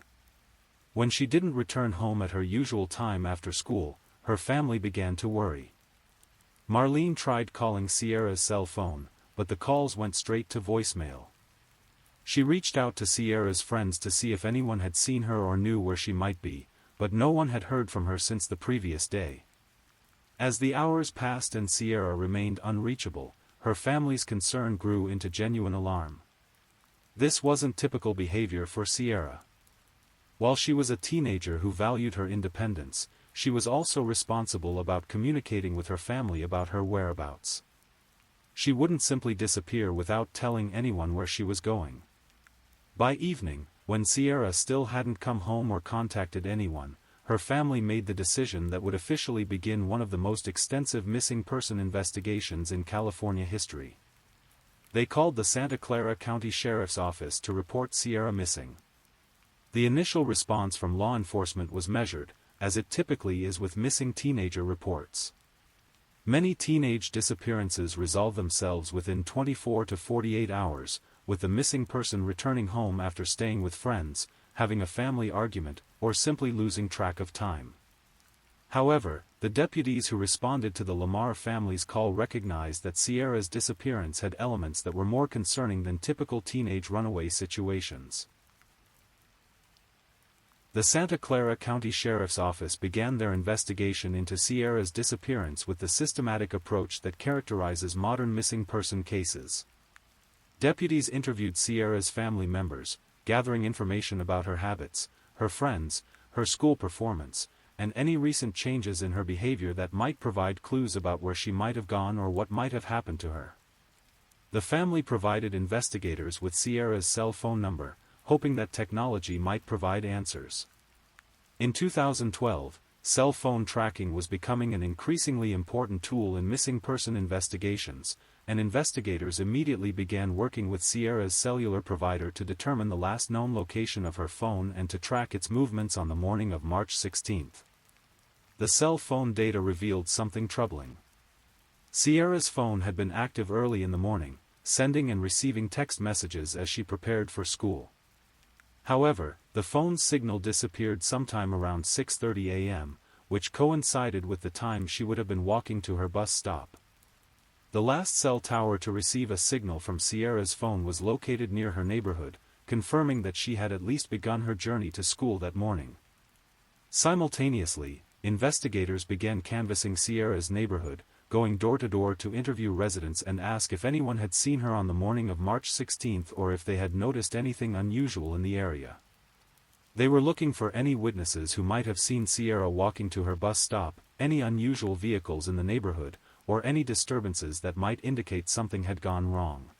When she didn't return home at her usual time after school, her family began to worry. Marlene tried calling Sierra's cell phone, but the calls went straight to voicemail. She reached out to Sierra's friends to see if anyone had seen her or knew where she might be, but no one had heard from her since the previous day. As the hours passed and Sierra remained unreachable, her family's concern grew into genuine alarm. This wasn't typical behavior for Sierra. While she was a teenager who valued her independence, she was also responsible about communicating with her family about her whereabouts. She wouldn't simply disappear without telling anyone where she was going. By evening, when Sierra still hadn't come home or contacted anyone, her family made the decision that would officially begin one of the most extensive missing person investigations in California history. They called the Santa Clara County Sheriff's Office to report Sierra missing. The initial response from law enforcement was measured, as it typically is with missing teenager reports. Many teenage disappearances resolve themselves within 24 to 48 hours, with the missing person returning home after staying with friends, having a family argument, or simply losing track of time. However, the deputies who responded to the Lamar family's call recognized that Sierra's disappearance had elements that were more concerning than typical teenage runaway situations. The Santa Clara County Sheriff's Office began their investigation into Sierra's disappearance with the systematic approach that characterizes modern missing person cases. Deputies interviewed Sierra's family members, gathering information about her habits, her friends, her school performance, and any recent changes in her behavior that might provide clues about where she might have gone or what might have happened to her. The family provided investigators with Sierra's cell phone number, hoping that technology might provide answers. In 2012, cell phone tracking was becoming an increasingly important tool in missing person investigations, and investigators immediately began working with Sierra's cellular provider to determine the last known location of her phone and to track its movements on the morning of March 16. The cell phone data revealed something troubling. Sierra's phone had been active early in the morning, sending and receiving text messages as she prepared for school. However, the phone's signal disappeared sometime around 6:30 a.m., which coincided with the time she would have been walking to her bus stop. The last cell tower to receive a signal from Sierra's phone was located near her neighborhood, confirming that she had at least begun her journey to school that morning. Simultaneously, investigators began canvassing Sierra's neighborhood, going door to door to interview residents and ask if anyone had seen her on the morning of March 16 or if they had noticed anything unusual in the area. They were looking for any witnesses who might have seen Sierra walking to her bus stop, any unusual vehicles in the neighborhood, or any disturbances that might indicate something had gone wrong.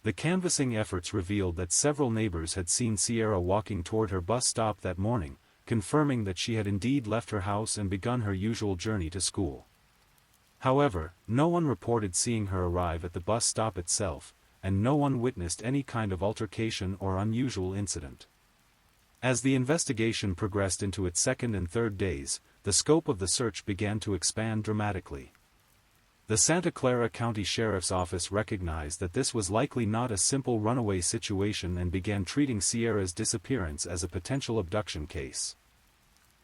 The canvassing efforts revealed that several neighbors had seen Sierra walking toward her bus stop that morning, confirming that she had indeed left her house and begun her usual journey to school. However, no one reported seeing her arrive at the bus stop itself, and no one witnessed any kind of altercation or unusual incident. As the investigation progressed into its second and third days, the scope of the search began to expand dramatically. The Santa Clara County Sheriff's Office recognized that this was likely not a simple runaway situation and began treating Sierra's disappearance as a potential abduction case.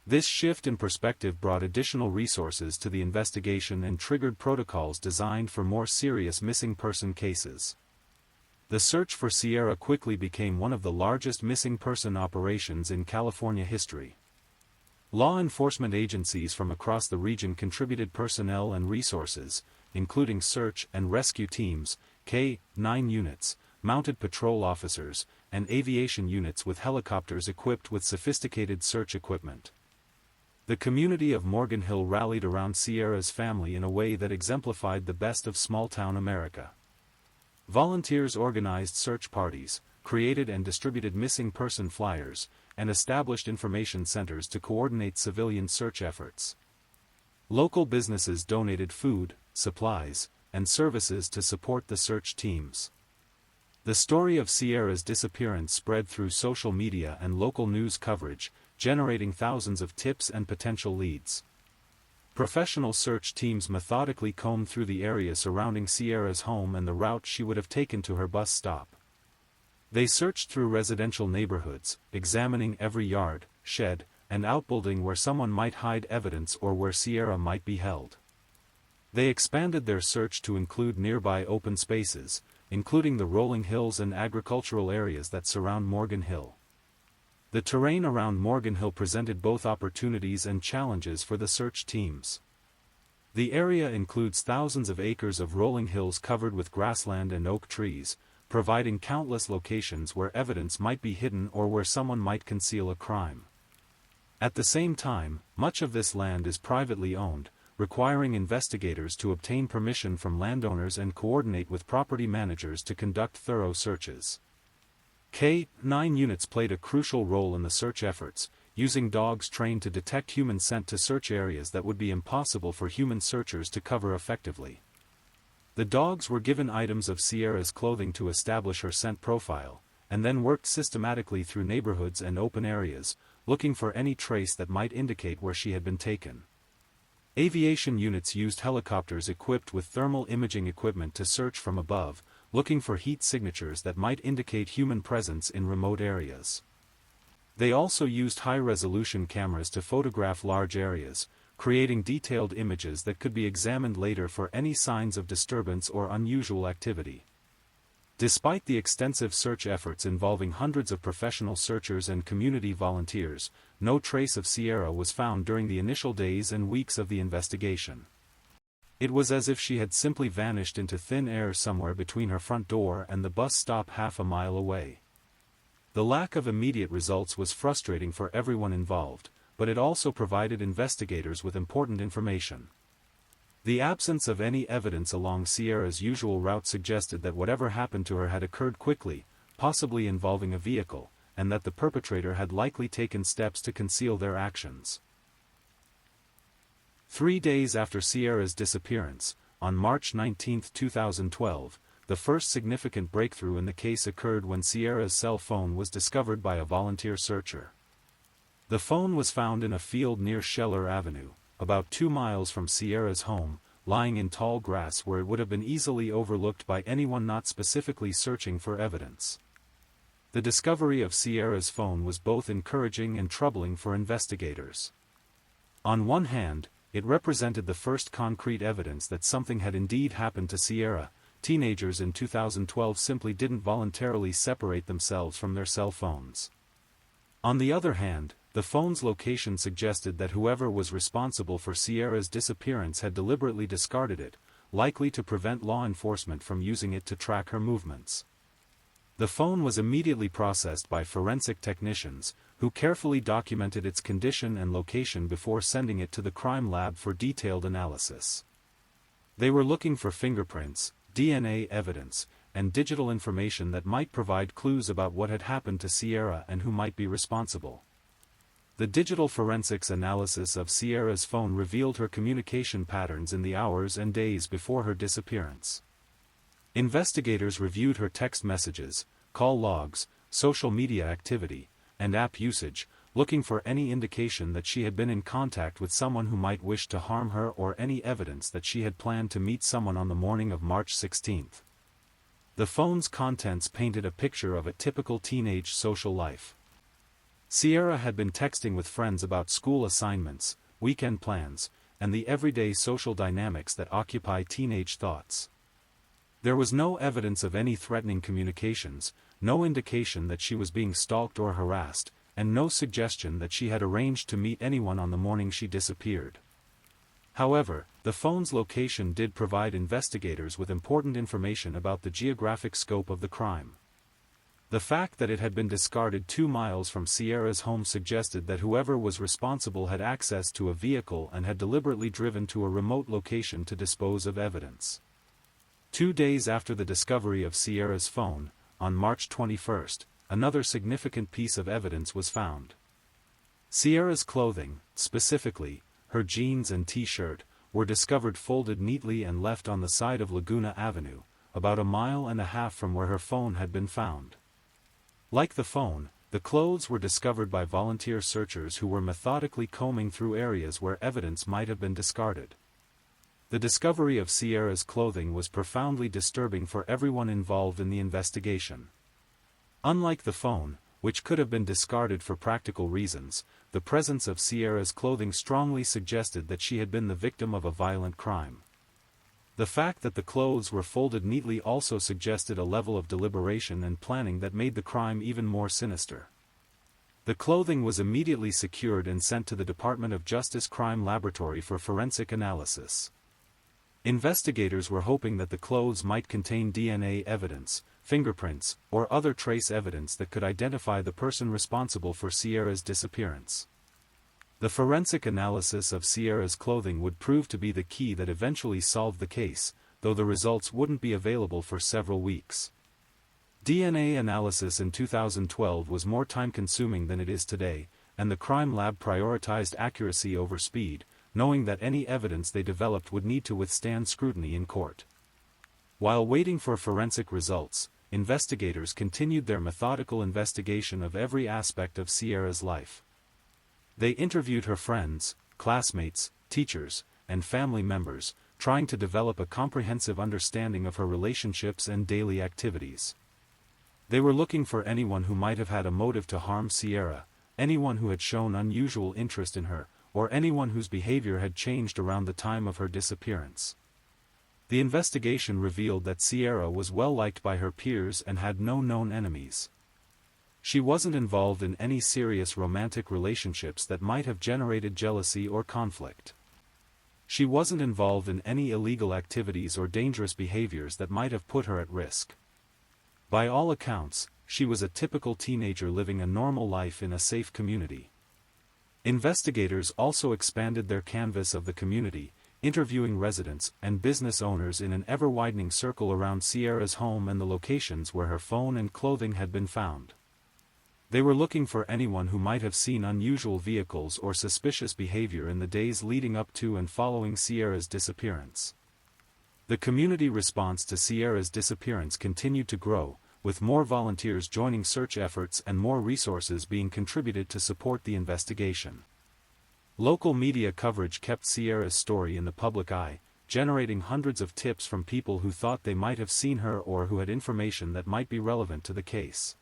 This shift in perspective brought additional resources to the investigation and triggered protocols designed for more serious missing person cases. The search for Sierra quickly became one of the largest missing person operations in California history. Law enforcement agencies from across the region contributed personnel and resources, including search and rescue teams, K-9 units, mounted patrol officers, and aviation units with helicopters equipped with sophisticated search equipment. The community of Morgan Hill rallied around Sierra's family in a way that exemplified the best of small-town America. Volunteers organized search parties, created and distributed missing person flyers, and established information centers to coordinate civilian search efforts. Local businesses donated food, supplies, and services to support the search teams. The story of Sierra's disappearance spread through social media and local news coverage, generating thousands of tips and potential leads. Professional search teams methodically combed through the area surrounding Sierra's home and the route she would have taken to her bus stop. They searched through residential neighborhoods, examining every yard, shed, and outbuilding where someone might hide evidence or where Sierra might be held. They expanded their search to include nearby open spaces, including the rolling hills and agricultural areas that surround Morgan Hill. The terrain around Morgan Hill presented both opportunities and challenges for the search teams. The area includes thousands of acres of rolling hills covered with grassland and oak trees, providing countless locations where evidence might be hidden or where someone might conceal a crime. At the same time, much of this land is privately owned, requiring investigators to obtain permission from landowners and coordinate with property managers to conduct thorough searches. K-9 units played a crucial role in the search efforts, using dogs trained to detect human scent to search areas that would be impossible for human searchers to cover effectively. The dogs were given items of Sierra's clothing to establish her scent profile, and then worked systematically through neighborhoods and open areas, looking for any trace that might indicate where she had been taken. Aviation units used helicopters equipped with thermal imaging equipment to search from above, looking for heat signatures that might indicate human presence in remote areas. They also used high-resolution cameras to photograph large areas, creating detailed images that could be examined later for any signs of disturbance or unusual activity. Despite the extensive search efforts involving hundreds of professional searchers and community volunteers, no trace of Sierra was found during the initial days and weeks of the investigation. It was as if she had simply vanished into thin air somewhere between her front door and the bus stop half a mile away. The lack of immediate results was frustrating for everyone involved, but it also provided investigators with important information. The absence of any evidence along Sierra's usual route suggested that whatever happened to her had occurred quickly, possibly involving a vehicle, and that the perpetrator had likely taken steps to conceal their actions. 3 days after Sierra's disappearance, on March 19, 2012, the first significant breakthrough in the case occurred when Sierra's cell phone was discovered by a volunteer searcher. The phone was found in a field near Scheller Avenue, about 2 miles from Sierra's home, lying in tall grass where it would have been easily overlooked by anyone not specifically searching for evidence. The discovery of Sierra's phone was both encouraging and troubling for investigators. On one hand, it represented the first concrete evidence that something had indeed happened to Sierra. Teenagers in 2012 simply didn't voluntarily separate themselves from their cell phones. On the other hand, the phone's location suggested that whoever was responsible for Sierra's disappearance had deliberately discarded it, likely to prevent law enforcement from using it to track her movements. The phone was immediately processed by forensic technicians, who carefully documented its condition and location before sending it to the crime lab for detailed analysis. They were looking for fingerprints, DNA evidence, and digital information that might provide clues about what had happened to Sierra and who might be responsible. The digital forensics analysis of Sierra's phone revealed her communication patterns in the hours and days before her disappearance. Investigators reviewed her text messages, call logs, social media activity, and app usage, looking for any indication that she had been in contact with someone who might wish to harm her or any evidence that she had planned to meet someone on the morning of March 16. The phone's contents painted a picture of a typical teenage social life. Sierra had been texting with friends about school assignments, weekend plans, and the everyday social dynamics that occupy teenage thoughts. There was no evidence of any threatening communications, no indication that she was being stalked or harassed, and no suggestion that she had arranged to meet anyone on the morning she disappeared. However, the phone's location did provide investigators with important information about the geographic scope of the crime. The fact that it had been discarded 2 miles from Sierra's home suggested that whoever was responsible had access to a vehicle and had deliberately driven to a remote location to dispose of evidence. 2 days after the discovery of Sierra's phone, on March 21, another significant piece of evidence was found. Sierra's clothing, specifically, her jeans and t-shirt, were discovered folded neatly and left on the side of Laguna Avenue, about 1.5 miles from where her phone had been found. Like the phone, the clothes were discovered by volunteer searchers who were methodically combing through areas where evidence might have been discarded. The discovery of Sierra's clothing was profoundly disturbing for everyone involved in the investigation. Unlike the phone, which could have been discarded for practical reasons, the presence of Sierra's clothing strongly suggested that she had been the victim of a violent crime. The fact that the clothes were folded neatly also suggested a level of deliberation and planning that made the crime even more sinister. The clothing was immediately secured and sent to the Department of Justice Crime Laboratory for forensic analysis. Investigators were hoping that the clothes might contain DNA evidence, fingerprints, or other trace evidence that could identify the person responsible for Sierra's disappearance. The forensic analysis of Sierra's clothing would prove to be the key that eventually solved the case, though the results wouldn't be available for several weeks. DNA analysis in 2012 was more time-consuming than it is today, and the crime lab prioritized accuracy over speed, knowing that any evidence they developed would need to withstand scrutiny in court. While waiting for forensic results, investigators continued their methodical investigation of every aspect of Sierra's life. They interviewed her friends, classmates, teachers, and family members, trying to develop a comprehensive understanding of her relationships and daily activities. They were looking for anyone who might have had a motive to harm Sierra, anyone who had shown unusual interest in her, or anyone whose behavior had changed around the time of her disappearance. The investigation revealed that Sierra was well liked by her peers and had no known enemies. She wasn't involved in any serious romantic relationships that might have generated jealousy or conflict. She wasn't involved in any illegal activities or dangerous behaviors that might have put her at risk. By all accounts, she was a typical teenager living a normal life in a safe community. Investigators also expanded their canvas of the community, interviewing residents and business owners in an ever-widening circle around Sierra's home and the locations where her phone and clothing had been found. They were looking for anyone who might have seen unusual vehicles or suspicious behavior in the days leading up to and following Sierra's disappearance. The community response to Sierra's disappearance continued to grow, with more volunteers joining search efforts and more resources being contributed to support the investigation. Local media coverage kept Sierra's story in the public eye, generating hundreds of tips from people who thought they might have seen her or who had information that might be relevant to the case.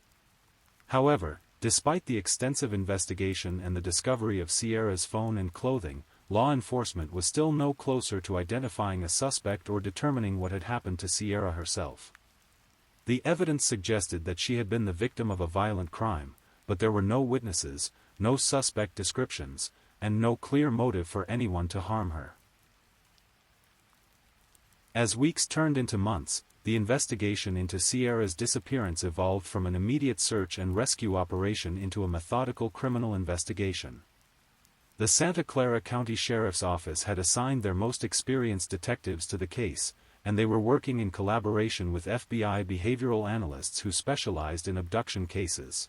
However, despite the extensive investigation and the discovery of Sierra's phone and clothing, law enforcement was still no closer to identifying a suspect or determining what had happened to Sierra herself. The evidence suggested that she had been the victim of a violent crime, but there were no witnesses, no suspect descriptions, and no clear motive for anyone to harm her. As weeks turned into months, the investigation into Sierra's disappearance evolved from an immediate search and rescue operation into a methodical criminal investigation. The Santa Clara County Sheriff's Office had assigned their most experienced detectives to the case, and they were working in collaboration with FBI behavioral analysts who specialized in abduction cases.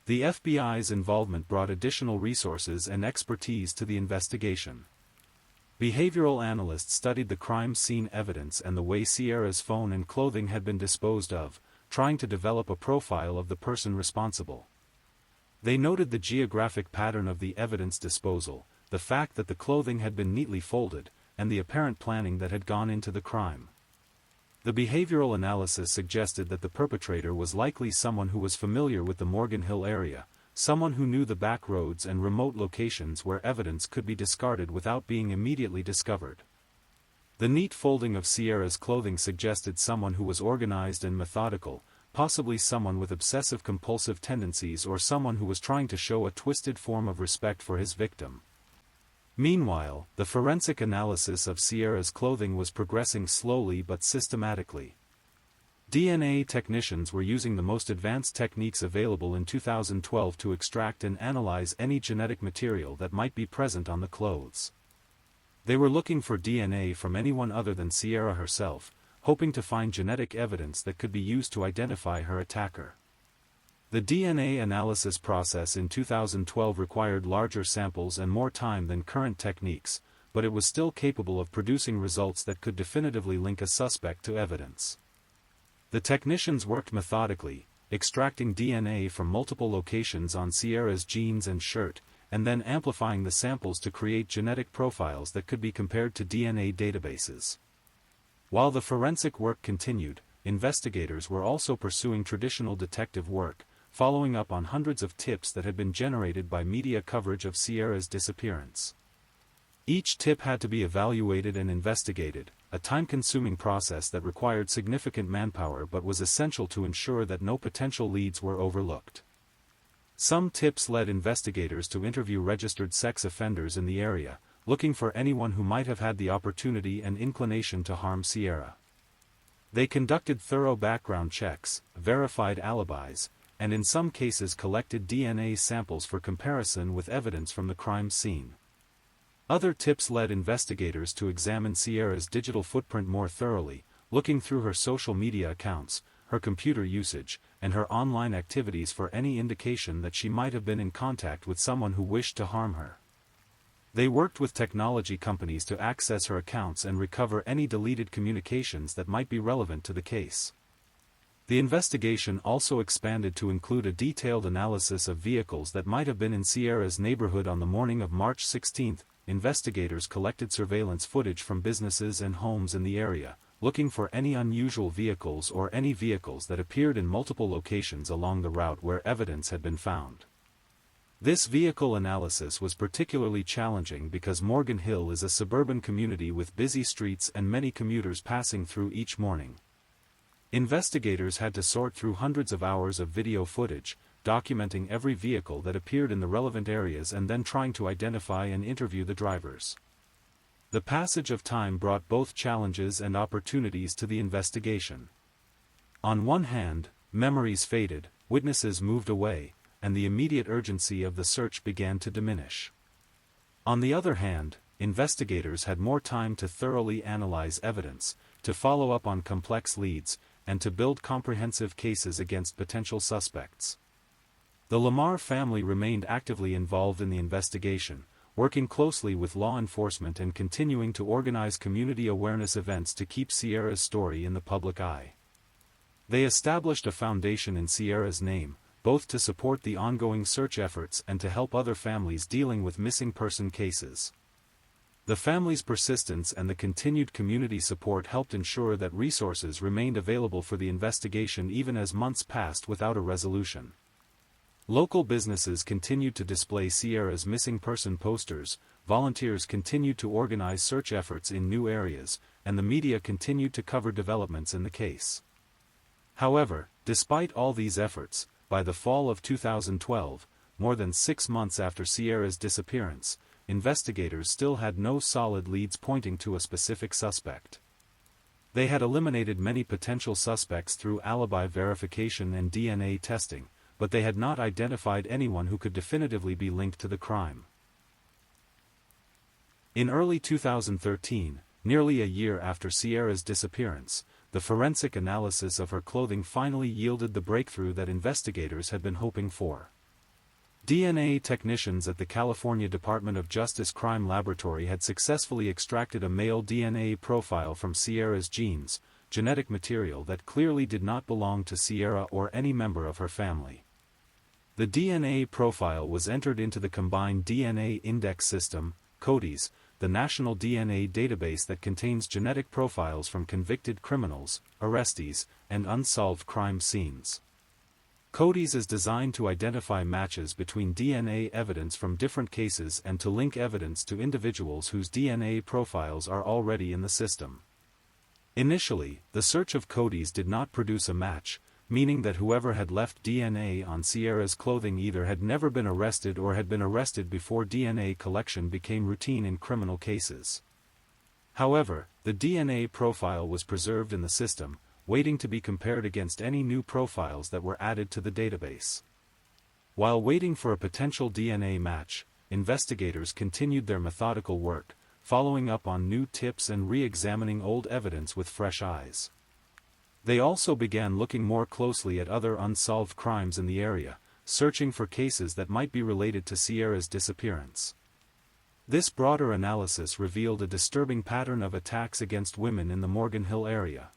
The FBI's involvement brought additional resources and expertise to the investigation. Behavioral analysts studied the crime scene evidence and the way Sierra's phone and clothing had been disposed of, trying to develop a profile of the person responsible. They noted the geographic pattern of the evidence disposal, the fact that the clothing had been neatly folded, and the apparent planning that had gone into the crime. The behavioral analysis suggested that the perpetrator was likely someone who was familiar with the Morgan Hill area, someone who knew the back roads and remote locations where evidence could be discarded without being immediately discovered. The neat folding of Sierra's clothing suggested someone who was organized and methodical, possibly someone with obsessive-compulsive tendencies or someone who was trying to show a twisted form of respect for his victim. Meanwhile, the forensic analysis of Sierra's clothing was progressing slowly but systematically. DNA technicians were using the most advanced techniques available in 2012 to extract and analyze any genetic material that might be present on the clothes. They were looking for DNA from anyone other than Sierra herself, hoping to find genetic evidence that could be used to identify her attacker. The DNA analysis process in 2012 required larger samples and more time than current techniques, but it was still capable of producing results that could definitively link a suspect to evidence. The technicians worked methodically, extracting DNA from multiple locations on Sierra's jeans and shirt, and then amplifying the samples to create genetic profiles that could be compared to DNA databases. While the forensic work continued, investigators were also pursuing traditional detective work, following up on hundreds of tips that had been generated by media coverage of Sierra's disappearance. Each tip had to be evaluated and investigated, a time-consuming process that required significant manpower but was essential to ensure that no potential leads were overlooked. Some tips led investigators to interview registered sex offenders in the area, looking for anyone who might have had the opportunity and inclination to harm Sierra. They conducted thorough background checks, verified alibis, and in some cases collected DNA samples for comparison with evidence from the crime scene. Other tips led investigators to examine Sierra's digital footprint more thoroughly, looking through her social media accounts, her computer usage, and her online activities for any indication that she might have been in contact with someone who wished to harm her. They worked with technology companies to access her accounts and recover any deleted communications that might be relevant to the case. The investigation also expanded to include a detailed analysis of vehicles that might have been in Sierra's neighborhood on the morning of March 16. Investigators collected surveillance footage from businesses and homes in the area, looking for any unusual vehicles or any vehicles that appeared in multiple locations along the route where evidence had been found. This vehicle analysis was particularly challenging because Morgan Hill is a suburban community with busy streets and many commuters passing through each morning. Investigators had to sort through hundreds of hours of video footage, documenting every vehicle that appeared in the relevant areas and then trying to identify and interview the drivers. The passage of time brought both challenges and opportunities to the investigation. On one hand, memories faded, witnesses moved away, and the immediate urgency of the search began to diminish. On the other hand, investigators had more time to thoroughly analyze evidence, to follow up on complex leads, and to build comprehensive cases against potential suspects. The Lamar family remained actively involved in the investigation, working closely with law enforcement and continuing to organize community awareness events to keep Sierra's story in the public eye. They established a foundation in Sierra's name, both to support the ongoing search efforts and to help other families dealing with missing person cases. The family's persistence and the continued community support helped ensure that resources remained available for the investigation even as months passed without a resolution. Local businesses continued to display Sierra's missing person posters, volunteers continued to organize search efforts in new areas, and the media continued to cover developments in the case. However, despite all these efforts, by the fall of 2012, more than 6 months after Sierra's disappearance, investigators still had no solid leads pointing to a specific suspect. They had eliminated many potential suspects through alibi verification and DNA testing, but they had not identified anyone who could definitively be linked to the crime. In early 2013, nearly a year after Sierra's disappearance, the forensic analysis of her clothing finally yielded the breakthrough that investigators had been hoping for. DNA technicians at the California Department of Justice Crime Laboratory had successfully extracted a male DNA profile from Sierra's genes, genetic material that clearly did not belong to Sierra or any member of her family. The DNA profile was entered into the Combined DNA Index System, CODIS, the national DNA database that contains genetic profiles from convicted criminals, arrestees, and unsolved crime scenes. CODIS is designed to identify matches between DNA evidence from different cases and to link evidence to individuals whose DNA profiles are already in the system. Initially, the search of CODIS did not produce a match, meaning that whoever had left DNA on Sierra's clothing either had never been arrested or had been arrested before DNA collection became routine in criminal cases. However, the DNA profile was preserved in the system, waiting to be compared against any new profiles that were added to the database. While waiting for a potential DNA match, investigators continued their methodical work, following up on new tips and re-examining old evidence with fresh eyes. They also began looking more closely at other unsolved crimes in the area, searching for cases that might be related to Sierra's disappearance. This broader analysis revealed a disturbing pattern of attacks against women in the Morgan Hill area.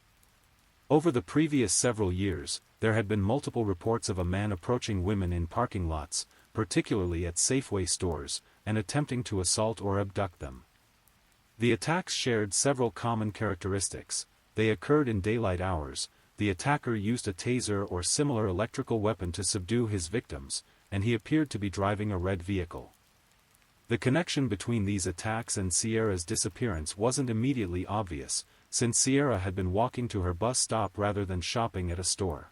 Over the previous several years, there had been multiple reports of a man approaching women in parking lots, particularly at Safeway stores, and attempting to assault or abduct them. The attacks shared several common characteristics. They occurred in daylight hours, the attacker used a taser or similar electrical weapon to subdue his victims, and he appeared to be driving a red vehicle. The connection between these attacks and Sierra's disappearance wasn't immediately obvious, since Sierra had been walking to her bus stop rather than shopping at a store.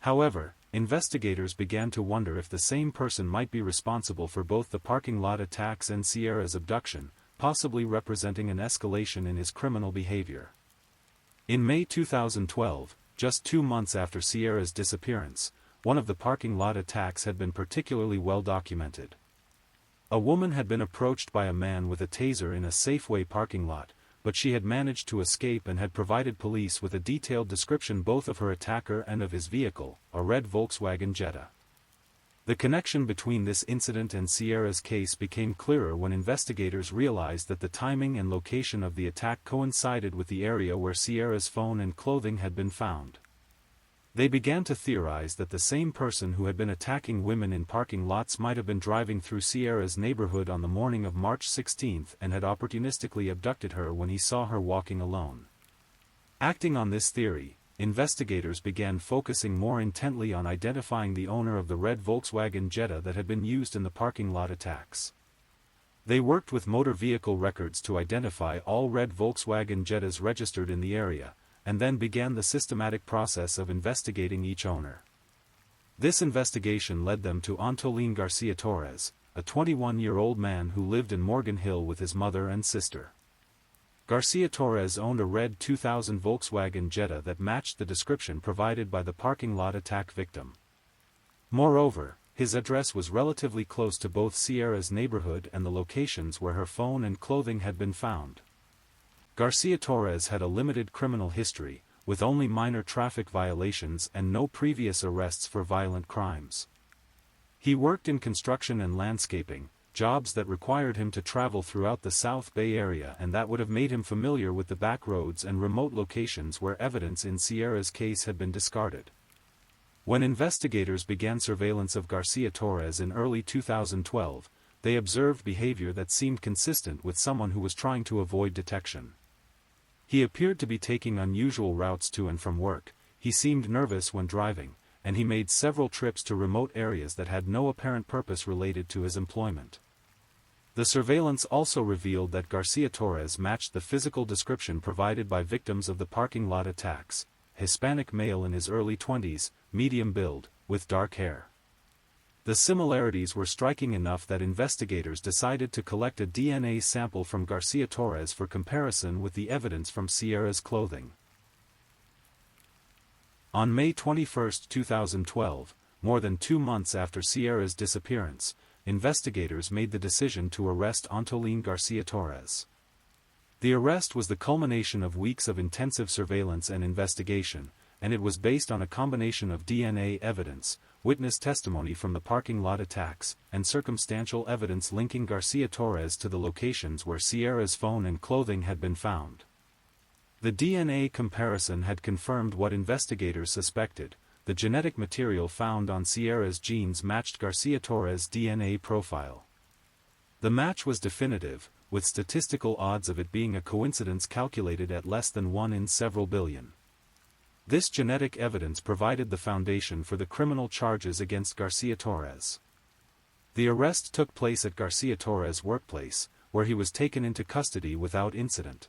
However, investigators began to wonder if the same person might be responsible for both the parking lot attacks and Sierra's abduction, possibly representing an escalation in his criminal behavior. In May 2012, just 2 months after Sierra's disappearance, one of the parking lot attacks had been particularly well documented. A woman had been approached by a man with a taser in a Safeway parking lot, but she had managed to escape and had provided police with a detailed description both of her attacker and of his vehicle, a red Volkswagen Jetta. The connection between this incident and Sierra's case became clearer when investigators realized that the timing and location of the attack coincided with the area where Sierra's phone and clothing had been found. They began to theorize that the same person who had been attacking women in parking lots might have been driving through Sierra's neighborhood on the morning of March 16 and had opportunistically abducted her when he saw her walking alone. Acting on this theory, investigators began focusing more intently on identifying the owner of the red Volkswagen Jetta that had been used in the parking lot attacks. They worked with motor vehicle records to identify all red Volkswagen Jettas registered in the area, and then began the systematic process of investigating each owner. This investigation led them to Antolin Garcia Torres, a 21-year-old man who lived in Morgan Hill with his mother and sister. Garcia Torres owned a red 2000 Volkswagen Jetta that matched the description provided by the parking lot attack victim. Moreover, his address was relatively close to both Sierra's neighborhood and the locations where her phone and clothing had been found. Garcia Torres had a limited criminal history, with only minor traffic violations and no previous arrests for violent crimes. He worked in construction and landscaping, jobs that required him to travel throughout the South Bay Area and that would have made him familiar with the back roads and remote locations where evidence in Sierra's case had been discarded. When investigators began surveillance of Garcia Torres in early 2012, they observed behavior that seemed consistent with someone who was trying to avoid detection. He appeared to be taking unusual routes to and from work, he seemed nervous when driving, and he made several trips to remote areas that had no apparent purpose related to his employment. The surveillance also revealed that Garcia Torres matched the physical description provided by victims of the parking lot attacks: Hispanic male in his early 20s, medium build, with dark hair. The similarities were striking enough that investigators decided to collect a DNA sample from Garcia Torres for comparison with the evidence from Sierra's clothing. On May 21, 2012, more than 2 months after Sierra's disappearance, investigators made the decision to arrest Antolin Garcia Torres. The arrest was the culmination of weeks of intensive surveillance and investigation, and it was based on a combination of DNA evidence, witness testimony from the parking lot attacks, and circumstantial evidence linking Garcia Torres to the locations where Sierra's phone and clothing had been found. The DNA comparison had confirmed what investigators suspected: the genetic material found on Sierra's genes matched Garcia Torres' DNA profile. The match was definitive, with statistical odds of it being a coincidence calculated at less than 1 in several billion. This genetic evidence provided the foundation for the criminal charges against Garcia Torres. The arrest took place at Garcia Torres' workplace, where he was taken into custody without incident.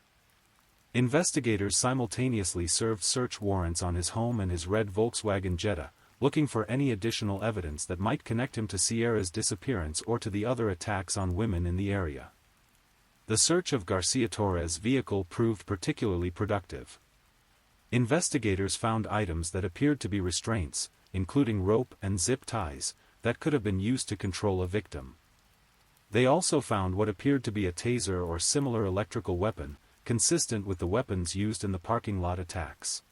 Investigators simultaneously served search warrants on his home and his red Volkswagen Jetta, looking for any additional evidence that might connect him to Sierra's disappearance or to the other attacks on women in the area. The search of Garcia Torres' vehicle proved particularly productive. Investigators found items that appeared to be restraints, including rope and zip ties, that could have been used to control a victim. They also found what appeared to be a taser or similar electrical weapon, consistent with the weapons used in the parking lot attacks.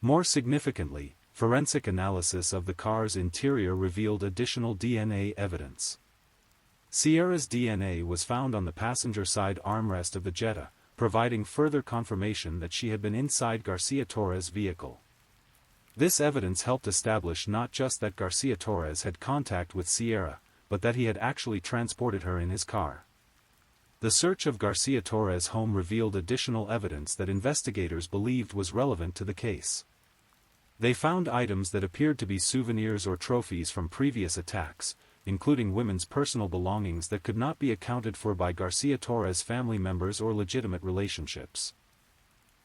More significantly, forensic analysis of the car's interior revealed additional DNA evidence. Sierra's DNA was found on the passenger side armrest of the Jetta, providing further confirmation that she had been inside Garcia Torres' vehicle. This evidence helped establish not just that Garcia Torres had contact with Sierra, but that he had actually transported her in his car. The search of Garcia Torres' home revealed additional evidence that investigators believed was relevant to the case. They found items that appeared to be souvenirs or trophies from previous attacks, including women's personal belongings that could not be accounted for by Garcia Torres' family members or legitimate relationships.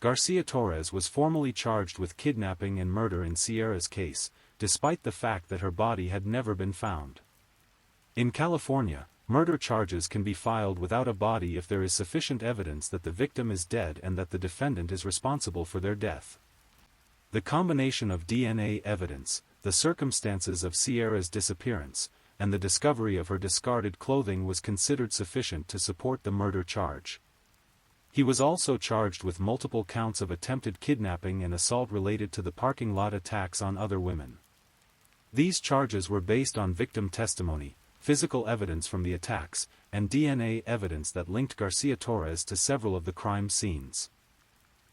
Garcia Torres was formally charged with kidnapping and murder in Sierra's case, despite the fact that her body had never been found. In California, murder charges can be filed without a body if there is sufficient evidence that the victim is dead and that the defendant is responsible for their death. The combination of DNA evidence, the circumstances of Sierra's disappearance, and the discovery of her discarded clothing was considered sufficient to support the murder charge. He was also charged with multiple counts of attempted kidnapping and assault related to the parking lot attacks on other women. These charges were based on victim testimony, physical evidence from the attacks, and DNA evidence that linked Garcia Torres to several of the crime scenes.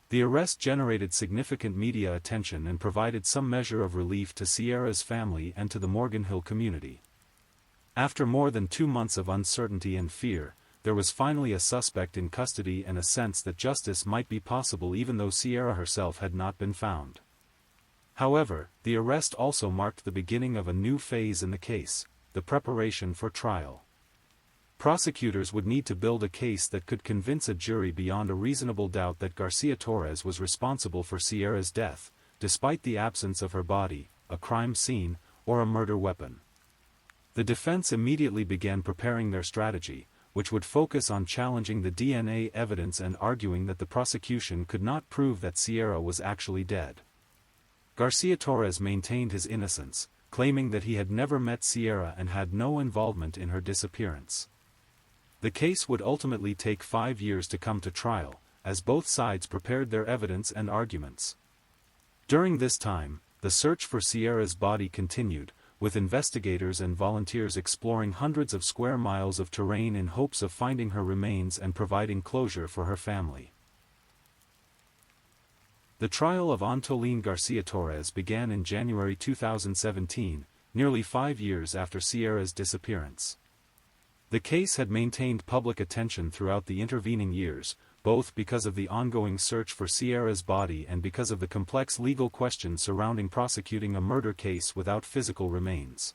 The arrest generated significant media attention and provided some measure of relief to Sierra's family and to the Morgan Hill community. After more than 2 months of uncertainty and fear, there was finally a suspect in custody and a sense that justice might be possible even though Sierra herself had not been found. However, the arrest also marked the beginning of a new phase in the case: the preparation for trial. Prosecutors would need to build a case that could convince a jury beyond a reasonable doubt that Garcia Torres was responsible for Sierra's death, despite the absence of her body, a crime scene, or a murder weapon. The defense immediately began preparing their strategy, which would focus on challenging the DNA evidence and arguing that the prosecution could not prove that Sierra was actually dead. Garcia Torres maintained his innocence, claiming that he had never met Sierra and had no involvement in her disappearance. The case would ultimately take 5 years to come to trial, as both sides prepared their evidence and arguments. During this time, the search for Sierra's body continued, with investigators and volunteers exploring hundreds of square miles of terrain in hopes of finding her remains and providing closure for her family. The trial of Antolin Garcia Torres began in January 2017, nearly 5 years after Sierra's disappearance. The case had maintained public attention throughout the intervening years, both because of the ongoing search for Sierra's body and because of the complex legal questions surrounding prosecuting a murder case without physical remains.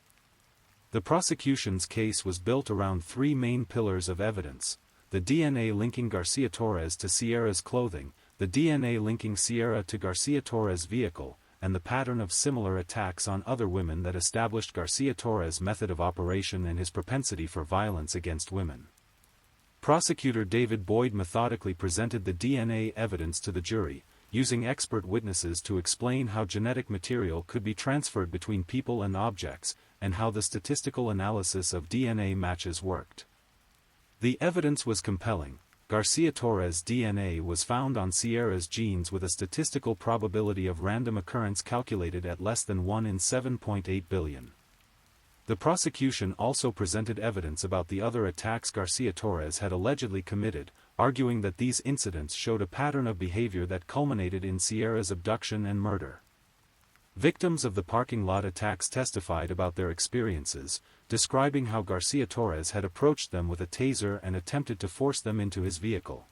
The prosecution's case was built around 3 main pillars of evidence: the DNA linking Garcia Torres to Sierra's clothing, the DNA linking Sierra to Garcia Torres' vehicle, and the pattern of similar attacks on other women that established Garcia Torres' method of operation and his propensity for violence against women. Prosecutor David Boyd methodically presented the DNA evidence to the jury, using expert witnesses to explain how genetic material could be transferred between people and objects, and how the statistical analysis of DNA matches worked. The evidence was compelling, Garcia Torres' DNA was found on Sierra's genes with a statistical probability of random occurrence calculated at less than 1 in 7.8 billion. The prosecution also presented evidence about the other attacks Garcia Torres had allegedly committed, arguing that these incidents showed a pattern of behavior that culminated in Sierra's abduction and murder. Victims of the parking lot attacks testified about their experiences, describing how Garcia Torres had approached them with a taser and attempted to force them into his vehicle.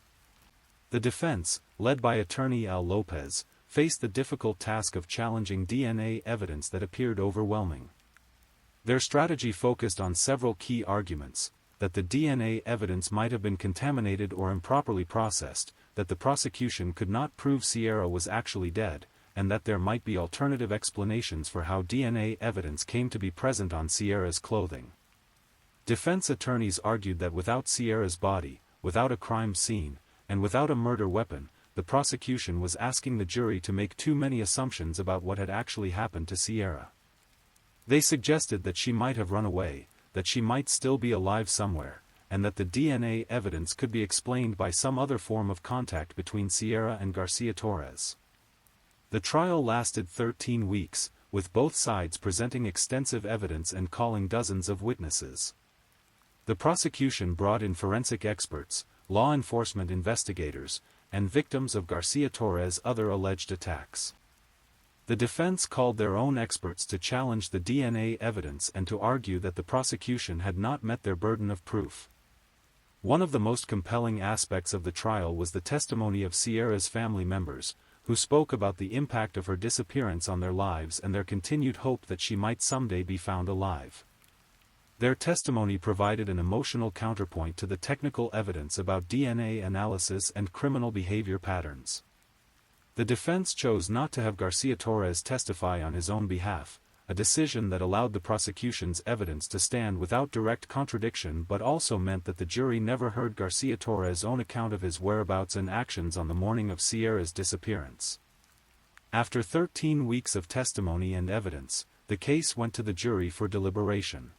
The defense, led by attorney Al Lopez, faced the difficult task of challenging DNA evidence that appeared overwhelming. Their strategy focused on several key arguments: that the DNA evidence might have been contaminated or improperly processed, that the prosecution could not prove Sierra was actually dead, and that there might be alternative explanations for how DNA evidence came to be present on Sierra's clothing. Defense attorneys argued that without Sierra's body, without a crime scene, and without a murder weapon, the prosecution was asking the jury to make too many assumptions about what had actually happened to Sierra. They suggested that she might have run away, that she might still be alive somewhere, and that the DNA evidence could be explained by some other form of contact between Sierra and Garcia Torres. The trial lasted 13 weeks, with both sides presenting extensive evidence and calling dozens of witnesses. The prosecution brought in forensic experts, law enforcement investigators, and victims of Garcia Torres' other alleged attacks. The defense called their own experts to challenge the DNA evidence and to argue that the prosecution had not met their burden of proof. One of the most compelling aspects of the trial was the testimony of Sierra's family members, who spoke about the impact of her disappearance on their lives and their continued hope that she might someday be found alive. Their testimony provided an emotional counterpoint to the technical evidence about DNA analysis and criminal behavior patterns. The defense chose not to have Garcia Torres testify on his own behalf, a decision that allowed the prosecution's evidence to stand without direct contradiction but also meant that the jury never heard Garcia Torres' own account of his whereabouts and actions on the morning of Sierra's disappearance. After 13 weeks of testimony and evidence, the case went to the jury for deliberation.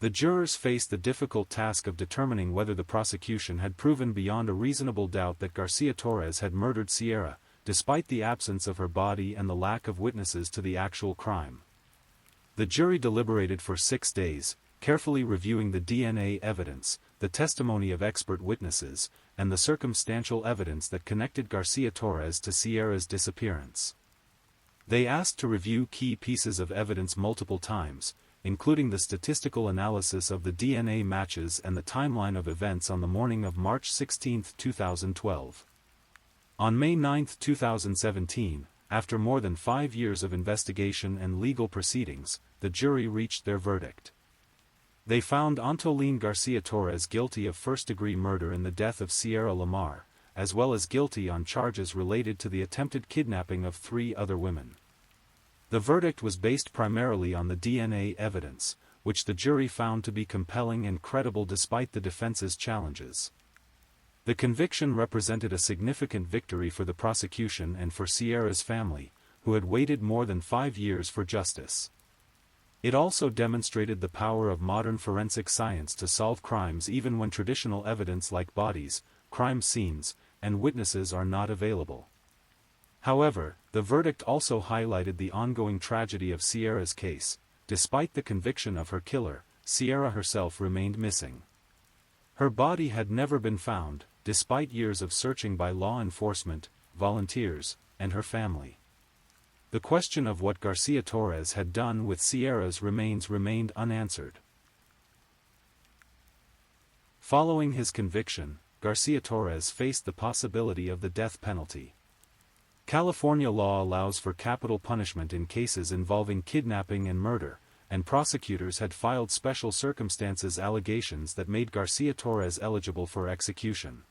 The jurors faced the difficult task of determining whether the prosecution had proven beyond a reasonable doubt that Garcia Torres had murdered Sierra, despite the absence of her body and the lack of witnesses to the actual crime. The jury deliberated for 6 days, carefully reviewing the DNA evidence, the testimony of expert witnesses, and the circumstantial evidence that connected Garcia Torres to Sierra's disappearance. They asked to review key pieces of evidence multiple times, including the statistical analysis of the DNA matches and the timeline of events on the morning of March 16, 2012. On May 9, 2017, after more than 5 years of investigation and legal proceedings, the jury reached their verdict. They found Antolin Garcia Torres guilty of first-degree murder in the death of Sierra Lamar, as well as guilty on charges related to the attempted kidnapping of 3 other women. The verdict was based primarily on the DNA evidence, which the jury found to be compelling and credible despite the defense's challenges. The conviction represented a significant victory for the prosecution and for Sierra's family, who had waited more than 5 years for justice. It also demonstrated the power of modern forensic science to solve crimes even when traditional evidence like bodies, crime scenes, and witnesses are not available. However, the verdict also highlighted the ongoing tragedy of Sierra's case. Despite the conviction of her killer, Sierra herself remained missing. Her body had never been found, despite years of searching by law enforcement, volunteers, and her family. The question of what Garcia Torres had done with Sierra's remains remained unanswered. Following his conviction, Garcia Torres faced the possibility of the death penalty. California law allows for capital punishment in cases involving kidnapping and murder, and prosecutors had filed special circumstances allegations that made Garcia Torres eligible for execution.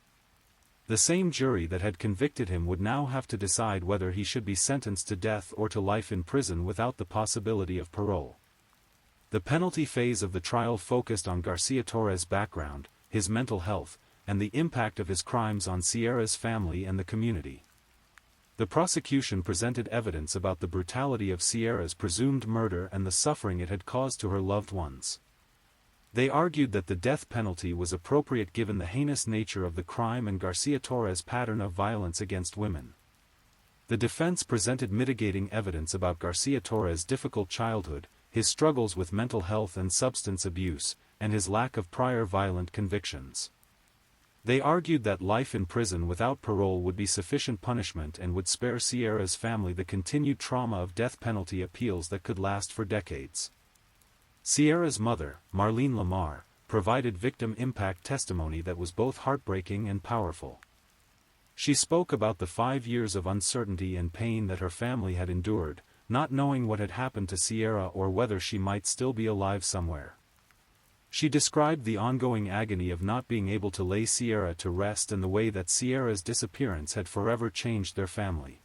The same jury that had convicted him would now have to decide whether he should be sentenced to death or to life in prison without the possibility of parole. The penalty phase of the trial focused on Garcia Torres' background, his mental health, and the impact of his crimes on Sierra's family and the community. The prosecution presented evidence about the brutality of Sierra's presumed murder and the suffering it had caused to her loved ones. They argued that the death penalty was appropriate given the heinous nature of the crime and Garcia Torres' pattern of violence against women. The defense presented mitigating evidence about Garcia Torres' difficult childhood, his struggles with mental health and substance abuse, and his lack of prior violent convictions. They argued that life in prison without parole would be sufficient punishment and would spare Sierra's family the continued trauma of death penalty appeals that could last for decades. Sierra's mother, Marlene Lamar, provided victim impact testimony that was both heartbreaking and powerful. She spoke about the 5 years of uncertainty and pain that her family had endured, not knowing what had happened to Sierra or whether she might still be alive somewhere. She described the ongoing agony of not being able to lay Sierra to rest and the way that Sierra's disappearance had forever changed their family.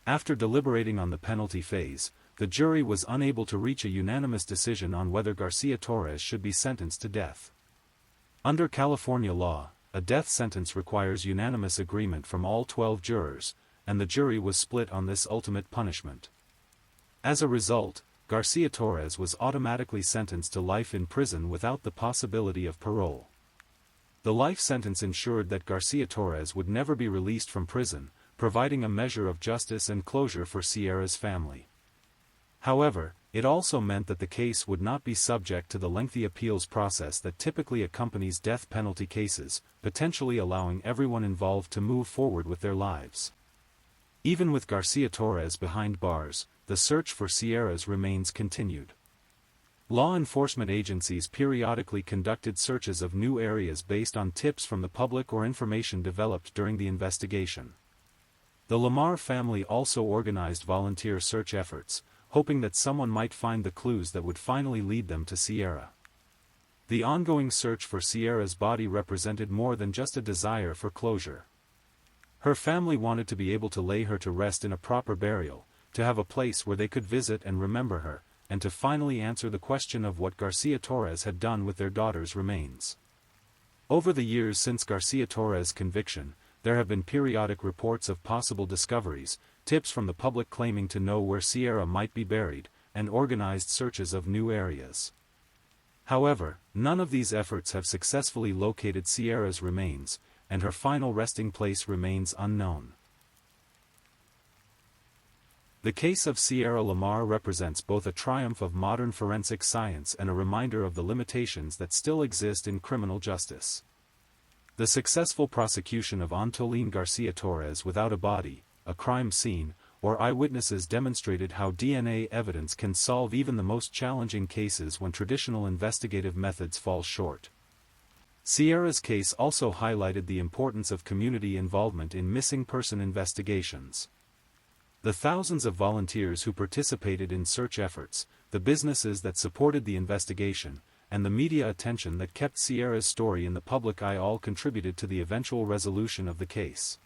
After deliberating on the penalty phase, the jury was unable to reach a unanimous decision on whether Garcia Torres should be sentenced to death. Under California law, a death sentence requires unanimous agreement from all 12 jurors, and the jury was split on this ultimate punishment. As a result, Garcia Torres was automatically sentenced to life in prison without the possibility of parole. The life sentence ensured that Garcia Torres would never be released from prison, providing a measure of justice and closure for Sierra's family. However, it also meant that the case would not be subject to the lengthy appeals process that typically accompanies death penalty cases, potentially allowing everyone involved to move forward with their lives. Even with Garcia Torres behind bars, the search for Sierra's remains continued. Law enforcement agencies periodically conducted searches of new areas based on tips from the public or information developed during the investigation. The Lamar family also organized volunteer search efforts, hoping that someone might find the clues that would finally lead them to Sierra. The ongoing search for Sierra's body represented more than just a desire for closure. Her family wanted to be able to lay her to rest in a proper burial, to have a place where they could visit and remember her, and to finally answer the question of what Garcia Torres had done with their daughter's remains. Over the years since Garcia Torres' conviction, there have been periodic reports of possible discoveries, tips from the public claiming to know where Sierra might be buried, and organized searches of new areas. However, none of these efforts have successfully located Sierra's remains, and her final resting place remains unknown. The case of Sierra Lamar represents both a triumph of modern forensic science and a reminder of the limitations that still exist in criminal justice. The successful prosecution of Antolin Garcia Torres without a body, a crime scene, or eyewitnesses demonstrated how DNA evidence can solve even the most challenging cases when traditional investigative methods fall short. Sierra's case also highlighted the importance of community involvement in missing person investigations. The thousands of volunteers who participated in search efforts, the businesses that supported the investigation, and the media attention that kept Sierra's story in the public eye all contributed to the eventual resolution of the case.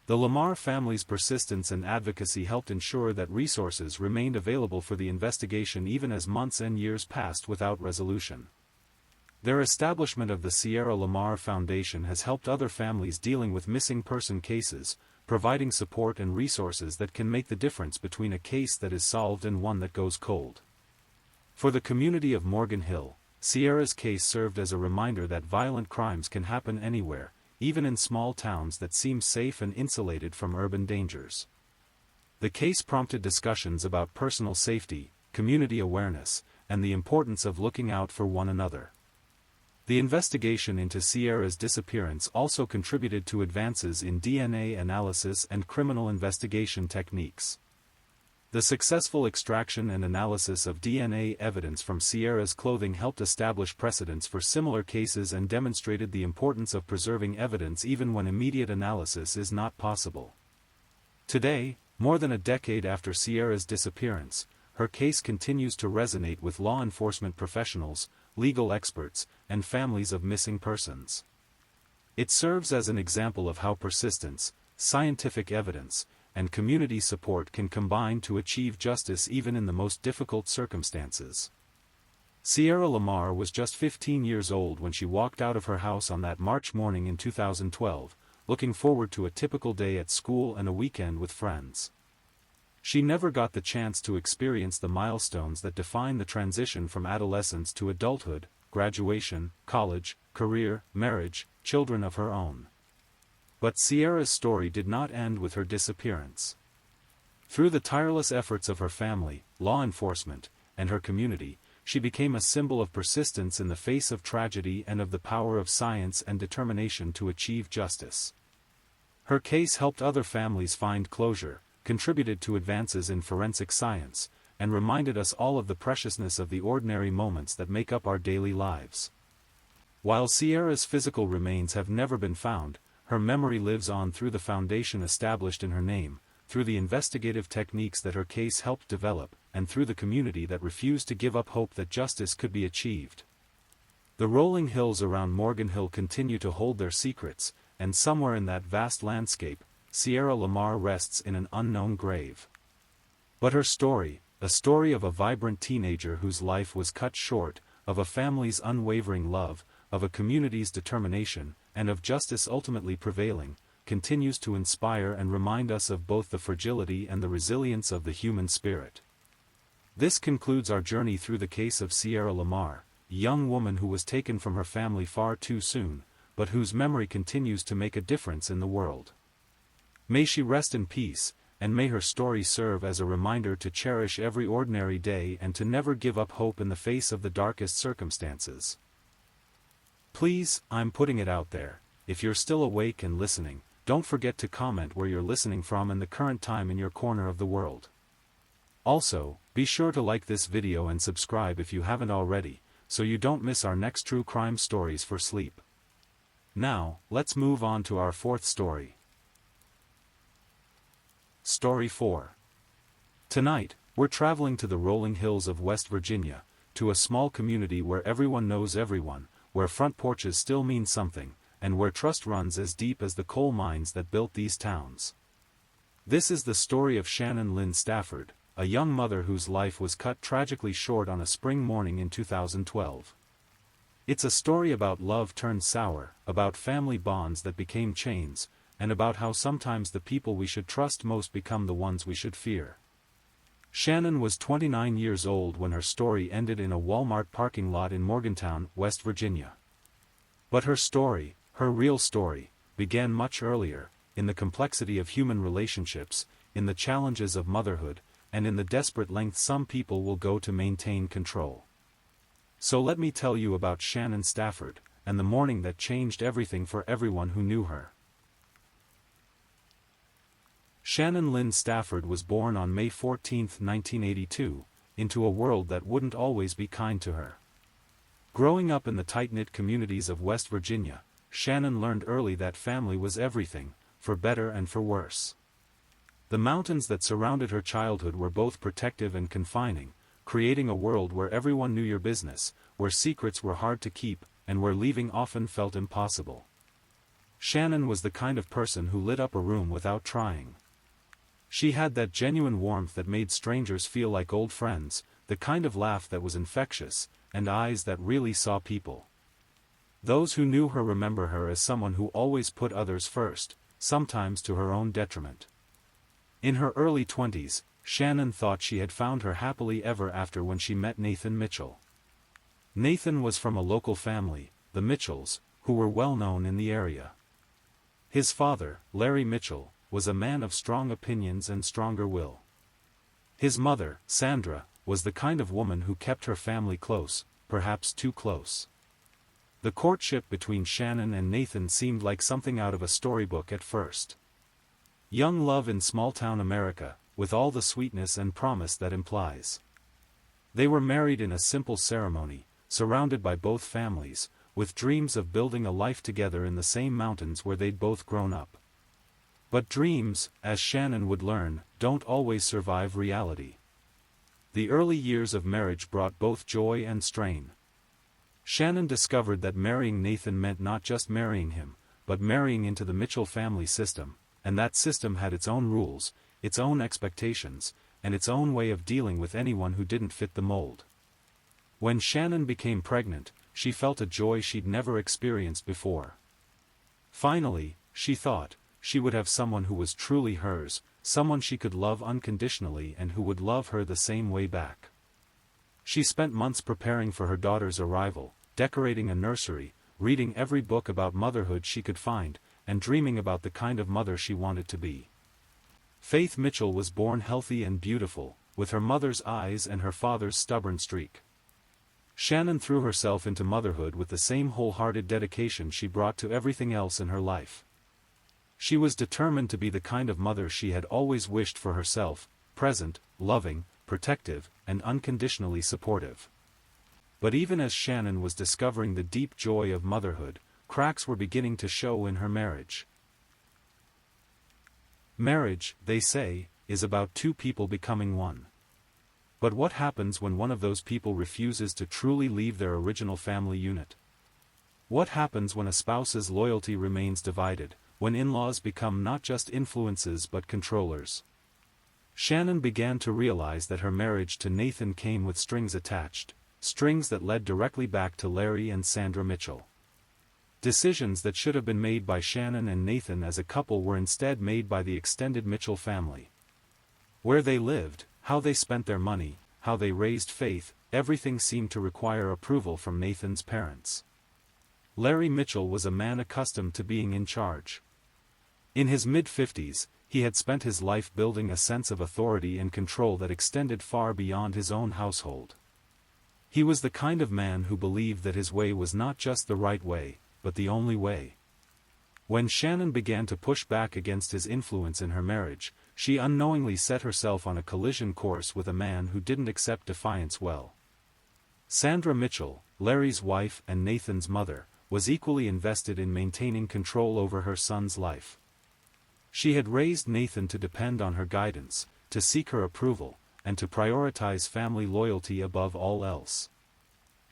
The Lamar family's persistence and advocacy helped ensure that resources remained available for the investigation even as months and years passed without resolution. Their establishment of the Sierra Lamar Foundation has helped other families dealing with missing person cases, providing support and resources that can make the difference between a case that is solved and one that goes cold. For the community of Morgan Hill, Sierra's case served as a reminder that violent crimes can happen anywhere, even in small towns that seem safe and insulated from urban dangers. The case prompted discussions about personal safety, community awareness, and the importance of looking out for one another. The investigation into Sierra's disappearance also contributed to advances in DNA analysis and criminal investigation techniques. The successful extraction and analysis of DNA evidence from Sierra's clothing helped establish precedents for similar cases and demonstrated the importance of preserving evidence even when immediate analysis is not possible. Today, more than a decade after Sierra's disappearance, her case continues to resonate with law enforcement professionals, legal experts, and families of missing persons. It serves as an example of how persistence, scientific evidence, and community support can combine to achieve justice even in the most difficult circumstances. Sierra Lamar was just 15 years old when she walked out of her house on that March morning in 2012, looking forward to a typical day at school and a weekend with friends. She never got the chance to experience the milestones that define the transition from adolescence to adulthood, graduation, college, career, marriage, children of her own. But Sierra's story did not end with her disappearance. Through the tireless efforts of her family, law enforcement, and her community, she became a symbol of persistence in the face of tragedy and of the power of science and determination to achieve justice. Her case helped other families find closure, contributed to advances in forensic science, and reminded us all of the preciousness of the ordinary moments that make up our daily lives. While Sierra's physical remains have never been found, her memory lives on through the foundation established in her name, through the investigative techniques that her case helped develop, and through the community that refused to give up hope that justice could be achieved. The rolling hills around Morgan Hill continue to hold their secrets, and somewhere in that vast landscape, Sierra Lamar rests in an unknown grave. But her story, a story of a vibrant teenager whose life was cut short, of a family's unwavering love, of a community's determination, and of justice ultimately prevailing, continues to inspire and remind us of both the fragility and the resilience of the human spirit. This concludes our journey through the case of Sierra Lamar, a young woman who was taken from her family far too soon, but whose memory continues to make a difference in the world. May she rest in peace, and may her story serve as a reminder to cherish every ordinary day and to never give up hope in the face of the darkest circumstances. Please, I'm putting it out there, if you're still awake and listening, don't forget to comment where you're listening from and the current time in your corner of the world. Also, be sure to like this video and subscribe if you haven't already, so you don't miss our next true crime stories for sleep. Now, let's move on to our fourth story. Story 4. Tonight, we're traveling to the rolling hills of West Virginia, to a small community where everyone knows everyone, where front porches still mean something, and where trust runs as deep as the coal mines that built these towns. This is the story of Shannon Lynn Stafford, a young mother whose life was cut tragically short on a spring morning in 2012. It's a story about love turned sour, about family bonds that became chains, and about how sometimes the people we should trust most become the ones we should fear. Shannon was 29 years old when her story ended in a Walmart parking lot in Morgantown, West Virginia. But her story, her real story, began much earlier, in the complexity of human relationships, in the challenges of motherhood, and in the desperate lengths some people will go to maintain control. So let me tell you about Shannon Stafford, and the morning that changed everything for everyone who knew her. Shannon Lynn Stafford was born on May 14, 1982, into a world that wouldn't always be kind to her. Growing up in the tight-knit communities of West Virginia, Shannon learned early that family was everything, for better and for worse. The mountains that surrounded her childhood were both protective and confining, creating a world where everyone knew your business, where secrets were hard to keep, and where leaving often felt impossible. Shannon was the kind of person who lit up a room without trying. She had that genuine warmth that made strangers feel like old friends, the kind of laugh that was infectious, and eyes that really saw people. Those who knew her remember her as someone who always put others first, sometimes to her own detriment. In her early 20s, Shannon thought she had found her happily ever after when she met Nathan Mitchell. Nathan was from a local family, the Mitchells, who were well known in the area. His father, Larry Mitchell, was a man of strong opinions and stronger will. His mother, Sandra, was the kind of woman who kept her family close, perhaps too close. The courtship between Shannon and Nathan seemed like something out of a storybook at first. Young love in small-town America, with all the sweetness and promise that implies. They were married in a simple ceremony, surrounded by both families, with dreams of building a life together in the same mountains where they'd both grown up. But dreams, as Shannon would learn, don't always survive reality. The early years of marriage brought both joy and strain. Shannon discovered that marrying Nathan meant not just marrying him, but marrying into the Mitchell family system, and that system had its own rules, its own expectations, and its own way of dealing with anyone who didn't fit the mold. When Shannon became pregnant, she felt a joy she'd never experienced before. Finally, she thought, she would have someone who was truly hers, someone she could love unconditionally and who would love her the same way back. She spent months preparing for her daughter's arrival, decorating a nursery, reading every book about motherhood she could find, and dreaming about the kind of mother she wanted to be. Faith Mitchell was born healthy and beautiful, with her mother's eyes and her father's stubborn streak. Shannon threw herself into motherhood with the same wholehearted dedication she brought to everything else in her life. She was determined to be the kind of mother she had always wished for herself, present, loving, protective, and unconditionally supportive. But even as Shannon was discovering the deep joy of motherhood, cracks were beginning to show in her marriage. Marriage, they say, is about two people becoming one. But what happens when one of those people refuses to truly leave their original family unit? What happens when a spouse's loyalty remains divided, when in-laws become not just influences but controllers? Shannon began to realize that her marriage to Nathan came with strings attached, strings that led directly back to Larry and Sandra Mitchell. Decisions that should have been made by Shannon and Nathan as a couple were instead made by the extended Mitchell family. Where they lived, how they spent their money, how they raised Faith, everything seemed to require approval from Nathan's parents. Larry Mitchell was a man accustomed to being in charge. In his mid-50s, he had spent his life building a sense of authority and control that extended far beyond his own household. He was the kind of man who believed that his way was not just the right way, but the only way. When Shannon began to push back against his influence in her marriage, she unknowingly set herself on a collision course with a man who didn't accept defiance well. Sandra Mitchell, Larry's wife and Nathan's mother, was equally invested in maintaining control over her son's life. She had raised Nathan to depend on her guidance, to seek her approval, and to prioritize family loyalty above all else.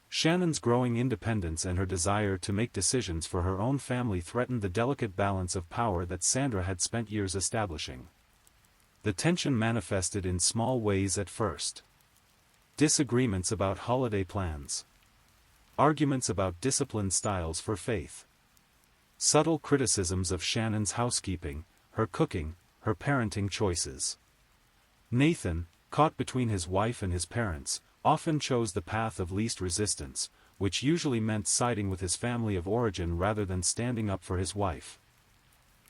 Shannon's growing independence and her desire to make decisions for her own family threatened the delicate balance of power that Sandra had spent years establishing. The tension manifested in small ways at first. Disagreements about holiday plans. Arguments about discipline styles for Faith. Subtle criticisms of Shannon's housekeeping, her cooking, her parenting choices. Nathan, caught between his wife and his parents, often chose the path of least resistance, which usually meant siding with his family of origin rather than standing up for his wife.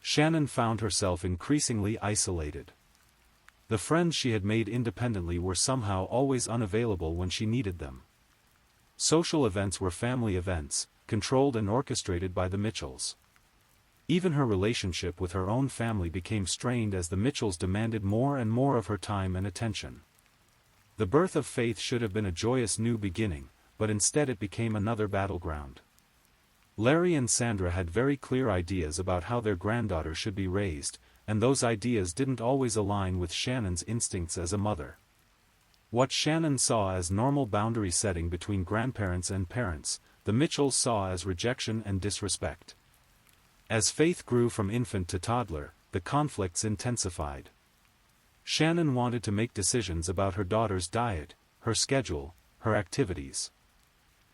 Shannon found herself increasingly isolated. The friends she had made independently were somehow always unavailable when she needed them. Social events were family events, controlled and orchestrated by the Mitchells. Even her relationship with her own family became strained as the Mitchells demanded more and more of her time and attention. The birth of Faith should have been a joyous new beginning, but instead it became another battleground. Larry and Sandra had very clear ideas about how their granddaughter should be raised, and those ideas didn't always align with Shannon's instincts as a mother. What Shannon saw as normal boundary setting between grandparents and parents, the Mitchells saw as rejection and disrespect. As Faith grew from infant to toddler, the conflicts intensified. Shannon wanted to make decisions about her daughter's diet, her schedule, her activities.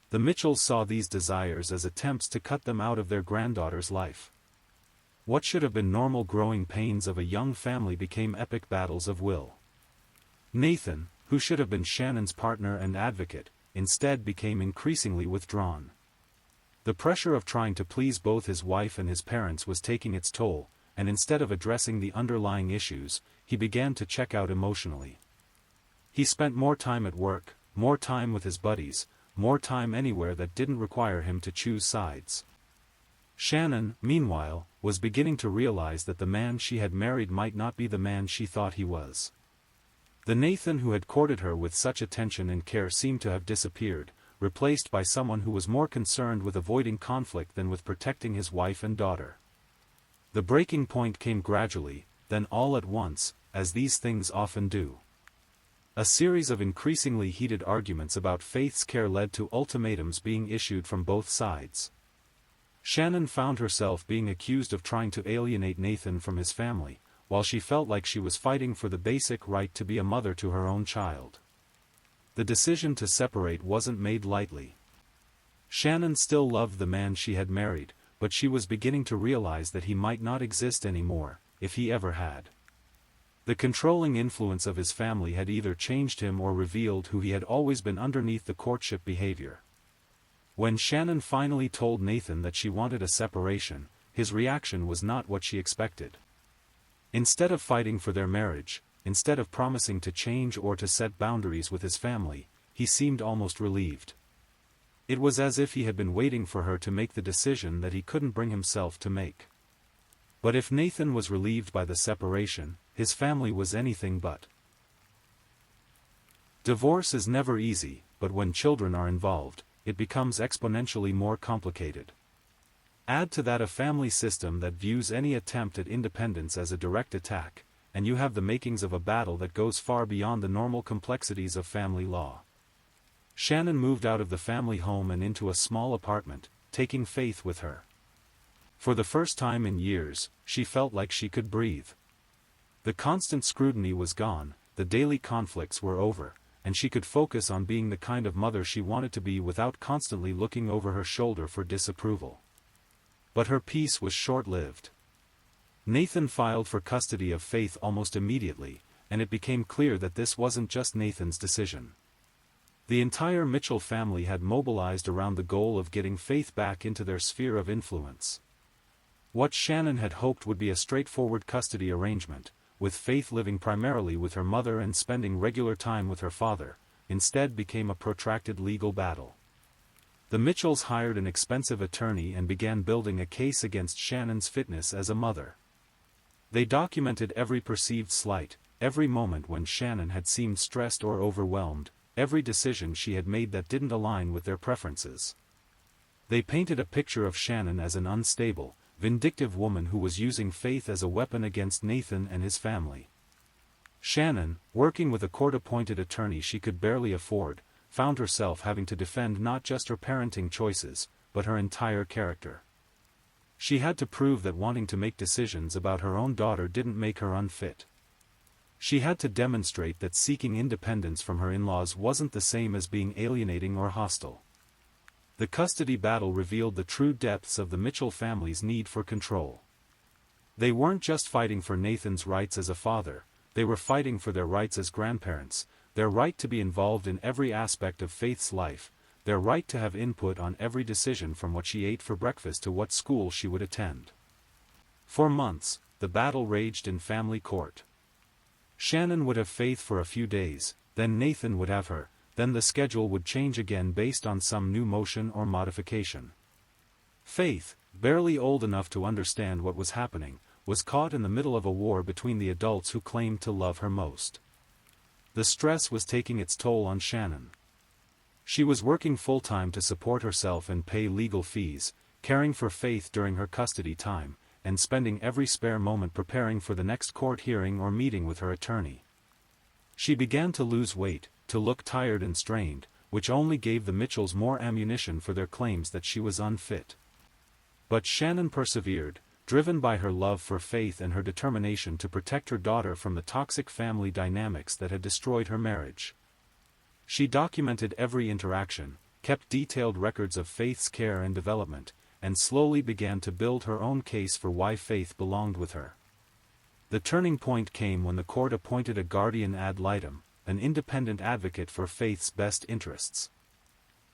The Mitchells saw these desires as attempts to cut them out of their granddaughter's life. What should have been normal growing pains of a young family became epic battles of will. Nathan, who should have been Shannon's partner and advocate, instead became increasingly withdrawn. The pressure of trying to please both his wife and his parents was taking its toll, and instead of addressing the underlying issues, he began to check out emotionally. He spent more time at work, more time with his buddies, more time anywhere that didn't require him to choose sides. Shannon, meanwhile, was beginning to realize that the man she had married might not be the man she thought he was. The Nathan who had courted her with such attention and care seemed to have disappeared, replaced by someone who was more concerned with avoiding conflict than with protecting his wife and daughter. The breaking point came gradually, then all at once, as these things often do. A series of increasingly heated arguments about Faith's care led to ultimatums being issued from both sides. Shannon found herself being accused of trying to alienate Nathan from his family, while she felt like she was fighting for the basic right to be a mother to her own child. The decision to separate wasn't made lightly. Shannon still loved the man she had married, but she was beginning to realize that he might not exist anymore, if he ever had. The controlling influence of his family had either changed him or revealed who he had always been underneath the courtship behavior. When Shannon finally told Nathan that she wanted a separation, his reaction was not what she expected. Instead of fighting for their marriage, instead of promising to change or to set boundaries with his family, he seemed almost relieved. It was as if he had been waiting for her to make the decision that he couldn't bring himself to make. But if Nathan was relieved by the separation, his family was anything but. Divorce is never easy, but when children are involved, it becomes exponentially more complicated. Add to that a family system that views any attempt at independence as a direct attack, and you have the makings of a battle that goes far beyond the normal complexities of family law. Shannon moved out of the family home and into a small apartment, taking Faith with her. For the first time in years, she felt like she could breathe. The constant scrutiny was gone, the daily conflicts were over, and she could focus on being the kind of mother she wanted to be without constantly looking over her shoulder for disapproval. But her peace was short-lived. Nathan filed for custody of Faith almost immediately, and it became clear that this wasn't just Nathan's decision. The entire Mitchell family had mobilized around the goal of getting Faith back into their sphere of influence. What Shannon had hoped would be a straightforward custody arrangement, with Faith living primarily with her mother and spending regular time with her father, instead became a protracted legal battle. The Mitchells hired an expensive attorney and began building a case against Shannon's fitness as a mother. They documented every perceived slight, every moment when Shannon had seemed stressed or overwhelmed, every decision she had made that didn't align with their preferences. They painted a picture of Shannon as an unstable, vindictive woman who was using Faith as a weapon against Nathan and his family. Shannon, working with a court-appointed attorney she could barely afford, found herself having to defend not just her parenting choices, but her entire character. She had to prove that wanting to make decisions about her own daughter didn't make her unfit. She had to demonstrate that seeking independence from her in-laws wasn't the same as being alienating or hostile. The custody battle revealed the true depths of the Mitchell family's need for control. They weren't just fighting for Nathan's rights as a father, they were fighting for their rights as grandparents, their right to be involved in every aspect of Faith's life, their right to have input on every decision from what she ate for breakfast to what school she would attend. For months, the battle raged in family court. Shannon would have Faith for a few days, then Nathan would have her, then the schedule would change again based on some new motion or modification. Faith, barely old enough to understand what was happening, was caught in the middle of a war between the adults who claimed to love her most. The stress was taking its toll on Shannon. She was working full-time to support herself and pay legal fees, caring for Faith during her custody time, and spending every spare moment preparing for the next court hearing or meeting with her attorney. She began to lose weight, to look tired and strained, which only gave the Mitchells more ammunition for their claims that she was unfit. But Shannon persevered, driven by her love for Faith and her determination to protect her daughter from the toxic family dynamics that had destroyed her marriage. She documented every interaction, kept detailed records of Faith's care and development, and slowly began to build her own case for why Faith belonged with her. The turning point came when the court appointed a guardian ad litem, an independent advocate for Faith's best interests.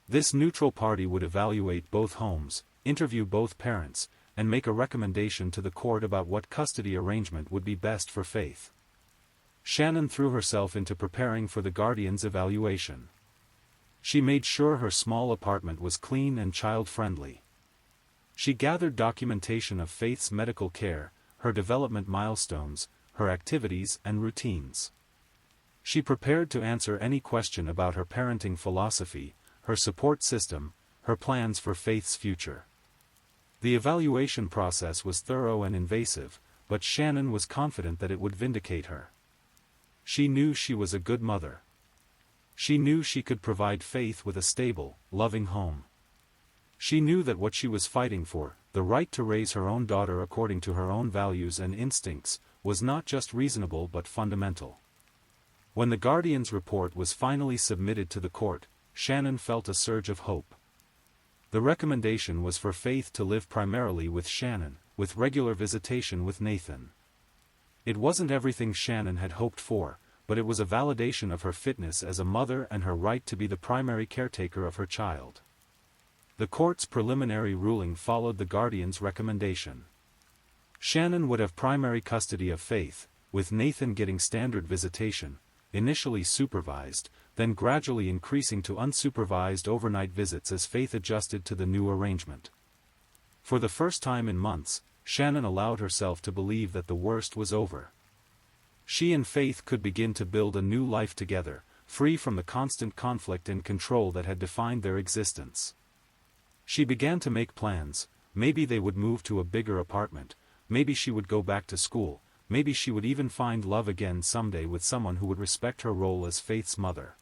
This neutral party would evaluate both homes, interview both parents, and make a recommendation to the court about what custody arrangement would be best for Faith. Shannon threw herself into preparing for the guardian's evaluation. She made sure her small apartment was clean and child-friendly. She gathered documentation of Faith's medical care, her development milestones, her activities and routines. She prepared to answer any question about her parenting philosophy, her support system, her plans for Faith's future. The evaluation process was thorough and invasive, but Shannon was confident that it would vindicate her. She knew she was a good mother. She knew she could provide Faith with a stable, loving home. She knew that what she was fighting for, the right to raise her own daughter according to her own values and instincts, was not just reasonable but fundamental. When the guardian's report was finally submitted to the court, Shannon felt a surge of hope. The recommendation was for Faith to live primarily with Shannon, with regular visitation with Nathan. It wasn't everything Shannon had hoped for, but it was a validation of her fitness as a mother and her right to be the primary caretaker of her child. The court's preliminary ruling followed the guardian's recommendation. Shannon would have primary custody of Faith, with Nathan getting standard visitation, initially supervised, then gradually increasing to unsupervised overnight visits as Faith adjusted to the new arrangement. For the first time in months, Shannon allowed herself to believe that the worst was over. She and Faith could begin to build a new life together, free from the constant conflict and control that had defined their existence. She began to make plans. Maybe they would move to a bigger apartment, maybe she would go back to school, maybe she would even find love again someday with someone who would respect her role as Faith's mother.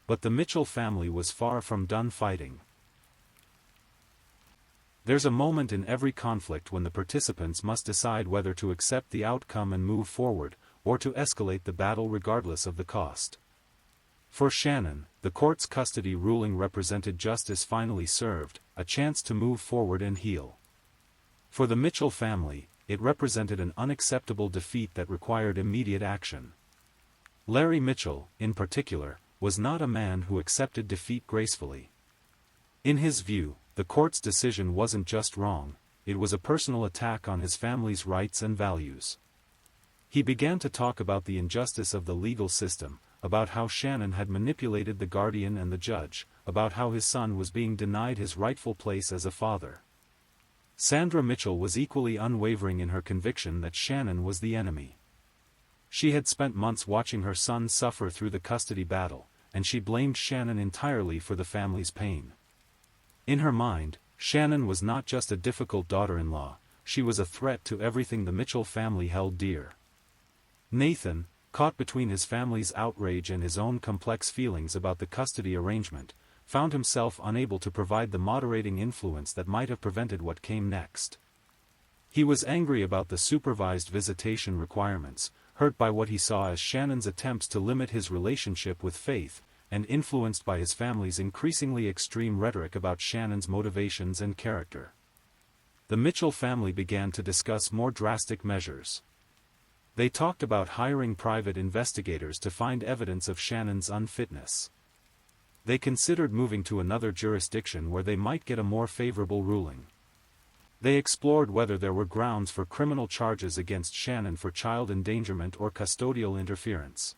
But the Mitchell family was far from done fighting. There's a moment in every conflict when the participants must decide whether to accept the outcome and move forward, or to escalate the battle regardless of the cost. For Shannon, the court's custody ruling represented justice finally served, a chance to move forward and heal. For the Mitchell family, it represented an unacceptable defeat that required immediate action. Larry Mitchell, in particular, was not a man who accepted defeat gracefully. In his view, the court's decision wasn't just wrong, it was a personal attack on his family's rights and values. He began to talk about the injustice of the legal system, about how Shannon had manipulated the guardian and the judge, about how his son was being denied his rightful place as a father. Sandra Mitchell was equally unwavering in her conviction that Shannon was the enemy. She had spent months watching her son suffer through the custody battle, and she blamed Shannon entirely for the family's pain. In her mind, Shannon was not just a difficult daughter-in-law, she was a threat to everything the Mitchell family held dear. Nathan, caught between his family's outrage and his own complex feelings about the custody arrangement, found himself unable to provide the moderating influence that might have prevented what came next. He was angry about the supervised visitation requirements, hurt by what he saw as Shannon's attempts to limit his relationship with Faith, and influenced by his family's increasingly extreme rhetoric about Shannon's motivations and character. The Mitchell family began to discuss more drastic measures. They talked about hiring private investigators to find evidence of Shannon's unfitness. They considered moving to another jurisdiction where they might get a more favorable ruling. They explored whether there were grounds for criminal charges against Shannon for child endangerment or custodial interference.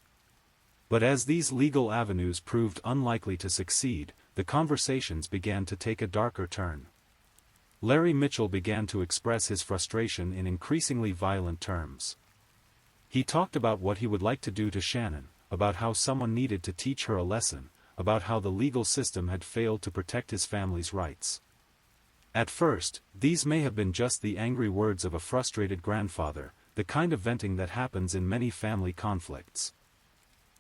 But as these legal avenues proved unlikely to succeed, the conversations began to take a darker turn. Larry Mitchell began to express his frustration in increasingly violent terms. He talked about what he would like to do to Shannon, about how someone needed to teach her a lesson, about how the legal system had failed to protect his family's rights. At first, these may have been just the angry words of a frustrated grandfather, the kind of venting that happens in many family conflicts.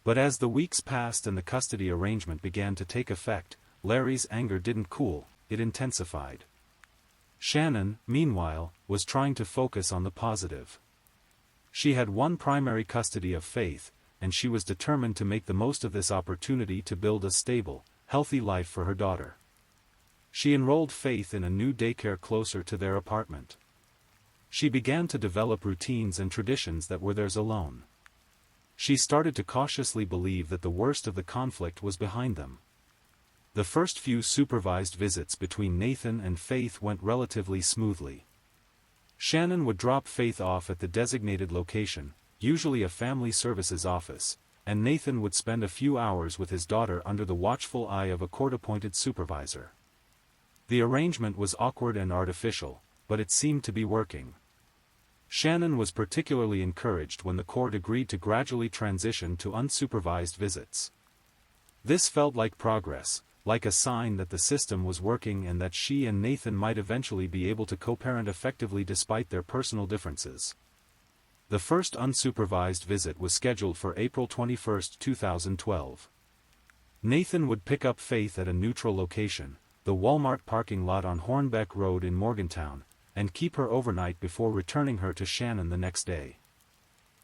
But as the weeks passed and the custody arrangement began to take effect, Larry's anger didn't cool, it intensified. Shannon, meanwhile, was trying to focus on the positive. She had one primary custody of Faith, and she was determined to make the most of this opportunity to build a stable, healthy life for her daughter. She enrolled Faith in a new daycare closer to their apartment. She began to develop routines and traditions that were theirs alone. She started to cautiously believe that the worst of the conflict was behind them. The first few supervised visits between Nathan and Faith went relatively smoothly. Shannon would drop Faith off at the designated location, usually a family services office, and Nathan would spend a few hours with his daughter under the watchful eye of a court-appointed supervisor. The arrangement was awkward and artificial, but it seemed to be working. Shannon was particularly encouraged when the court agreed to gradually transition to unsupervised visits. This felt like progress, like a sign that the system was working and that she and Nathan might eventually be able to co-parent effectively despite their personal differences. The first unsupervised visit was scheduled for April 21, 2012. Nathan would pick up Faith at a neutral location, the Walmart parking lot on Hornbeck Road in Morgantown, and keep her overnight before returning her to Shannon the next day.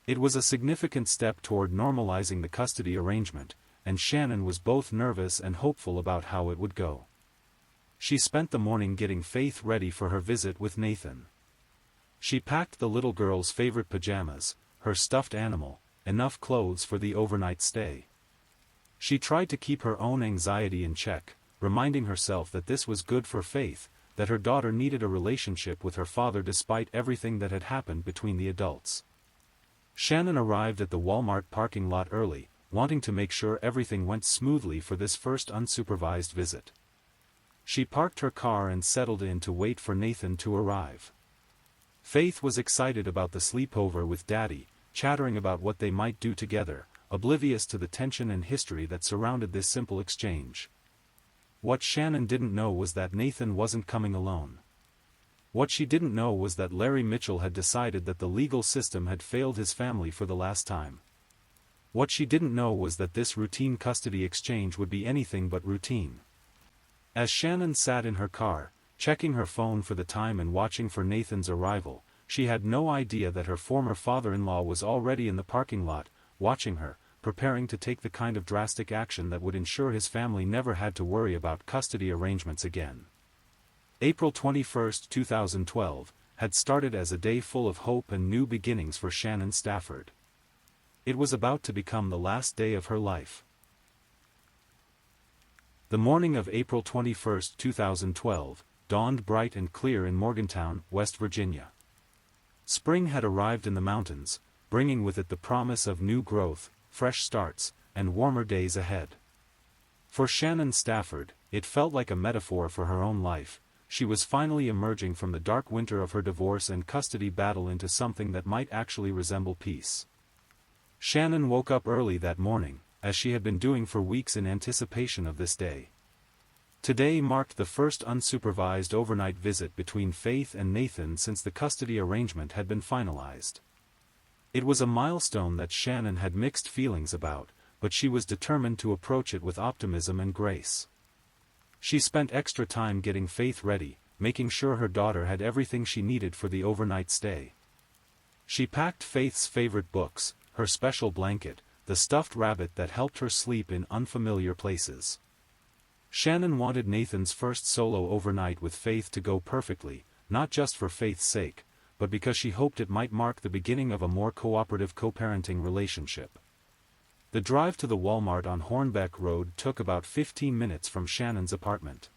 It was a significant step toward normalizing the custody arrangement, and Shannon was both nervous and hopeful about how it would go. She spent the morning getting Faith ready for her visit with Nathan. She packed the little girl's favorite pajamas, her stuffed animal, enough clothes for the overnight stay. She tried to keep her own anxiety in check, reminding herself that this was good for Faith, that her daughter needed a relationship with her father despite everything that had happened between the adults. Shannon arrived at the Walmart parking lot early, wanting to make sure everything went smoothly for this first unsupervised visit. She parked her car and settled in to wait for Nathan to arrive. Faith was excited about the sleepover with Daddy, chattering about what they might do together, oblivious to the tension and history that surrounded this simple exchange. What Shannon didn't know was that Nathan wasn't coming alone. What she didn't know was that Larry Mitchell had decided that the legal system had failed his family for the last time. What she didn't know was that this routine custody exchange would be anything but routine. As Shannon sat in her car, checking her phone for the time and watching for Nathan's arrival, she had no idea that her former father-in-law was already in the parking lot, watching her, preparing to take the kind of drastic action that would ensure his family never had to worry about custody arrangements again. April 21, 2012, had started as a day full of hope and new beginnings for Shannon Stafford. It was about to become the last day of her life. The morning of April 21, 2012, dawned bright and clear in Morgantown, West Virginia. Spring had arrived in the mountains, bringing with it the promise of new growth, fresh starts, and warmer days ahead. For Shannon Stafford, it felt like a metaphor for her own life. She was finally emerging from the dark winter of her divorce and custody battle into something that might actually resemble peace. Shannon woke up early that morning, as she had been doing for weeks in anticipation of this day. Today marked the first unsupervised overnight visit between Faith and Nathan since the custody arrangement had been finalized. It was a milestone that Shannon had mixed feelings about, but she was determined to approach it with optimism and grace. She spent extra time getting Faith ready, making sure her daughter had everything she needed for the overnight stay. She packed Faith's favorite books, her special blanket, the stuffed rabbit that helped her sleep in unfamiliar places. Shannon wanted Nathan's first solo overnight with Faith to go perfectly, not just for Faith's sake, but because she hoped it might mark the beginning of a more cooperative co-parenting relationship. The drive to the Walmart on Hornbeck Road took about 15 minutes from Shannon's apartment.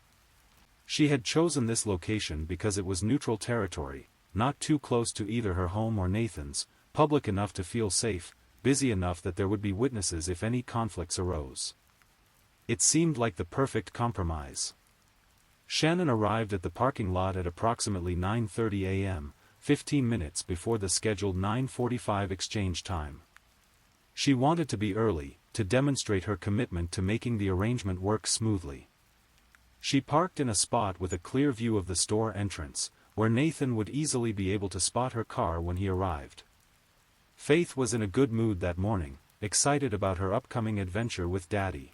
She had chosen this location because it was neutral territory, not too close to either her home or Nathan's, public enough to feel safe, busy enough that there would be witnesses if any conflicts arose. It seemed like the perfect compromise. Shannon arrived at the parking lot at approximately 9:30 a.m., 15 minutes before the scheduled 9:45 exchange time. She wanted to be early, to demonstrate her commitment to making the arrangement work smoothly. She parked in a spot with a clear view of the store entrance, where Nathan would easily be able to spot her car when he arrived. Faith was in a good mood that morning, excited about her upcoming adventure with Daddy.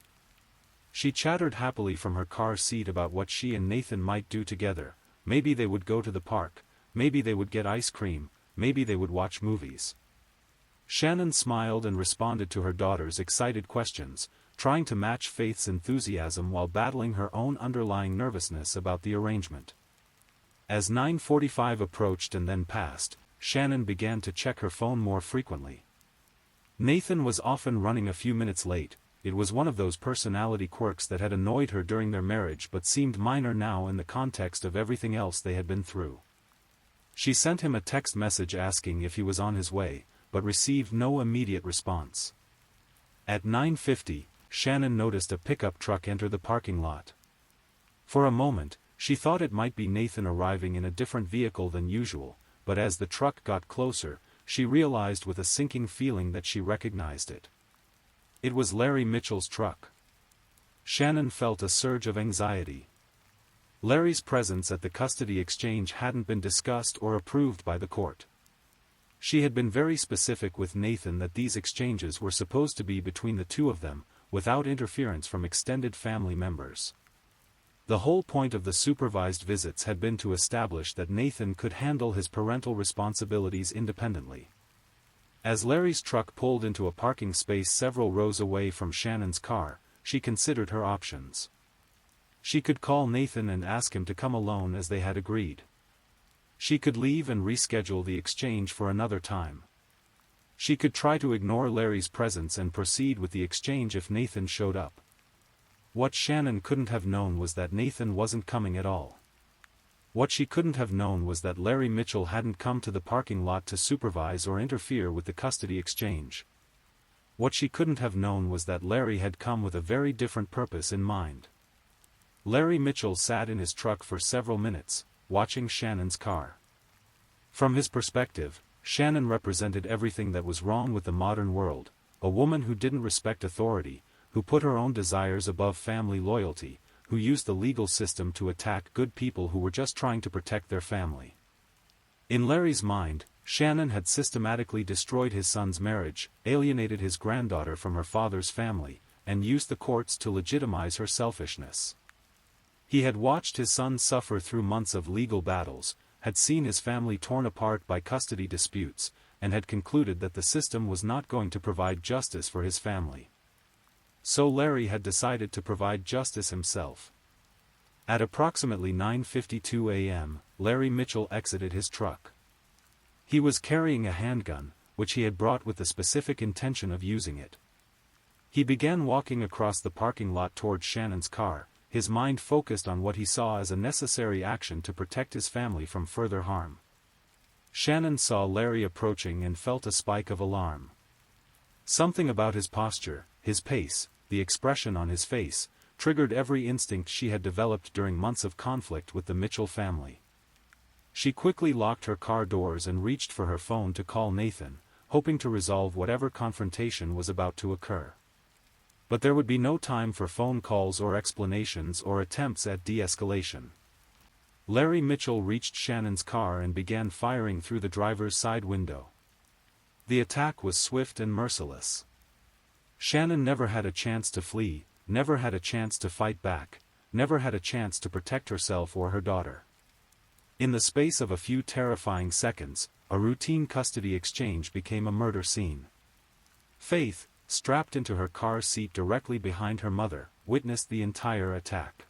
She chattered happily from her car seat about what she and Nathan might do together. Maybe they would go to the park, maybe they would get ice cream, maybe they would watch movies. Shannon smiled and responded to her daughter's excited questions, trying to match Faith's enthusiasm while battling her own underlying nervousness about the arrangement. As 9:45 approached and then passed, Shannon began to check her phone more frequently. Nathan was often running a few minutes late. It was one of those personality quirks that had annoyed her during their marriage but seemed minor now in the context of everything else they had been through. She sent him a text message asking if he was on his way, but received no immediate response. At 9:50, Shannon noticed a pickup truck enter the parking lot. For a moment, she thought it might be Nathan arriving in a different vehicle than usual, but as the truck got closer, she realized with a sinking feeling that she recognized it. It was Larry Mitchell's truck. Shannon felt a surge of anxiety. Larry's presence at the custody exchange hadn't been discussed or approved by the court. She had been very specific with Nathan that these exchanges were supposed to be between the two of them, without interference from extended family members. The whole point of the supervised visits had been to establish that Nathan could handle his parental responsibilities independently. As Larry's truck pulled into a parking space several rows away from Shannon's car, she considered her options. She could call Nathan and ask him to come alone as they had agreed. She could leave and reschedule the exchange for another time. She could try to ignore Larry's presence and proceed with the exchange if Nathan showed up. What Shannon couldn't have known was that Nathan wasn't coming at all. What she couldn't have known was that Larry Mitchell hadn't come to the parking lot to supervise or interfere with the custody exchange. What she couldn't have known was that Larry had come with a very different purpose in mind. Larry Mitchell sat in his truck for several minutes, watching Shannon's car. From his perspective, Shannon represented everything that was wrong with the modern world: a woman who didn't respect authority, who put her own desires above family loyalty, who used the legal system to attack good people who were just trying to protect their family. In Larry's mind, Shannon had systematically destroyed his son's marriage, alienated his granddaughter from her father's family, and used the courts to legitimize her selfishness. He had watched his son suffer through months of legal battles, had seen his family torn apart by custody disputes, and had concluded that the system was not going to provide justice for his family. So Larry had decided to provide justice himself. At approximately 9:52 a.m., Larry Mitchell exited his truck. He was carrying a handgun, which he had brought with the specific intention of using it. He began walking across the parking lot towards Shannon's car, his mind focused on what he saw as a necessary action to protect his family from further harm. Shannon saw Larry approaching and felt a spike of alarm. Something about his posture, his pace, the expression on his face, triggered every instinct she had developed during months of conflict with the Mitchell family. She quickly locked her car doors and reached for her phone to call Nathan, hoping to resolve whatever confrontation was about to occur. But there would be no time for phone calls or explanations or attempts at de-escalation. Larry Mitchell reached Shannon's car and began firing through the driver's side window. The attack was swift and merciless. Shannon never had a chance to flee, never had a chance to fight back, never had a chance to protect herself or her daughter. In the space of a few terrifying seconds, a routine custody exchange became a murder scene. Faith, strapped into her car seat directly behind her mother, witnessed the entire attack.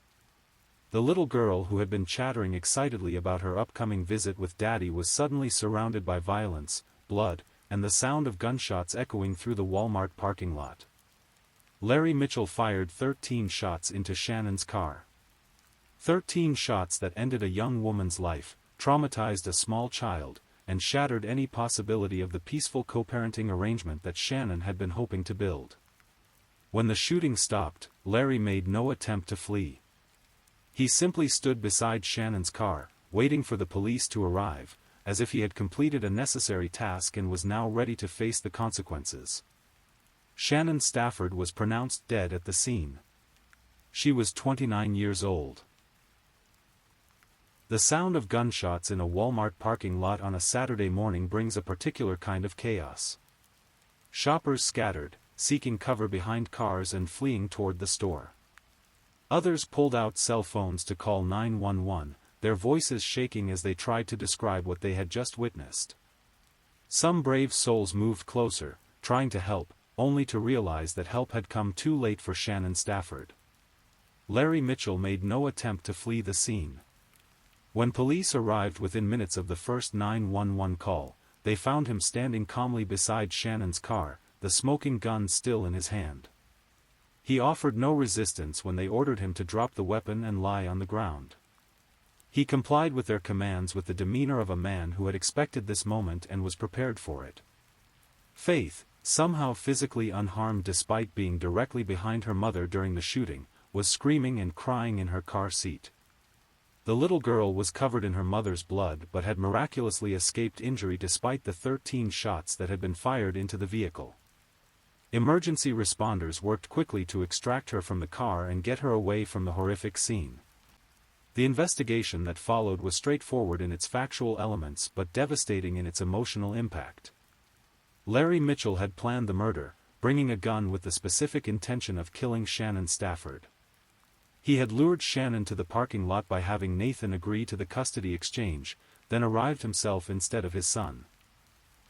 The little girl who had been chattering excitedly about her upcoming visit with Daddy was suddenly surrounded by violence, blood, and the sound of gunshots echoing through the Walmart parking lot. Larry Mitchell fired 13 shots into Shannon's car. 13 shots that ended a young woman's life, traumatized a small child, and shattered any possibility of the peaceful co-parenting arrangement that Shannon had been hoping to build. When the shooting stopped, Larry made no attempt to flee. He simply stood beside Shannon's car, waiting for the police to arrive, as if he had completed a necessary task and was now ready to face the consequences. Shannon Stafford was pronounced dead at the scene. She was 29 years old. The sound of gunshots in a Walmart parking lot on a Saturday morning brings a particular kind of chaos. Shoppers scattered, seeking cover behind cars and fleeing toward the store. Others pulled out cell phones to call 911, their voices shaking as they tried to describe what they had just witnessed. Some brave souls moved closer, trying to help, only to realize that help had come too late for Shannon Stafford. Larry Mitchell made no attempt to flee the scene. When police arrived within minutes of the first 911 call, they found him standing calmly beside Shannon's car, the smoking gun still in his hand. He offered no resistance when they ordered him to drop the weapon and lie on the ground. He complied with their commands with the demeanor of a man who had expected this moment and was prepared for it. Faith, somehow physically unharmed despite being directly behind her mother during the shooting, was screaming and crying in her car seat. The little girl was covered in her mother's blood but had miraculously escaped injury despite the 13 shots that had been fired into the vehicle. Emergency responders worked quickly to extract her from the car and get her away from the horrific scene. The investigation that followed was straightforward in its factual elements but devastating in its emotional impact. Larry Mitchell had planned the murder, bringing a gun with the specific intention of killing Shannon Stafford. He had lured Shannon to the parking lot by having Nathan agree to the custody exchange, then arrived himself instead of his son.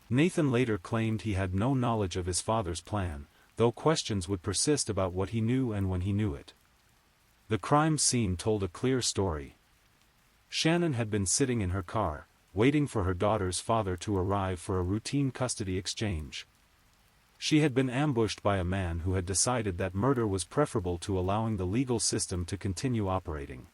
Nathan later claimed he had no knowledge of his father's plan, though questions would persist about what he knew and when he knew it. The crime scene told a clear story. Shannon had been sitting in her car, waiting for her daughter's father to arrive for a routine custody exchange. She had been ambushed by a man who had decided that murder was preferable to allowing the legal system to continue operating.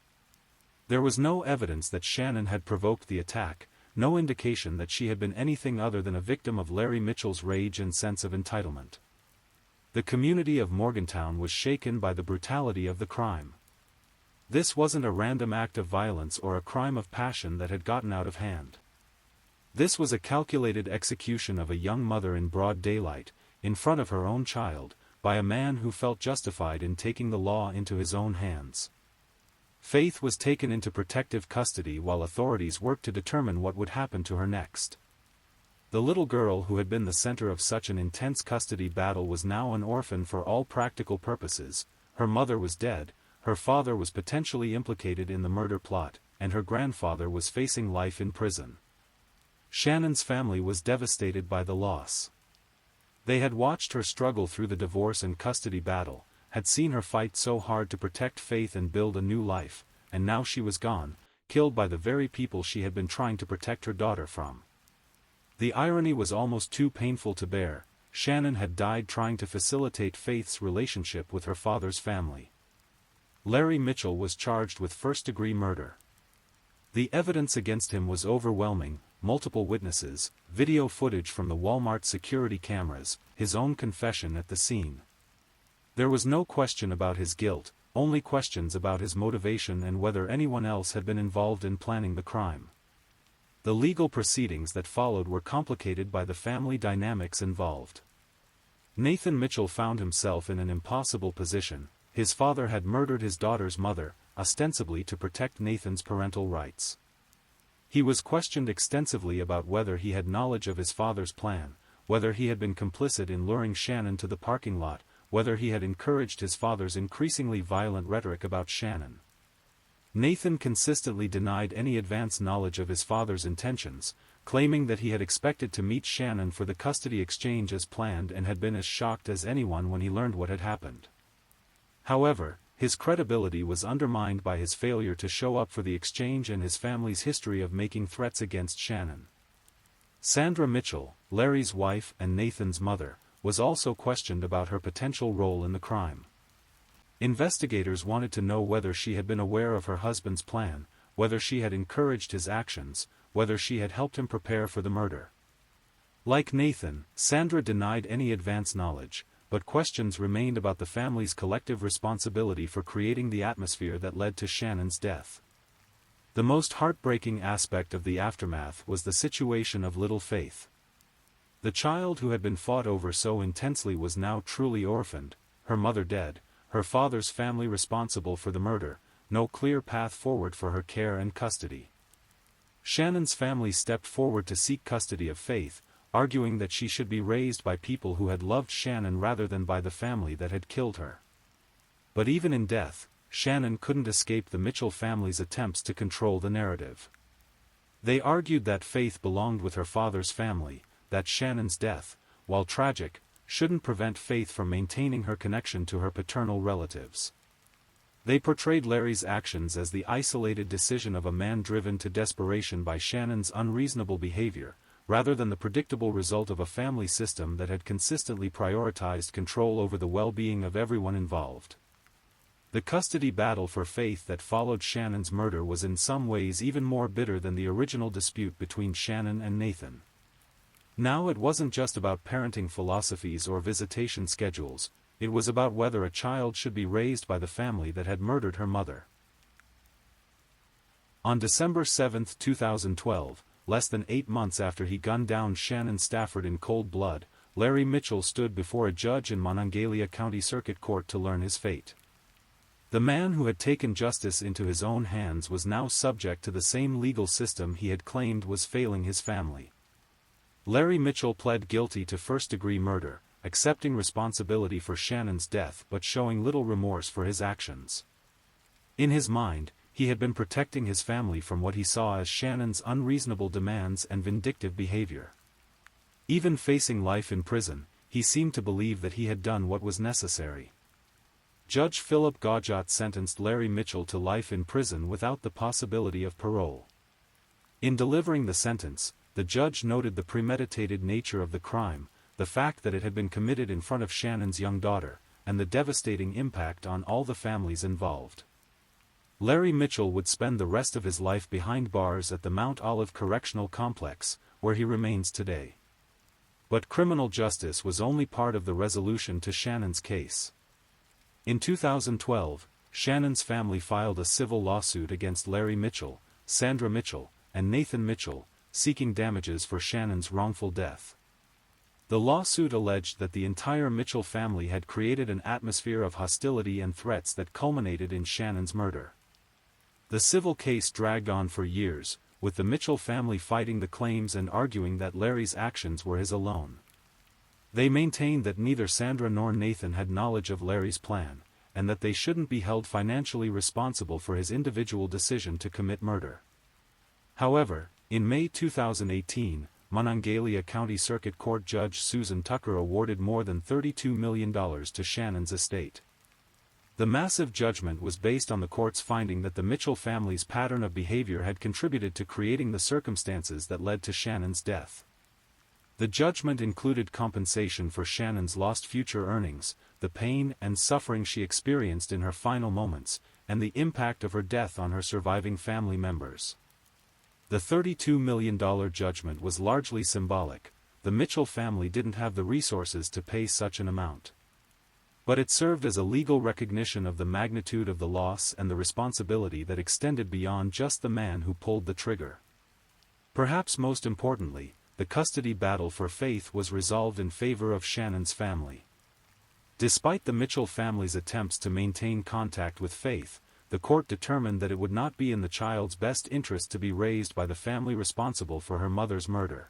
There was no evidence that Shannon had provoked the attack, no indication that she had been anything other than a victim of Larry Mitchell's rage and sense of entitlement. The community of Morgantown was shaken by the brutality of the crime. This wasn't a random act of violence or a crime of passion that had gotten out of hand. This was a calculated execution of a young mother in broad daylight, in front of her own child, by a man who felt justified in taking the law into his own hands. Faith was taken into protective custody while authorities worked to determine what would happen to her next. The little girl who had been the center of such an intense custody battle was now an orphan for all practical purposes. Her mother was dead, her father was potentially implicated in the murder plot, and her grandfather was facing life in prison. Shannon's family was devastated by the loss. They had watched her struggle through the divorce and custody battle, had seen her fight so hard to protect Faith and build a new life, and now she was gone, killed by the very people she had been trying to protect her daughter from. The irony was almost too painful to bear. Shannon had died trying to facilitate Faith's relationship with her father's family. Larry Mitchell was charged with first-degree murder. The evidence against him was overwhelming: multiple witnesses, video footage from the Walmart security cameras, his own confession at the scene. There was no question about his guilt, only questions about his motivation and whether anyone else had been involved in planning the crime. The legal proceedings that followed were complicated by the family dynamics involved. Nathan Mitchell found himself in an impossible position. His father had murdered his daughter's mother, ostensibly to protect Nathan's parental rights. He was questioned extensively about whether he had knowledge of his father's plan, whether he had been complicit in luring Shannon to the parking lot, whether he had encouraged his father's increasingly violent rhetoric about Shannon. Nathan consistently denied any advance knowledge of his father's intentions, claiming that he had expected to meet Shannon for the custody exchange as planned and had been as shocked as anyone when he learned what had happened. However, his credibility was undermined by his failure to show up for the exchange and his family's history of making threats against Shannon. Sandra Mitchell, Larry's wife and Nathan's mother, was also questioned about her potential role in the crime. Investigators wanted to know whether she had been aware of her husband's plan, whether she had encouraged his actions, whether she had helped him prepare for the murder. Like Nathan, Sandra denied any advance knowledge, but questions remained about the family's collective responsibility for creating the atmosphere that led to Shannon's death. The most heartbreaking aspect of the aftermath was the situation of little Faith. The child who had been fought over so intensely was now truly orphaned, her mother dead, her father's family responsible for the murder, no clear path forward for her care and custody. Shannon's family stepped forward to seek custody of Faith, arguing that she should be raised by people who had loved Shannon rather than by the family that had killed her. But even in death, Shannon couldn't escape the Mitchell family's attempts to control the narrative. They argued that Faith belonged with her father's family, that Shannon's death, while tragic, shouldn't prevent Faith from maintaining her connection to her paternal relatives. They portrayed Larry's actions as the isolated decision of a man driven to desperation by Shannon's unreasonable behavior, rather than the predictable result of a family system that had consistently prioritized control over the well-being of everyone involved. The custody battle for Faith that followed Shannon's murder was in some ways even more bitter than the original dispute between Shannon and Nathan. Now it wasn't just about parenting philosophies or visitation schedules, it was about whether a child should be raised by the family that had murdered her mother. On December 7, 2012, less than 8 months after he gunned down Shannon Stafford in cold blood, Larry Mitchell stood before a judge in Monongalia County Circuit Court to learn his fate. The man who had taken justice into his own hands was now subject to the same legal system he had claimed was failing his family. Larry Mitchell pled guilty to first-degree murder, accepting responsibility for Shannon's death but showing little remorse for his actions. In his mind, he had been protecting his family from what he saw as Shannon's unreasonable demands and vindictive behavior. Even facing life in prison, he seemed to believe that he had done what was necessary. Judge Philip Gaujot sentenced Larry Mitchell to life in prison without the possibility of parole. In delivering the sentence, the judge noted the premeditated nature of the crime, the fact that it had been committed in front of Shannon's young daughter, and the devastating impact on all the families involved. Larry Mitchell would spend the rest of his life behind bars at the Mount Olive Correctional Complex, where he remains today. But criminal justice was only part of the resolution to Shannon's case. In 2012, Shannon's family filed a civil lawsuit against Larry Mitchell, Sandra Mitchell, and Nathan Mitchell, seeking damages for Shannon's wrongful death. The lawsuit alleged that the entire Mitchell family had created an atmosphere of hostility and threats that culminated in Shannon's murder. The civil case dragged on for years, with the Mitchell family fighting the claims and arguing that Larry's actions were his alone. They maintained that neither Sandra nor Nathan had knowledge of Larry's plan, and that they shouldn't be held financially responsible for his individual decision to commit murder. However, in May 2018, Monongalia County Circuit Court Judge Susan Tucker awarded more than $32 million to Shannon's estate. The massive judgment was based on the court's finding that the Mitchell family's pattern of behavior had contributed to creating the circumstances that led to Shannon's death. The judgment included compensation for Shannon's lost future earnings, the pain and suffering she experienced in her final moments, and the impact of her death on her surviving family members. The $32 million judgment was largely symbolic. The Mitchell family didn't have the resources to pay such an amount. But it served as a legal recognition of the magnitude of the loss and the responsibility that extended beyond just the man who pulled the trigger. Perhaps most importantly, the custody battle for Faith was resolved in favor of Shannon's family. Despite the Mitchell family's attempts to maintain contact with Faith, the court determined that it would not be in the child's best interest to be raised by the family responsible for her mother's murder.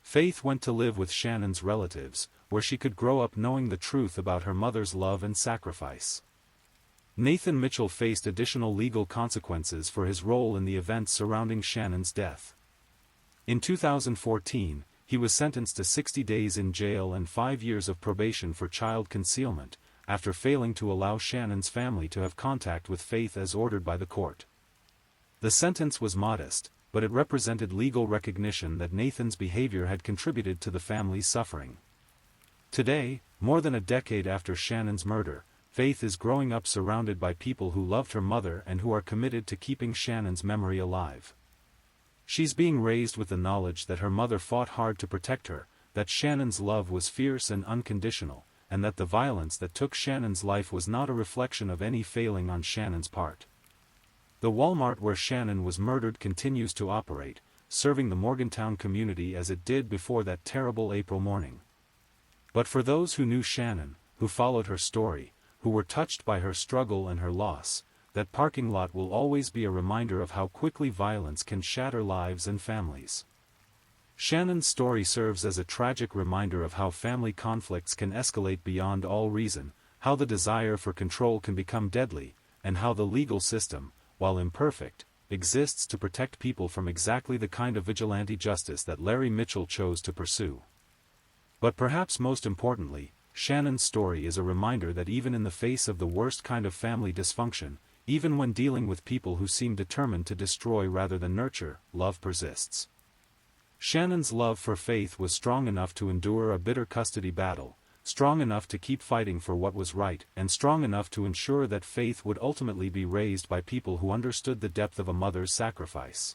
Faith went to live with Shannon's relatives, where she could grow up knowing the truth about her mother's love and sacrifice. Nathan Mitchell faced additional legal consequences for his role in the events surrounding Shannon's death. In 2014, he was sentenced to 60 days in jail and 5 years of probation for child concealment, after failing to allow Shannon's family to have contact with Faith as ordered by the court. The sentence was modest, but it represented legal recognition that Nathan's behavior had contributed to the family's suffering. Today, more than a decade after Shannon's murder, Faith is growing up surrounded by people who loved her mother and who are committed to keeping Shannon's memory alive. She's being raised with the knowledge that her mother fought hard to protect her, that Shannon's love was fierce and unconditional, and that the violence that took Shannon's life was not a reflection of any failing on Shannon's part. The Walmart where Shannon was murdered continues to operate, serving the Morgantown community as it did before that terrible April morning. But for those who knew Shannon, who followed her story, who were touched by her struggle and her loss, that parking lot will always be a reminder of how quickly violence can shatter lives and families. Shannon's story serves as a tragic reminder of how family conflicts can escalate beyond all reason, how the desire for control can become deadly, and how the legal system, while imperfect, exists to protect people from exactly the kind of vigilante justice that Larry Mitchell chose to pursue. But perhaps most importantly, Shannon's story is a reminder that even in the face of the worst kind of family dysfunction, even when dealing with people who seem determined to destroy rather than nurture, love persists. Shannon's love for Faith was strong enough to endure a bitter custody battle, strong enough to keep fighting for what was right, and strong enough to ensure that Faith would ultimately be raised by people who understood the depth of a mother's sacrifice.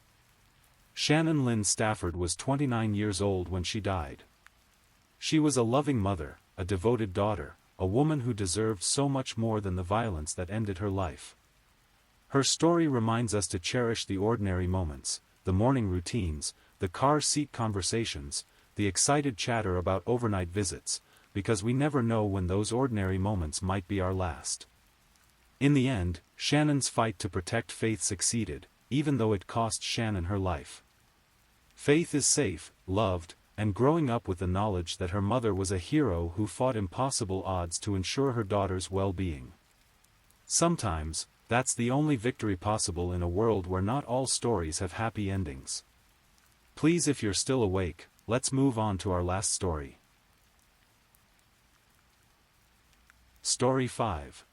Shannon Lynn Stafford was 29 years old when she died. She was a loving mother, a devoted daughter, a woman who deserved so much more than the violence that ended her life. Her story reminds us to cherish the ordinary moments, the morning routines, the car seat conversations, the excited chatter about overnight visits, because we never know when those ordinary moments might be our last. In the end, Shannon's fight to protect Faith succeeded, even though it cost Shannon her life. Faith is safe, loved, and growing up with the knowledge that her mother was a hero who fought impossible odds to ensure her daughter's well-being. Sometimes, that's the only victory possible in a world where not all stories have happy endings. Please, if you're still awake, let's move on to our last story. Story 5.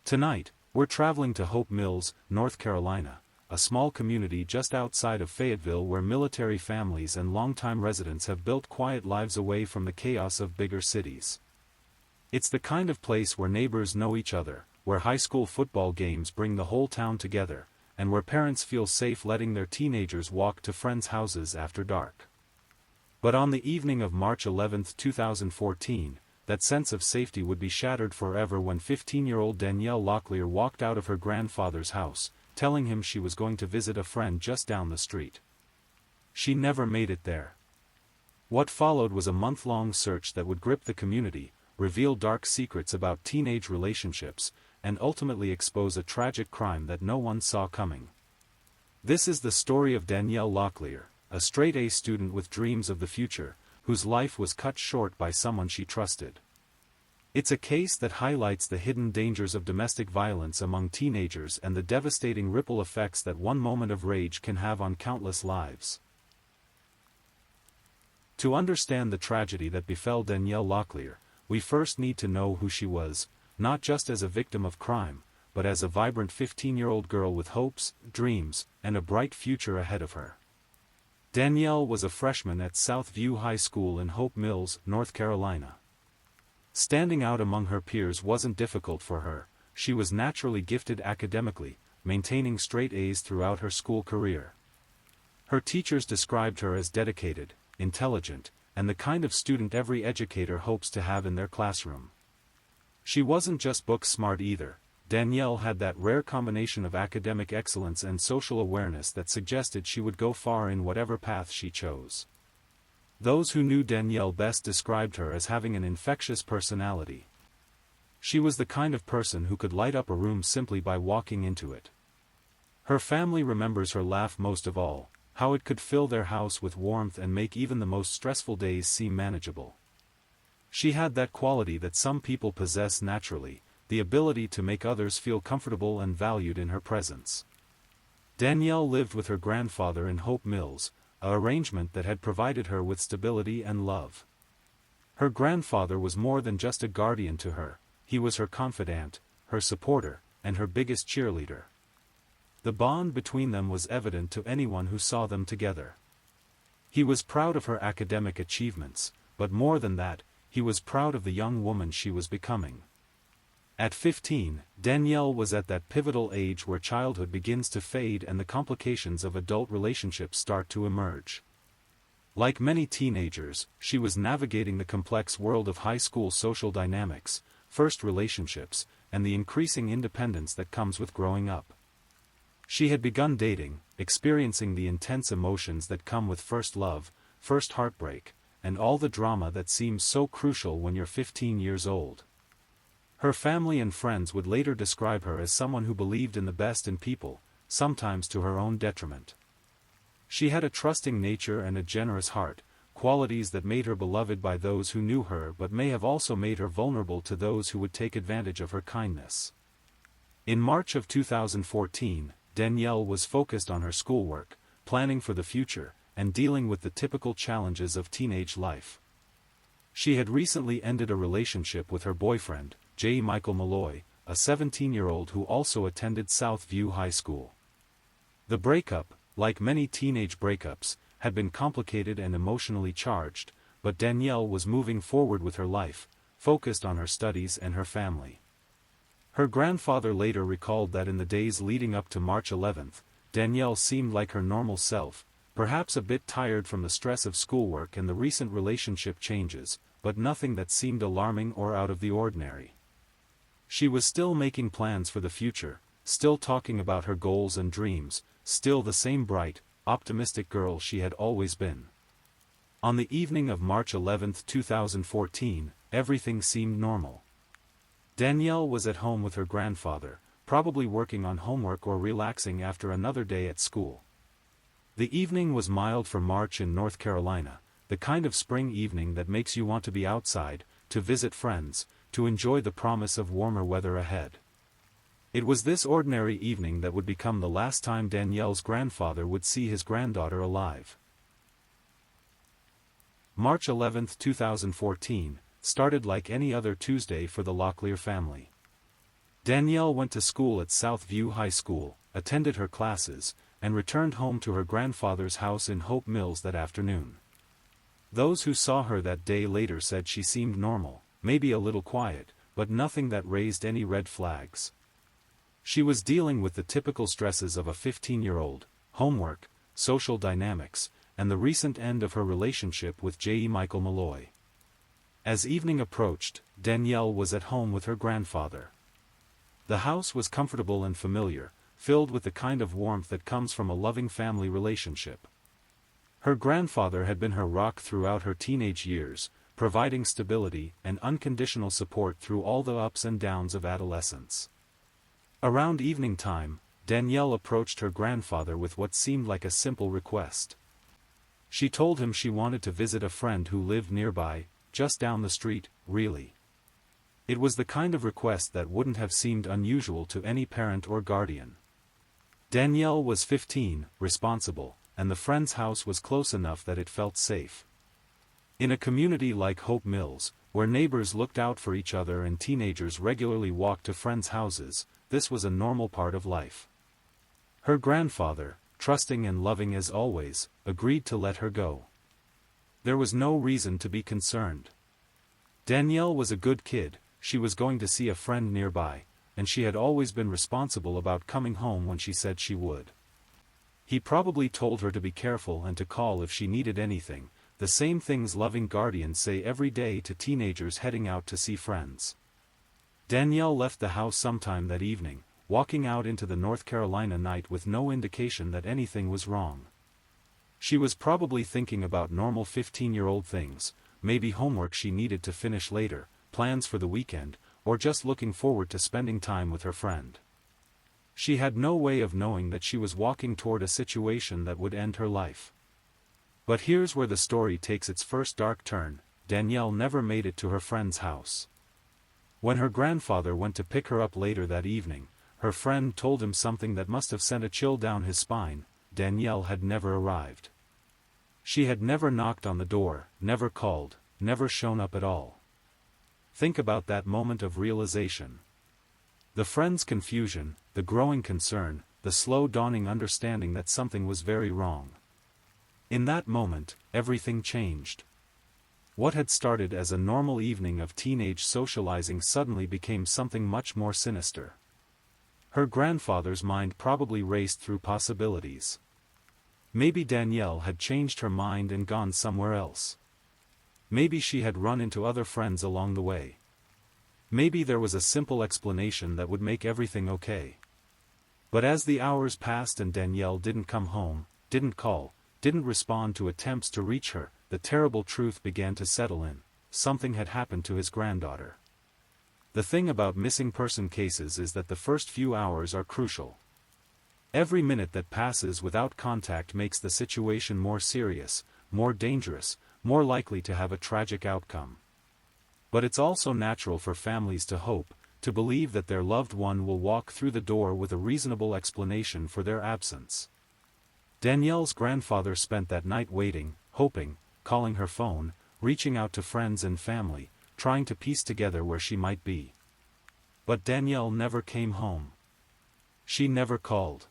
Tonight, we're traveling to Hope Mills, North Carolina, a small community just outside of Fayetteville where military families and longtime residents have built quiet lives away from the chaos of bigger cities. It's the kind of place where neighbors know each other, where high school football games bring the whole town together, and where parents feel safe letting their teenagers walk to friends' houses after dark. But on the evening of March 11, 2014, that sense of safety would be shattered forever when 15-year-old Danielle Locklear walked out of her grandfather's house, telling him she was going to visit a friend just down the street. She never made it there. What followed was a month-long search that would grip the community, reveal dark secrets about teenage relationships, and ultimately expose a tragic crime that no one saw coming. This is the story of Danielle Locklear, a straight-A student with dreams of the future, whose life was cut short by someone she trusted. It's a case that highlights the hidden dangers of domestic violence among teenagers and the devastating ripple effects that one moment of rage can have on countless lives. To understand the tragedy that befell Danielle Locklear, we first need to know who she was, not just as a victim of crime, but as a vibrant 15-year-old girl with hopes, dreams, and a bright future ahead of her. Danielle was a freshman at Southview High School in Hope Mills, North Carolina. Standing out among her peers wasn't difficult for her. She was naturally gifted academically, maintaining straight A's throughout her school career. Her teachers described her as dedicated, intelligent, and the kind of student every educator hopes to have in their classroom. She wasn't just book smart either. Danielle had that rare combination of academic excellence and social awareness that suggested she would go far in whatever path she chose. Those who knew Danielle best described her as having an infectious personality. She was the kind of person who could light up a room simply by walking into it. Her family remembers her laugh most of all, how it could fill their house with warmth and make even the most stressful days seem manageable. She had that quality that some people possess naturally, the ability to make others feel comfortable and valued in her presence. Danielle lived with her grandfather in Hope Mills, an arrangement that had provided her with stability and love. Her grandfather was more than just a guardian to her, he was her confidant, her supporter, and her biggest cheerleader. The bond between them was evident to anyone who saw them together. He was proud of her academic achievements, but more than that, he was proud of the young woman she was becoming. At 15, Danielle was at that pivotal age where childhood begins to fade and the complications of adult relationships start to emerge. Like many teenagers, she was navigating the complex world of high school social dynamics, first relationships, and the increasing independence that comes with growing up. She had begun dating, experiencing the intense emotions that come with first love, first heartbreak, and all the drama that seems so crucial when you're 15 years old. Her family and friends would later describe her as someone who believed in the best in people, sometimes to her own detriment. She had a trusting nature and a generous heart, qualities that made her beloved by those who knew her but may have also made her vulnerable to those who would take advantage of her kindness. In March of 2014, Danielle was focused on her schoolwork, planning for the future, and dealing with the typical challenges of teenage life. She had recently ended a relationship with her boyfriend, J. Michael Malloy, a 17-year-old who also attended Southview High School. The breakup, like many teenage breakups, had been complicated and emotionally charged, but Danielle was moving forward with her life, focused on her studies and her family. Her grandfather later recalled that in the days leading up to March 11th, Danielle seemed like her normal self, perhaps a bit tired from the stress of schoolwork and the recent relationship changes, but nothing that seemed alarming or out of the ordinary. She was still making plans for the future, still talking about her goals and dreams, still the same bright, optimistic girl she had always been. On the evening of March 11, 2014, everything seemed normal. Danielle was at home with her grandfather, probably working on homework or relaxing after another day at school. The evening was mild for March in North Carolina, the kind of spring evening that makes you want to be outside, to visit friends, to enjoy the promise of warmer weather ahead. It was this ordinary evening that would become the last time Danielle's grandfather would see his granddaughter alive. March 11, 2014, started like any other Tuesday for the Locklear family. Danielle went to school at Southview High School, attended her classes, and returned home to her grandfather's house in Hope Mills that afternoon. Those who saw her that day later said she seemed normal, maybe a little quiet, but nothing that raised any red flags. She was dealing with the typical stresses of a 15-year-old, homework, social dynamics, and the recent end of her relationship with J. Michael Malloy. As evening approached, Danielle was at home with her grandfather. The house was comfortable and familiar, filled with the kind of warmth that comes from a loving family relationship. Her grandfather had been her rock throughout her teenage years, providing stability and unconditional support through all the ups and downs of adolescence. Around evening time, Danielle approached her grandfather with what seemed like a simple request. She told him she wanted to visit a friend who lived nearby, just down the street, really. It was the kind of request that wouldn't have seemed unusual to any parent or guardian. Danielle was 15, responsible, and the friend's house was close enough that it felt safe. In a community like Hope Mills, where neighbors looked out for each other and teenagers regularly walked to friends' houses, this was a normal part of life. Her grandfather, trusting and loving as always, agreed to let her go. There was no reason to be concerned. Danielle was a good kid, she was going to see a friend nearby, and she had always been responsible about coming home when she said she would. He probably told her to be careful and to call if she needed anything, the same things loving guardians say every day to teenagers heading out to see friends. Danielle left the house sometime that evening, walking out into the North Carolina night with no indication that anything was wrong. She was probably thinking about normal 15-year-old things, maybe homework she needed to finish later, plans for the weekend, or just looking forward to spending time with her friend. She had no way of knowing that she was walking toward a situation that would end her life. But here's where the story takes its first dark turn. Danielle never made it to her friend's house. When her grandfather went to pick her up later that evening, her friend told him something that must have sent a chill down his spine: Danielle had never arrived. She had never knocked on the door, never called, never shown up at all. Think about that moment of realization. The friend's confusion, the growing concern, the slow dawning understanding that something was very wrong. In that moment, everything changed. What had started as a normal evening of teenage socializing suddenly became something much more sinister. Her grandfather's mind probably raced through possibilities. Maybe Danielle had changed her mind and gone somewhere else. Maybe she had run into other friends along the way. Maybe there was a simple explanation that would make everything okay. But as the hours passed and Danielle didn't come home, didn't call, didn't respond to attempts to reach her, the terrible truth began to settle in: something had happened to his granddaughter. The thing about missing person cases is that the first few hours are crucial. Every minute that passes without contact makes the situation more serious, more dangerous, more likely to have a tragic outcome. But it's also natural for families to hope, to believe that their loved one will walk through the door with a reasonable explanation for their absence. Danielle's grandfather spent that night waiting, hoping, calling her phone, reaching out to friends and family, trying to piece together where she might be. But Danielle never came home. She never called.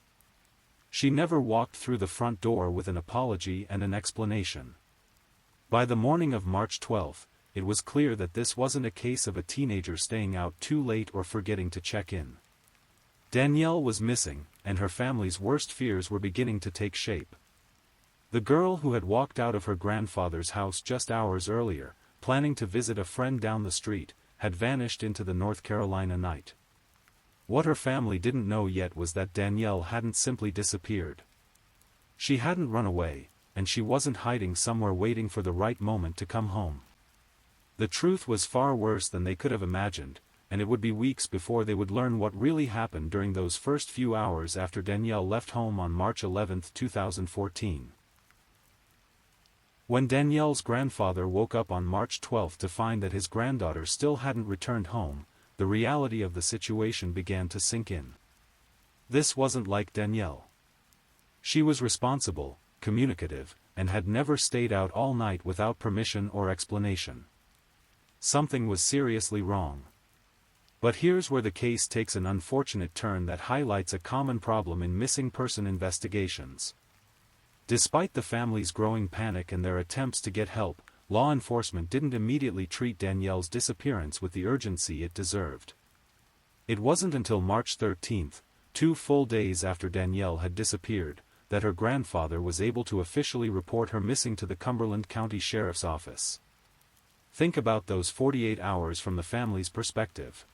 She never walked through the front door with an apology and an explanation. By the morning of March 12, it was clear that this wasn't a case of a teenager staying out too late or forgetting to check in. Danielle was missing, and her family's worst fears were beginning to take shape. The girl who had walked out of her grandfather's house just hours earlier, planning to visit a friend down the street, had vanished into the North Carolina night. What her family didn't know yet was that Danielle hadn't simply disappeared. She hadn't run away, and she wasn't hiding somewhere waiting for the right moment to come home. The truth was far worse than they could have imagined, and it would be weeks before they would learn what really happened during those first few hours after Danielle left home on March 11, 2014. When Danielle's grandfather woke up on March 12 to find that his granddaughter still hadn't returned home, the reality of the situation began to sink in. This wasn't like Danielle. She was responsible, communicative, and had never stayed out all night without permission or explanation. Something was seriously wrong. But here's where the case takes an unfortunate turn that highlights a common problem in missing person investigations. Despite the family's growing panic and their attempts to get help, law enforcement didn't immediately treat Danielle's disappearance with the urgency it deserved. It wasn't until March 13, 2 full days after Danielle had disappeared, that her grandfather was able to officially report her missing to the Cumberland County Sheriff's Office. Think about those 48 hours from the family's perspective.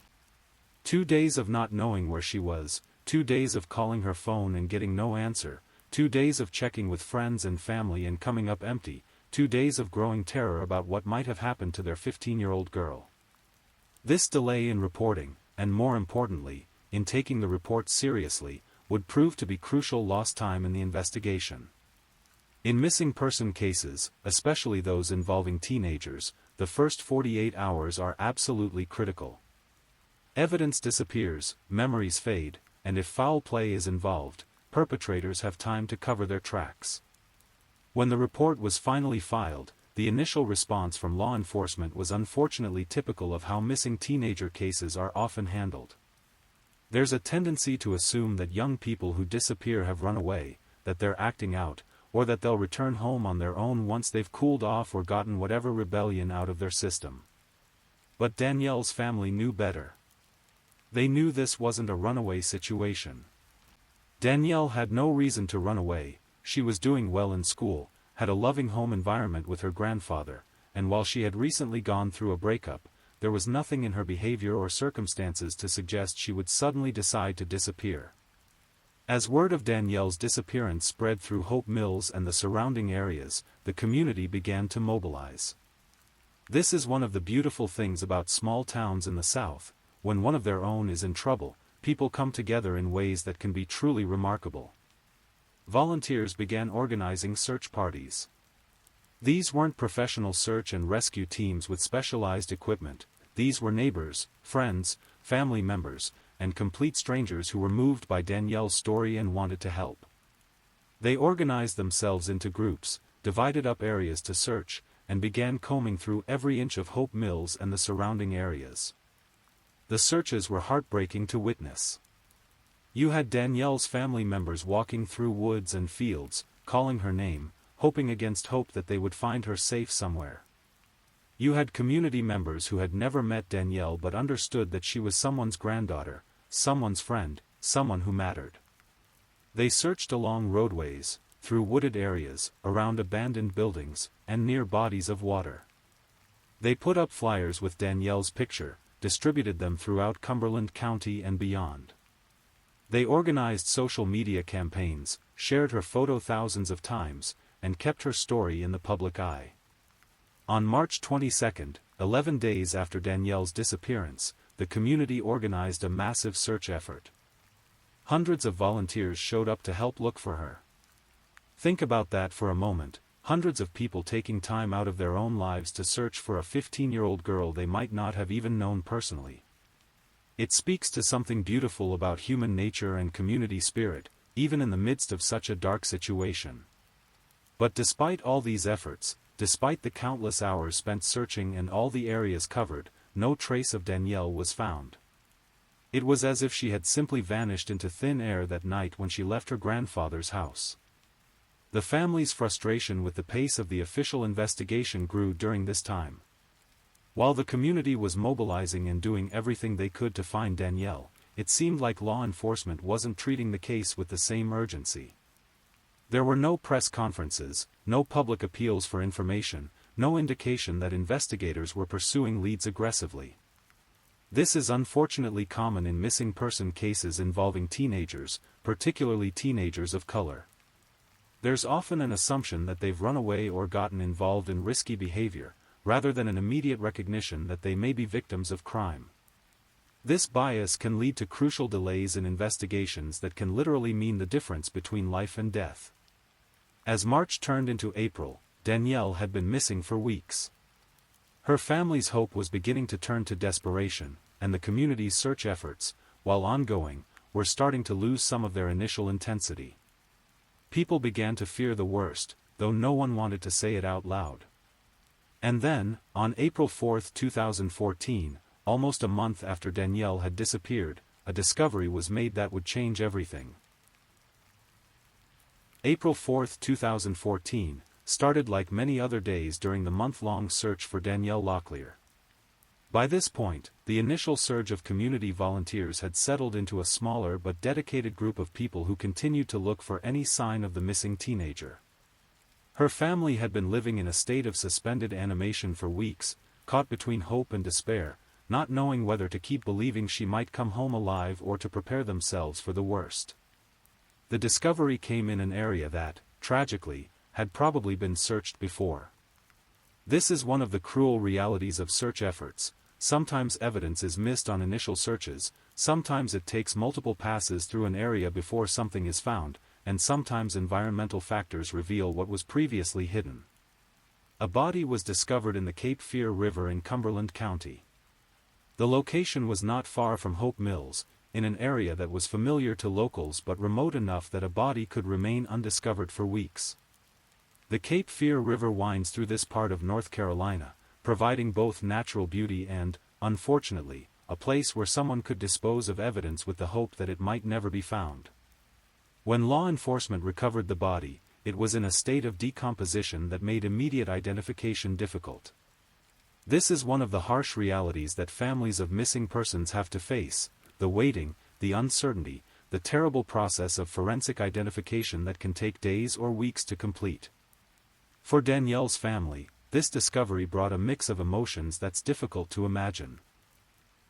2 days of not knowing where she was, 2 days of calling her phone and getting no answer, 2 days of checking with friends and family and coming up empty, 2 days of growing terror about what might have happened to their 15-year-old girl. This delay in reporting, and more importantly, in taking the report seriously, would prove to be crucial lost time in the investigation. In missing person cases, especially those involving teenagers, the first 48 hours are absolutely critical. Evidence disappears, memories fade, and if foul play is involved, perpetrators have time to cover their tracks. When the report was finally filed, the initial response from law enforcement was unfortunately typical of how missing teenager cases are often handled. There's a tendency to assume that young people who disappear have run away, that they're acting out, or that they'll return home on their own once they've cooled off or gotten whatever rebellion out of their system. But Danielle's family knew better. They knew this wasn't a runaway situation. Danielle had no reason to run away, she was doing well in school, had a loving home environment with her grandfather, and while she had recently gone through a breakup, there was nothing in her behavior or circumstances to suggest she would suddenly decide to disappear. As word of Danielle's disappearance spread through Hope Mills and the surrounding areas, the community began to mobilize. This is one of the beautiful things about small towns in the South. When one of their own is in trouble, people come together in ways that can be truly remarkable. Volunteers began organizing search parties. These weren't professional search and rescue teams with specialized equipment, these were neighbors, friends, family members, and complete strangers who were moved by Danielle's story and wanted to help. They organized themselves into groups, divided up areas to search, and began combing through every inch of Hope Mills and the surrounding areas. The searches were heartbreaking to witness. You had Danielle's family members walking through woods and fields, calling her name, hoping against hope that they would find her safe somewhere. You had community members who had never met Danielle but understood that she was someone's granddaughter, someone's friend, someone who mattered. They searched along roadways, through wooded areas, around abandoned buildings, and near bodies of water. They put up flyers with Danielle's picture, distributed them throughout Cumberland County and beyond. They organized social media campaigns, shared her photo thousands of times, and kept her story in the public eye. On March 22, 11 days after Danielle's disappearance, the community organized a massive search effort. Hundreds of volunteers showed up to help look for her. Think about that for a moment, hundreds of people taking time out of their own lives to search for a 15-year-old girl they might not have even known personally. It speaks to something beautiful about human nature and community spirit, even in the midst of such a dark situation. But despite all these efforts, despite the countless hours spent searching and all the areas covered, no trace of Danielle was found. It was as if she had simply vanished into thin air that night when she left her grandfather's house. The family's frustration with the pace of the official investigation grew during this time. While the community was mobilizing and doing everything they could to find Danielle, it seemed like law enforcement wasn't treating the case with the same urgency. There were no press conferences, no public appeals for information, no indication that investigators were pursuing leads aggressively. This is unfortunately common in missing person cases involving teenagers, particularly teenagers of color. There's often an assumption that they've run away or gotten involved in risky behavior, rather than an immediate recognition that they may be victims of crime. This bias can lead to crucial delays in investigations that can literally mean the difference between life and death. As March turned into April, Danielle had been missing for weeks. Her family's hope was beginning to turn to desperation, and the community's search efforts, while ongoing, were starting to lose some of their initial intensity. People began to fear the worst, though no one wanted to say it out loud. And then, on April 4, 2014, almost a month after Danielle had disappeared, a discovery was made that would change everything. April 4, 2014, started like many other days during the month-long search for Danielle Locklear. By this point, the initial surge of community volunteers had settled into a smaller but dedicated group of people who continued to look for any sign of the missing teenager. Her family had been living in a state of suspended animation for weeks, caught between hope and despair, not knowing whether to keep believing she might come home alive or to prepare themselves for the worst. The discovery came in an area that, tragically, had probably been searched before. This is one of the cruel realities of search efforts. Sometimes evidence is missed on initial searches, sometimes it takes multiple passes through an area before something is found, and sometimes environmental factors reveal what was previously hidden. A body was discovered in the Cape Fear River in Cumberland County. The location was not far from Hope Mills, in an area that was familiar to locals but remote enough that a body could remain undiscovered for weeks. The Cape Fear River winds through this part of North Carolina, providing both natural beauty and, unfortunately, a place where someone could dispose of evidence with the hope that it might never be found. When law enforcement recovered the body, it was in a state of decomposition that made immediate identification difficult. This is one of the harsh realities that families of missing persons have to face: the waiting, the uncertainty, the terrible process of forensic identification that can take days or weeks to complete. For Danielle's family, this discovery brought a mix of emotions that's difficult to imagine.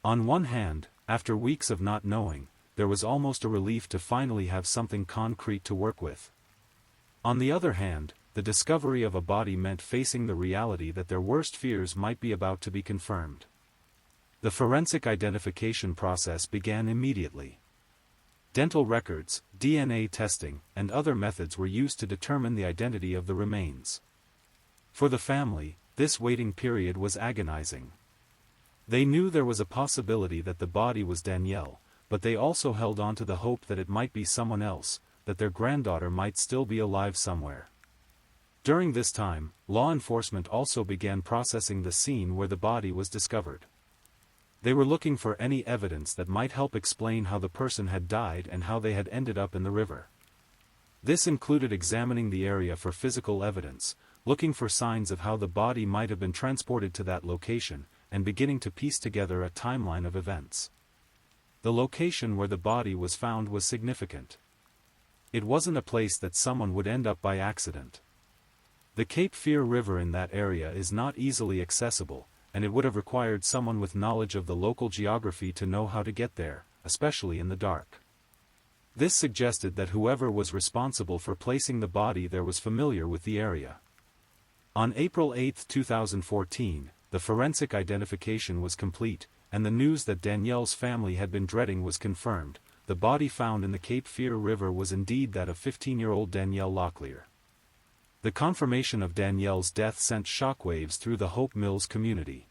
On one hand, after weeks of not knowing, there was almost a relief to finally have something concrete to work with. On the other hand, the discovery of a body meant facing the reality that their worst fears might be about to be confirmed. The forensic identification process began immediately. Dental records, DNA testing, and other methods were used to determine the identity of the remains. For the family, this waiting period was agonizing. They knew there was a possibility that the body was Danielle, but they also held on to the hope that it might be someone else, that their granddaughter might still be alive somewhere. During this time, law enforcement also began processing the scene where the body was discovered. They were looking for any evidence that might help explain how the person had died and how they had ended up in the river. This included examining the area for physical evidence, looking for signs of how the body might have been transported to that location, and beginning to piece together a timeline of events. The location where the body was found was significant. It wasn't a place that someone would end up by accident. The Cape Fear River in that area is not easily accessible, and it would have required someone with knowledge of the local geography to know how to get there, especially in the dark. This suggested that whoever was responsible for placing the body there was familiar with the area. On April 8, 2014, the forensic identification was complete, and the news that Danielle's family had been dreading was confirmed. The body found in the Cape Fear River was indeed that of 15-year-old Danielle Locklear. The confirmation of Danielle's death sent shockwaves through the Hope Mills community.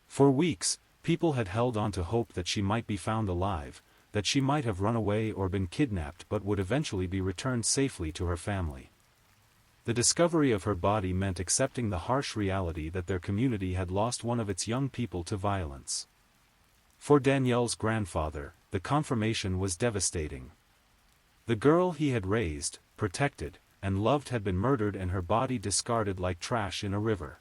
For weeks, people had held on to hope that she might be found alive, that she might have run away or been kidnapped but would eventually be returned safely to her family. The discovery of her body meant accepting the harsh reality that their community had lost one of its young people to violence. For Danielle's grandfather, the confirmation was devastating. The girl he had raised, protected, and loved had been murdered and her body discarded like trash in a river.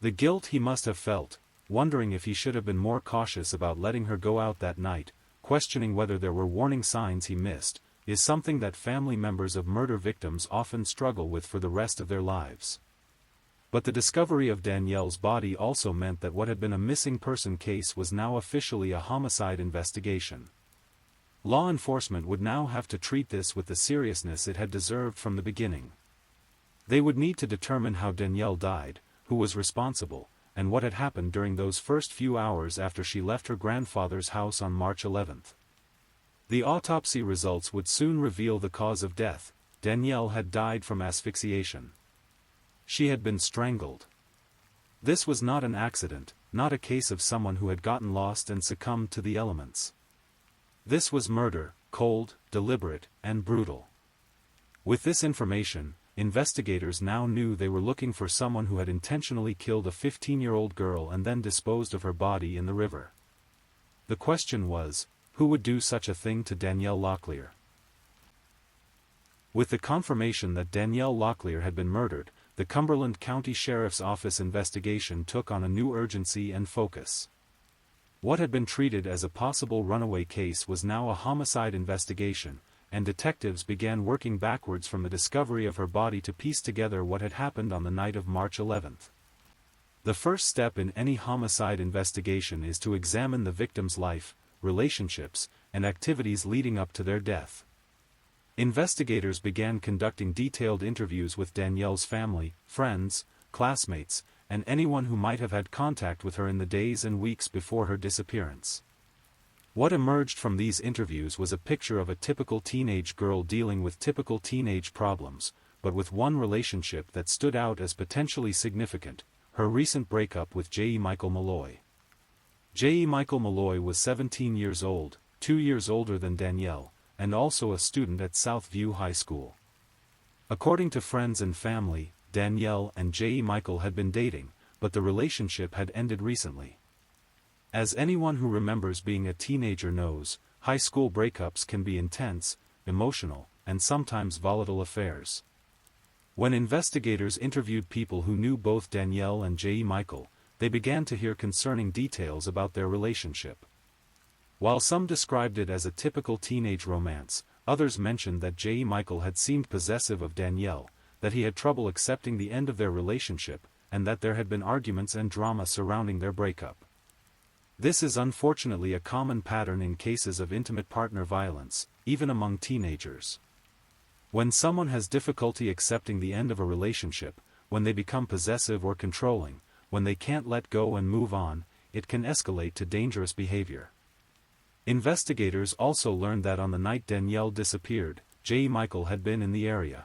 The guilt he must have felt, wondering if he should have been more cautious about letting her go out that night, questioning whether there were warning signs he missed, is something that family members of murder victims often struggle with for the rest of their lives. But the discovery of Danielle's body also meant that what had been a missing person case was now officially a homicide investigation. Law enforcement would now have to treat this with the seriousness it had deserved from the beginning. They would need to determine how Danielle died, who was responsible, and what had happened during those first few hours after she left her grandfather's house on March 11. The autopsy results would soon reveal the cause of death. Danielle had died from asphyxiation. She had been strangled. This was not an accident, not a case of someone who had gotten lost and succumbed to the elements. This was murder, cold, deliberate, and brutal. With this information, investigators now knew they were looking for someone who had intentionally killed a 15-year-old girl and then disposed of her body in the river. The question was, who would do such a thing to Danielle Locklear? With the confirmation that Danielle Locklear had been murdered, the Cumberland County Sheriff's Office investigation took on a new urgency and focus. What had been treated as a possible runaway case was now a homicide investigation, and detectives began working backwards from the discovery of her body to piece together what had happened on the night of March 11th. The first step in any homicide investigation is to examine the victim's life, relationships, and activities leading up to their death. Investigators began conducting detailed interviews with Danielle's family, friends, classmates, and anyone who might have had contact with her in the days and weeks before her disappearance. What emerged from these interviews was a picture of a typical teenage girl dealing with typical teenage problems, but with one relationship that stood out as potentially significant: her recent breakup with J. Michael Malloy. J. Michael Malloy was 17 years old, 2 years older than Danielle, and also a student at Southview High School. According to friends and family, Danielle and J. Michael had been dating, but the relationship had ended recently. As anyone who remembers being a teenager knows, high school breakups can be intense, emotional, and sometimes volatile affairs. When investigators interviewed people who knew both Danielle and J. Michael, they began to hear concerning details about their relationship. While some described it as a typical teenage romance, others mentioned that J. Michael had seemed possessive of Danielle, that he had trouble accepting the end of their relationship, and that there had been arguments and drama surrounding their breakup. This is unfortunately a common pattern in cases of intimate partner violence, even among teenagers. When someone has difficulty accepting the end of a relationship, when they become possessive or controlling, when they can't let go and move on, it can escalate to dangerous behavior. Investigators also learned that on the night Danielle disappeared, J. Michael had been in the area.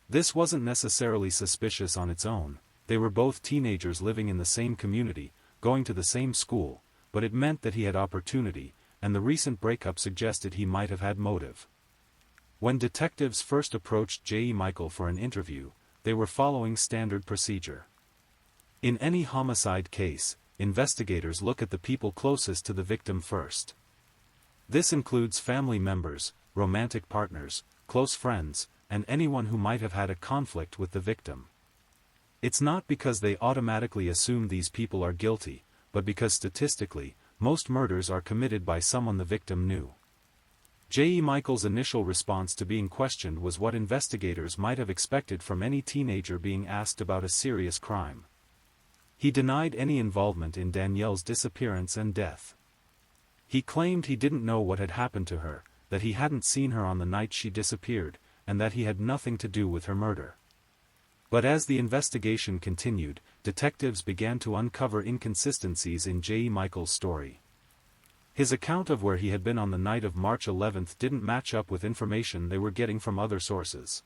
This wasn't necessarily suspicious on its own. They were both teenagers living in the same community, going to the same school, but it meant that he had opportunity, and the recent breakup suggested he might have had motive. When detectives first approached J. Michael for an interview, they were following standard procedure. In any homicide case, investigators look at the people closest to the victim first. This includes family members, romantic partners, close friends, and anyone who might have had a conflict with the victim. It's not because they automatically assume these people are guilty, but because statistically, most murders are committed by someone the victim knew. J. Michael's initial response to being questioned was what investigators might have expected from any teenager being asked about a serious crime. He denied any involvement in Danielle's disappearance and death. He claimed he didn't know what had happened to her, that he hadn't seen her on the night she disappeared, and that he had nothing to do with her murder. But as the investigation continued, detectives began to uncover inconsistencies in J. Michael's story. His account of where he had been on the night of March 11th didn't match up with information they were getting from other sources.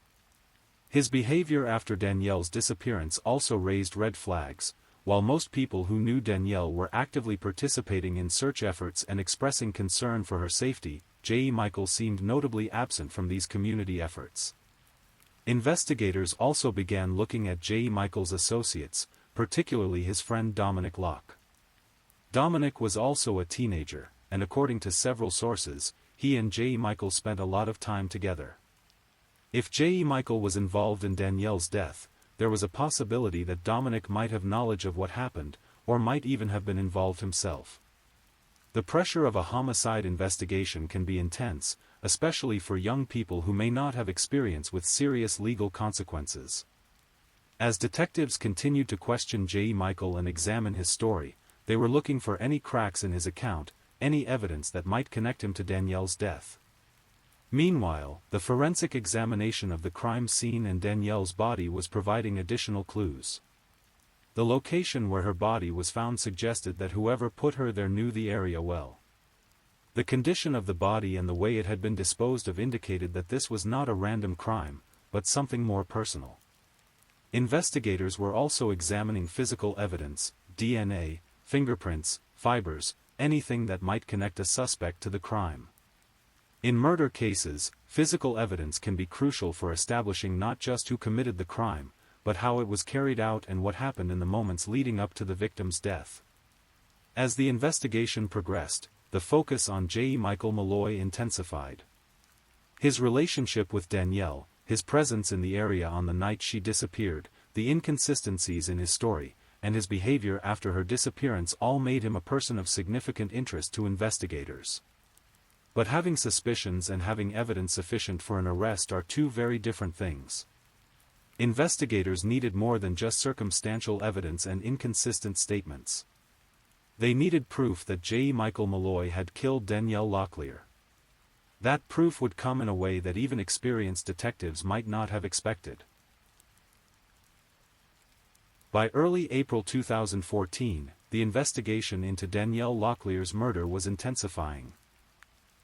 His behavior after Danielle's disappearance also raised red flags. While most people who knew Danielle were actively participating in search efforts and expressing concern for her safety, J. Michael seemed notably absent from these community efforts. Investigators also began looking at J. Michael's associates, particularly his friend Dominic Locke. Dominic was also a teenager, and according to several sources, he and J. Michael spent a lot of time together. If J. Michael was involved in Danielle's death, there was a possibility that Dominic might have knowledge of what happened, or might even have been involved himself. The pressure of a homicide investigation can be intense, especially for young people who may not have experience with serious legal consequences. As detectives continued to question J. Michael and examine his story, they were looking for any cracks in his account, any evidence that might connect him to Danielle's death. Meanwhile, the forensic examination of the crime scene and Danielle's body was providing additional clues. The location where her body was found suggested that whoever put her there knew the area well. The condition of the body and the way it had been disposed of indicated that this was not a random crime, but something more personal. Investigators were also examining physical evidence, DNA, fingerprints, fibers, anything that might connect a suspect to the crime. In murder cases, physical evidence can be crucial for establishing not just who committed the crime, but how it was carried out and what happened in the moments leading up to the victim's death. As the investigation progressed, the focus on J. Michael Malloy intensified. His relationship with Danielle, his presence in the area on the night she disappeared, the inconsistencies in his story, and his behavior after her disappearance all made him a person of significant interest to investigators. But having suspicions and having evidence sufficient for an arrest are two very different things. Investigators needed more than just circumstantial evidence and inconsistent statements. They needed proof that J. Michael Malloy had killed Danielle Locklear. That proof would come in a way that even experienced detectives might not have expected. By early April 2014, the investigation into Danielle Locklear's murder was intensifying.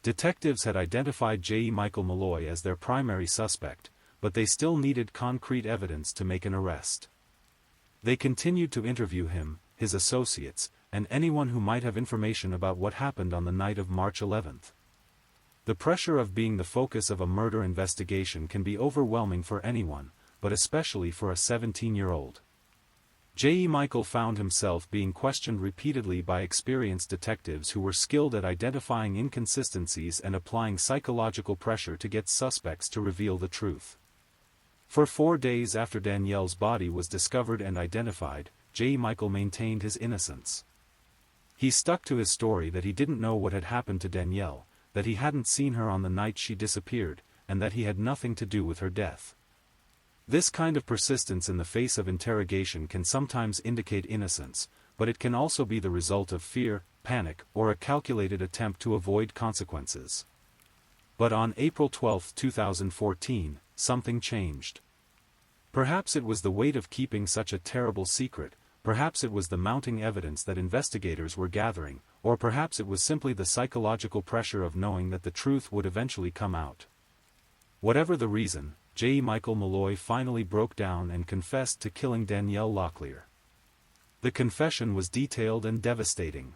Detectives had identified J. Michael Malloy as their primary suspect, but they still needed concrete evidence to make an arrest. They continued to interview him, his associates, and anyone who might have information about what happened on the night of March 11th. The pressure of being the focus of a murder investigation can be overwhelming for anyone, but especially for a 17-year-old. J. Michael found himself being questioned repeatedly by experienced detectives who were skilled at identifying inconsistencies and applying psychological pressure to get suspects to reveal the truth. For 4 days after Danielle's body was discovered and identified, J. Michael maintained his innocence. He stuck to his story that he didn't know what had happened to Danielle, that he hadn't seen her on the night she disappeared, and that he had nothing to do with her death. This kind of persistence in the face of interrogation can sometimes indicate innocence, but it can also be the result of fear, panic, or a calculated attempt to avoid consequences. But on April 12, 2014, something changed. Perhaps it was the weight of keeping such a terrible secret, perhaps it was the mounting evidence that investigators were gathering, or perhaps it was simply the psychological pressure of knowing that the truth would eventually come out. Whatever the reason, J. Michael Malloy finally broke down and confessed to killing Danielle Locklear. The confession was detailed and devastating.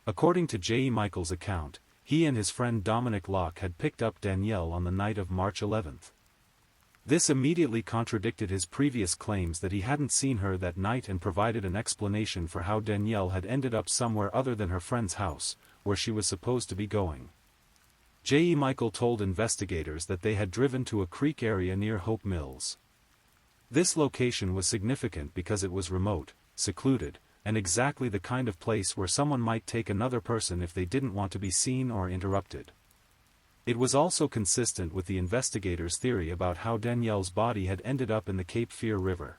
According to J. Michael's account, he and his friend Dominic Locke had picked up Danielle on the night of March 11th. This immediately contradicted his previous claims that he hadn't seen her that night and provided an explanation for how Danielle had ended up somewhere other than her friend's house, where she was supposed to be going. J. Michael told investigators that they had driven to a creek area near Hope Mills. This location was significant because it was remote, secluded, and exactly the kind of place where someone might take another person if they didn't want to be seen or interrupted. It was also consistent with the investigators' theory about how Danielle's body had ended up in the Cape Fear River.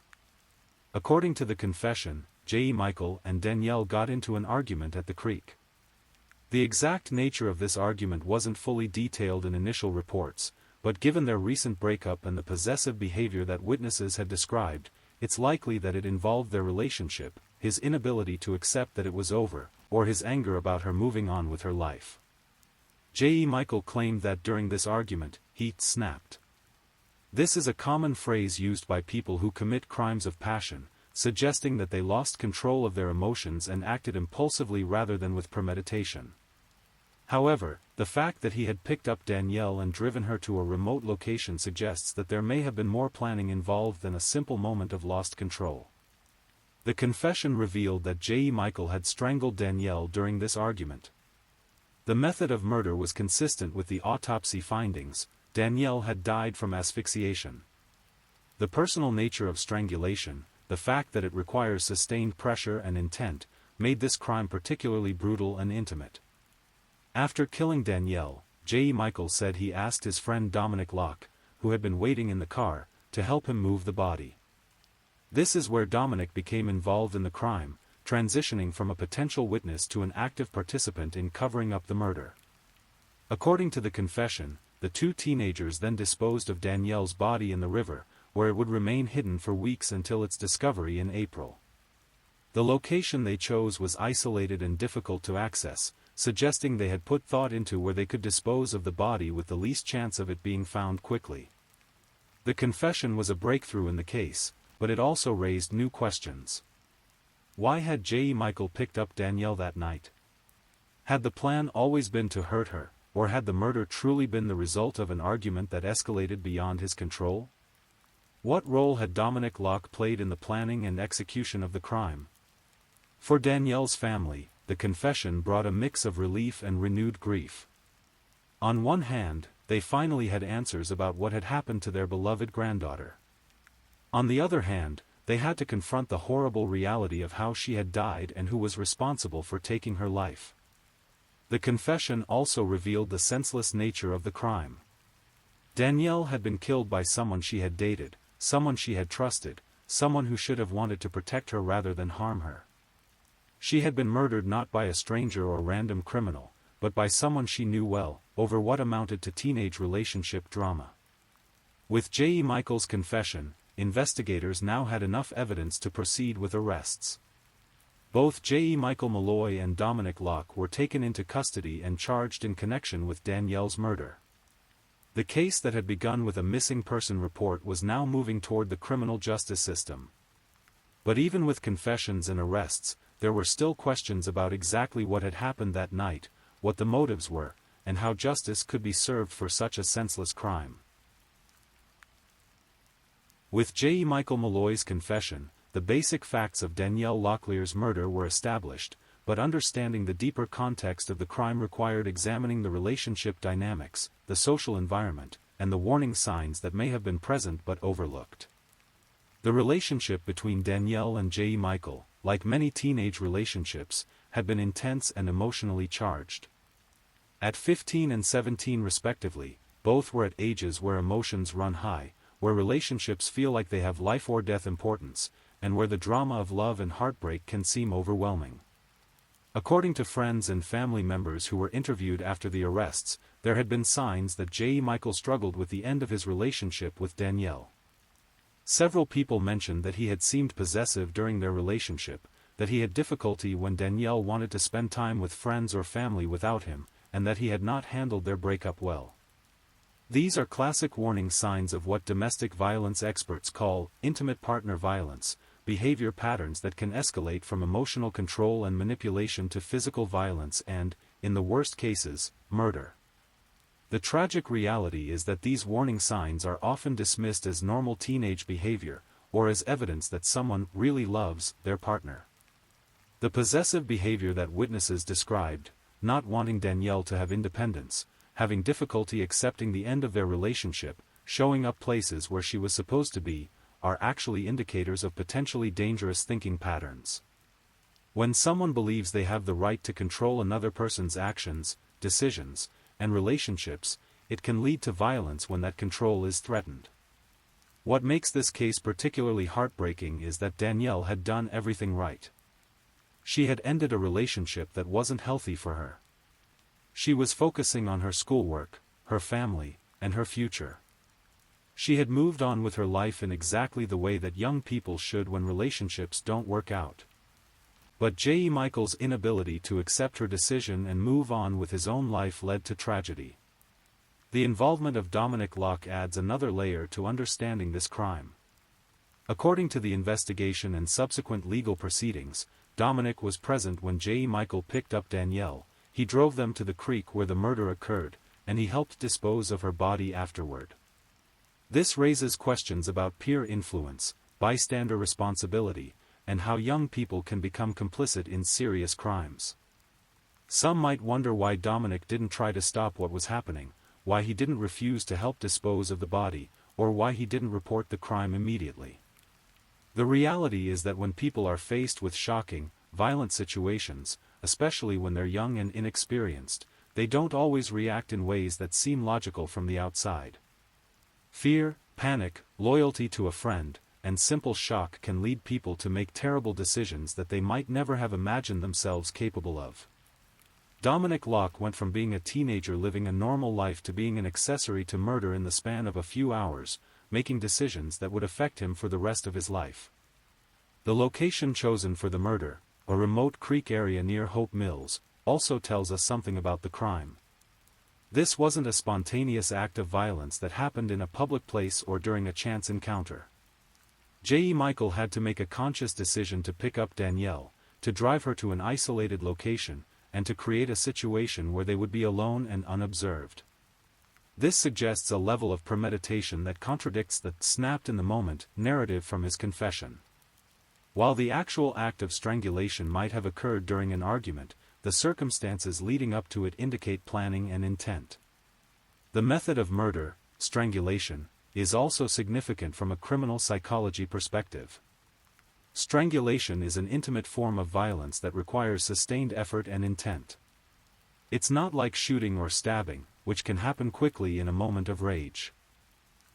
According to the confession, J. Michael and Danielle got into an argument at the creek. The exact nature of this argument wasn't fully detailed in initial reports, but given their recent breakup and the possessive behavior that witnesses had described, it's likely that it involved their relationship, his inability to accept that it was over, or his anger about her moving on with her life. J. Michael claimed that during this argument, he snapped. This is a common phrase used by people who commit crimes of passion, suggesting that they lost control of their emotions and acted impulsively rather than with premeditation. However, the fact that he had picked up Danielle and driven her to a remote location suggests that there may have been more planning involved than a simple moment of lost control. The confession revealed that J. Michael had strangled Danielle during this argument. The method of murder was consistent with the autopsy findings. Danielle had died from asphyxiation. The personal nature of strangulation, the fact that it requires sustained pressure and intent, made this crime particularly brutal and intimate. After killing Danielle, J. Michael said he asked his friend Dominic Locke, who had been waiting in the car, to help him move the body. This is where Dominic became involved in the crime, transitioning from a potential witness to an active participant in covering up the murder. According to the confession, the two teenagers then disposed of Danielle's body in the river, where it would remain hidden for weeks until its discovery in April. The location they chose was isolated and difficult to access, suggesting they had put thought into where they could dispose of the body with the least chance of it being found quickly. The confession was a breakthrough in the case, but it also raised new questions. Why had J. Michael picked up Danielle that night? Had the plan always been to hurt her, or had the murder truly been the result of an argument that escalated beyond his control? What role had Dominic Locke played in the planning and execution of the crime? For Danielle's family, the confession brought a mix of relief and renewed grief. On one hand, they finally had answers about what had happened to their beloved granddaughter. On the other hand, they had to confront the horrible reality of how she had died and who was responsible for taking her life. The confession also revealed the senseless nature of the crime. Danielle had been killed by someone she had dated, someone she had trusted, someone who should have wanted to protect her rather than harm her. She had been murdered not by a stranger or random criminal, but by someone she knew well, over what amounted to teenage relationship drama. With J.E. Michael's confession, investigators now had enough evidence to proceed with arrests. Both J.E. Michael Malloy and Dominic Locke were taken into custody and charged in connection with Danielle's murder. The case that had begun with a missing person report was now moving toward the criminal justice system. But even with confessions and arrests, there were still questions about exactly what had happened that night, what the motives were, and how justice could be served for such a senseless crime. With J.E. Michael Malloy's confession, the basic facts of Danielle Locklear's murder were established, but understanding the deeper context of the crime required examining the relationship dynamics, the social environment, and the warning signs that may have been present but overlooked. The relationship between Danielle and J.E. Michael, like many teenage relationships, had been intense and emotionally charged. At 15 and 17 respectively, both were at ages where emotions run high, where relationships feel like they have life or death importance, and where the drama of love and heartbreak can seem overwhelming. According to friends and family members who were interviewed after the arrests, there had been signs that J.E. Michael struggled with the end of his relationship with Danielle. Several people mentioned that he had seemed possessive during their relationship, that he had difficulty when Danielle wanted to spend time with friends or family without him, and that he had not handled their breakup well. These are classic warning signs of what domestic violence experts call intimate partner violence, behavior patterns that can escalate from emotional control and manipulation to physical violence and, in the worst cases, murder. The tragic reality is that these warning signs are often dismissed as normal teenage behavior, or as evidence that someone really loves their partner. The possessive behavior that witnesses described, not wanting Danielle to have independence, having difficulty accepting the end of their relationship, showing up places where she was supposed to be, are actually indicators of potentially dangerous thinking patterns. When someone believes they have the right to control another person's actions, decisions, and relationships, it can lead to violence when that control is threatened. What makes this case particularly heartbreaking is that Danielle had done everything right. She had ended a relationship that wasn't healthy for her. She was focusing on her schoolwork, her family, and her future. She had moved on with her life in exactly the way that young people should when relationships don't work out. But J.E. Michael's inability to accept her decision and move on with his own life led to tragedy. The involvement of Dominic Locke adds another layer to understanding this crime. According to the investigation and subsequent legal proceedings, Dominic was present when J.E. Michael picked up Danielle. He drove them to the creek where the murder occurred, and he helped dispose of her body afterward. This raises questions about peer influence, bystander responsibility, and how young people can become complicit in serious crimes. Some might wonder why Dominic didn't try to stop what was happening, why he didn't refuse to help dispose of the body, or why he didn't report the crime immediately. The reality is that when people are faced with shocking, violent situations, especially when they're young and inexperienced, they don't always react in ways that seem logical from the outside. Fear, panic, loyalty to a friend, and simple shock can lead people to make terrible decisions that they might never have imagined themselves capable of. Dominic Locke went from being a teenager living a normal life to being an accessory to murder in the span of a few hours, making decisions that would affect him for the rest of his life. The location chosen for the murder, a remote creek area near Hope Mills, also tells us something about the crime. This wasn't a spontaneous act of violence that happened in a public place or during a chance encounter. J.E. Michael had to make a conscious decision to pick up Danielle, to drive her to an isolated location, and to create a situation where they would be alone and unobserved. This suggests a level of premeditation that contradicts the snapped in the moment narrative from his confession. While the actual act of strangulation might have occurred during an argument, the circumstances leading up to it indicate planning and intent. The method of murder, strangulation, is also significant from a criminal psychology perspective. Strangulation is an intimate form of violence that requires sustained effort and intent. It's not like shooting or stabbing, which can happen quickly in a moment of rage.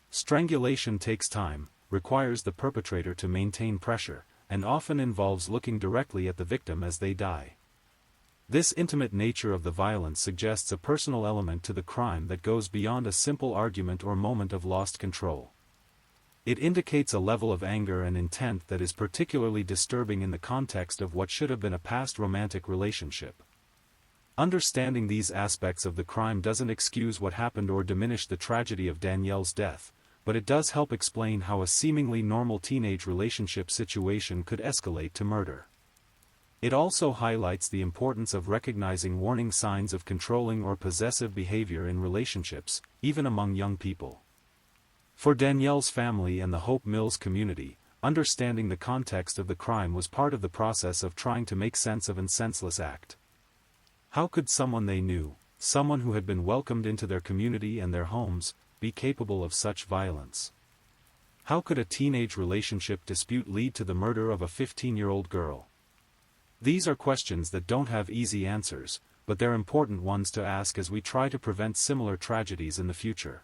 Strangulation takes time, requires the perpetrator to maintain pressure, and often involves looking directly at the victim as they die. This intimate nature of the violence suggests a personal element to the crime that goes beyond a simple argument or moment of lost control. It indicates a level of anger and intent that is particularly disturbing in the context of what should have been a past romantic relationship. Understanding these aspects of the crime doesn't excuse what happened or diminish the tragedy of Danielle's death, but it does help explain how a seemingly normal teenage relationship situation could escalate to murder. It also highlights the importance of recognizing warning signs of controlling or possessive behavior in relationships, even among young people. For Danielle's family and the Hope Mills community, understanding the context of the crime was part of the process of trying to make sense of an senseless act. How could someone they knew, someone who had been welcomed into their community and their homes, be capable of such violence? How could a teenage relationship dispute lead to the murder of a 15-year-old girl? These are questions that don't have easy answers, but they're important ones to ask as we try to prevent similar tragedies in the future.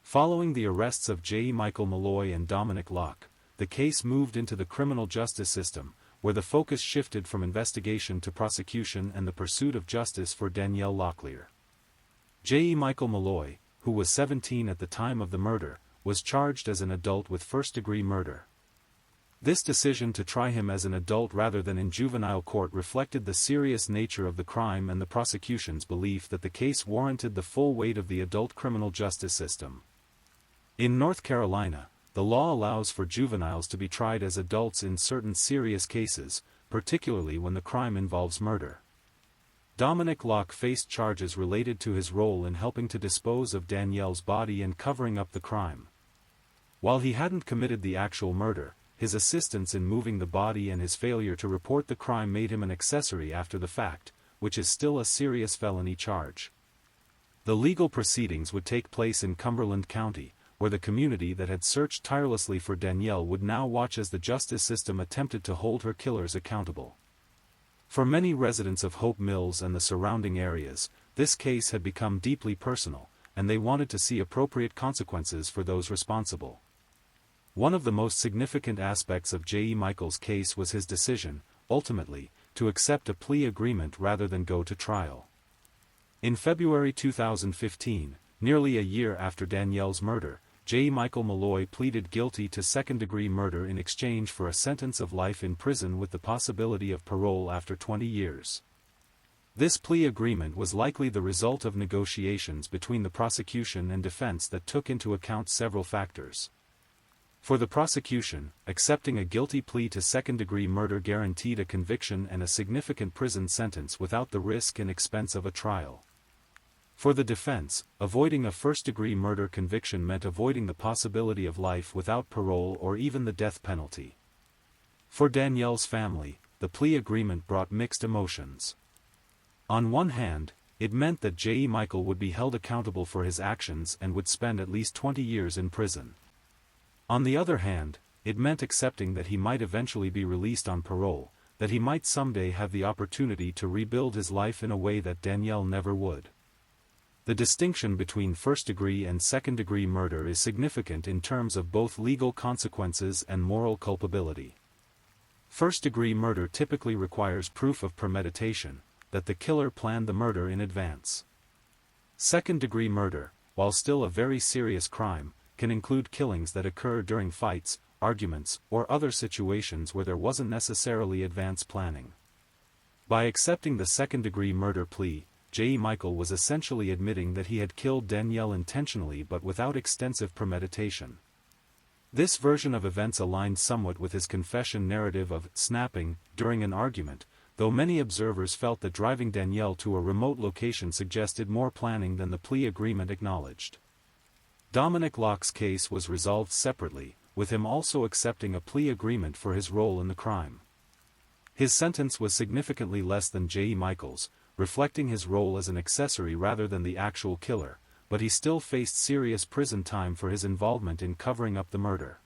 Following the arrests of J. Michael Malloy and Dominic Locke, the case moved into the criminal justice system, where the focus shifted from investigation to prosecution and the pursuit of justice for Danielle Locklear. J. Michael Malloy, who was 17 at the time of the murder, was charged as an adult with first-degree murder. This decision to try him as an adult rather than in juvenile court reflected the serious nature of the crime and the prosecution's belief that the case warranted the full weight of the adult criminal justice system. In North Carolina, the law allows for juveniles to be tried as adults in certain serious cases, particularly when the crime involves murder. Dominic Locke faced charges related to his role in helping to dispose of Danielle's body and covering up the crime. While he hadn't committed the actual murder, his assistance in moving the body and his failure to report the crime made him an accessory after the fact, which is still a serious felony charge. The legal proceedings would take place in Cumberland County, where the community that had searched tirelessly for Danielle would now watch as the justice system attempted to hold her killers accountable. For many residents of Hope Mills and the surrounding areas, this case had become deeply personal, and they wanted to see appropriate consequences for those responsible. One of the most significant aspects of J. Michael's case was his decision, ultimately, to accept a plea agreement rather than go to trial. In February 2015, nearly a year after Danielle's murder, J. Michael Malloy pleaded guilty to second-degree murder in exchange for a sentence of life in prison with the possibility of parole after 20 years. This plea agreement was likely the result of negotiations between the prosecution and defense that took into account several factors. For the prosecution, accepting a guilty plea to second-degree murder guaranteed a conviction and a significant prison sentence without the risk and expense of a trial. For the defense, avoiding a first-degree murder conviction meant avoiding the possibility of life without parole or even the death penalty. For Danielle's family, the plea agreement brought mixed emotions. On one hand, it meant that J. Michael would be held accountable for his actions and would spend at least 20 years in prison. On the other hand, it meant accepting that he might eventually be released on parole, that he might someday have the opportunity to rebuild his life in a way that Danielle never would. The distinction between first-degree and second-degree murder is significant in terms of both legal consequences and moral culpability. First-degree murder typically requires proof of premeditation, that the killer planned the murder in advance. Second-degree murder, while still a very serious crime, can include killings that occur during fights, arguments, or other situations where there wasn't necessarily advance planning. By accepting the second-degree murder plea, J. Michael was essentially admitting that he had killed Danielle intentionally but without extensive premeditation. This version of events aligned somewhat with his confession narrative of snapping during an argument, though many observers felt that driving Danielle to a remote location suggested more planning than the plea agreement acknowledged. Dominic Locke's case was resolved separately, with him also accepting a plea agreement for his role in the crime. His sentence was significantly less than J.E. Michael's, reflecting his role as an accessory rather than the actual killer, but he still faced serious prison time for his involvement in covering up the murder.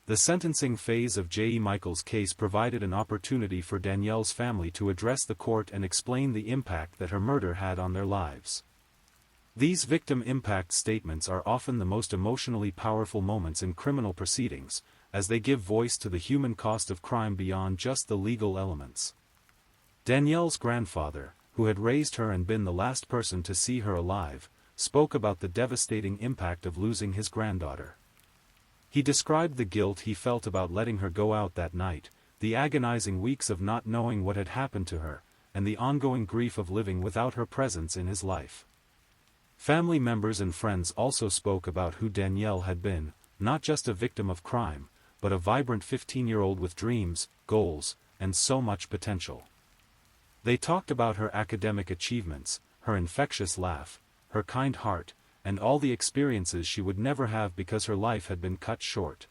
The sentencing phase of J.E. Michael's case provided an opportunity for Danielle's family to address the court and explain the impact that her murder had on their lives. These victim impact statements are often the most emotionally powerful moments in criminal proceedings, as they give voice to the human cost of crime beyond just the legal elements. Danielle's grandfather, who had raised her and been the last person to see her alive, spoke about the devastating impact of losing his granddaughter. He described the guilt he felt about letting her go out that night, the agonizing weeks of not knowing what had happened to her, and the ongoing grief of living without her presence in his life. Family members and friends also spoke about who Danielle had been, not just a victim of crime, but a vibrant 15-year-old with dreams, goals, and so much potential. They talked about her academic achievements, her infectious laugh, her kind heart, and all the experiences she would never have because her life had been cut short.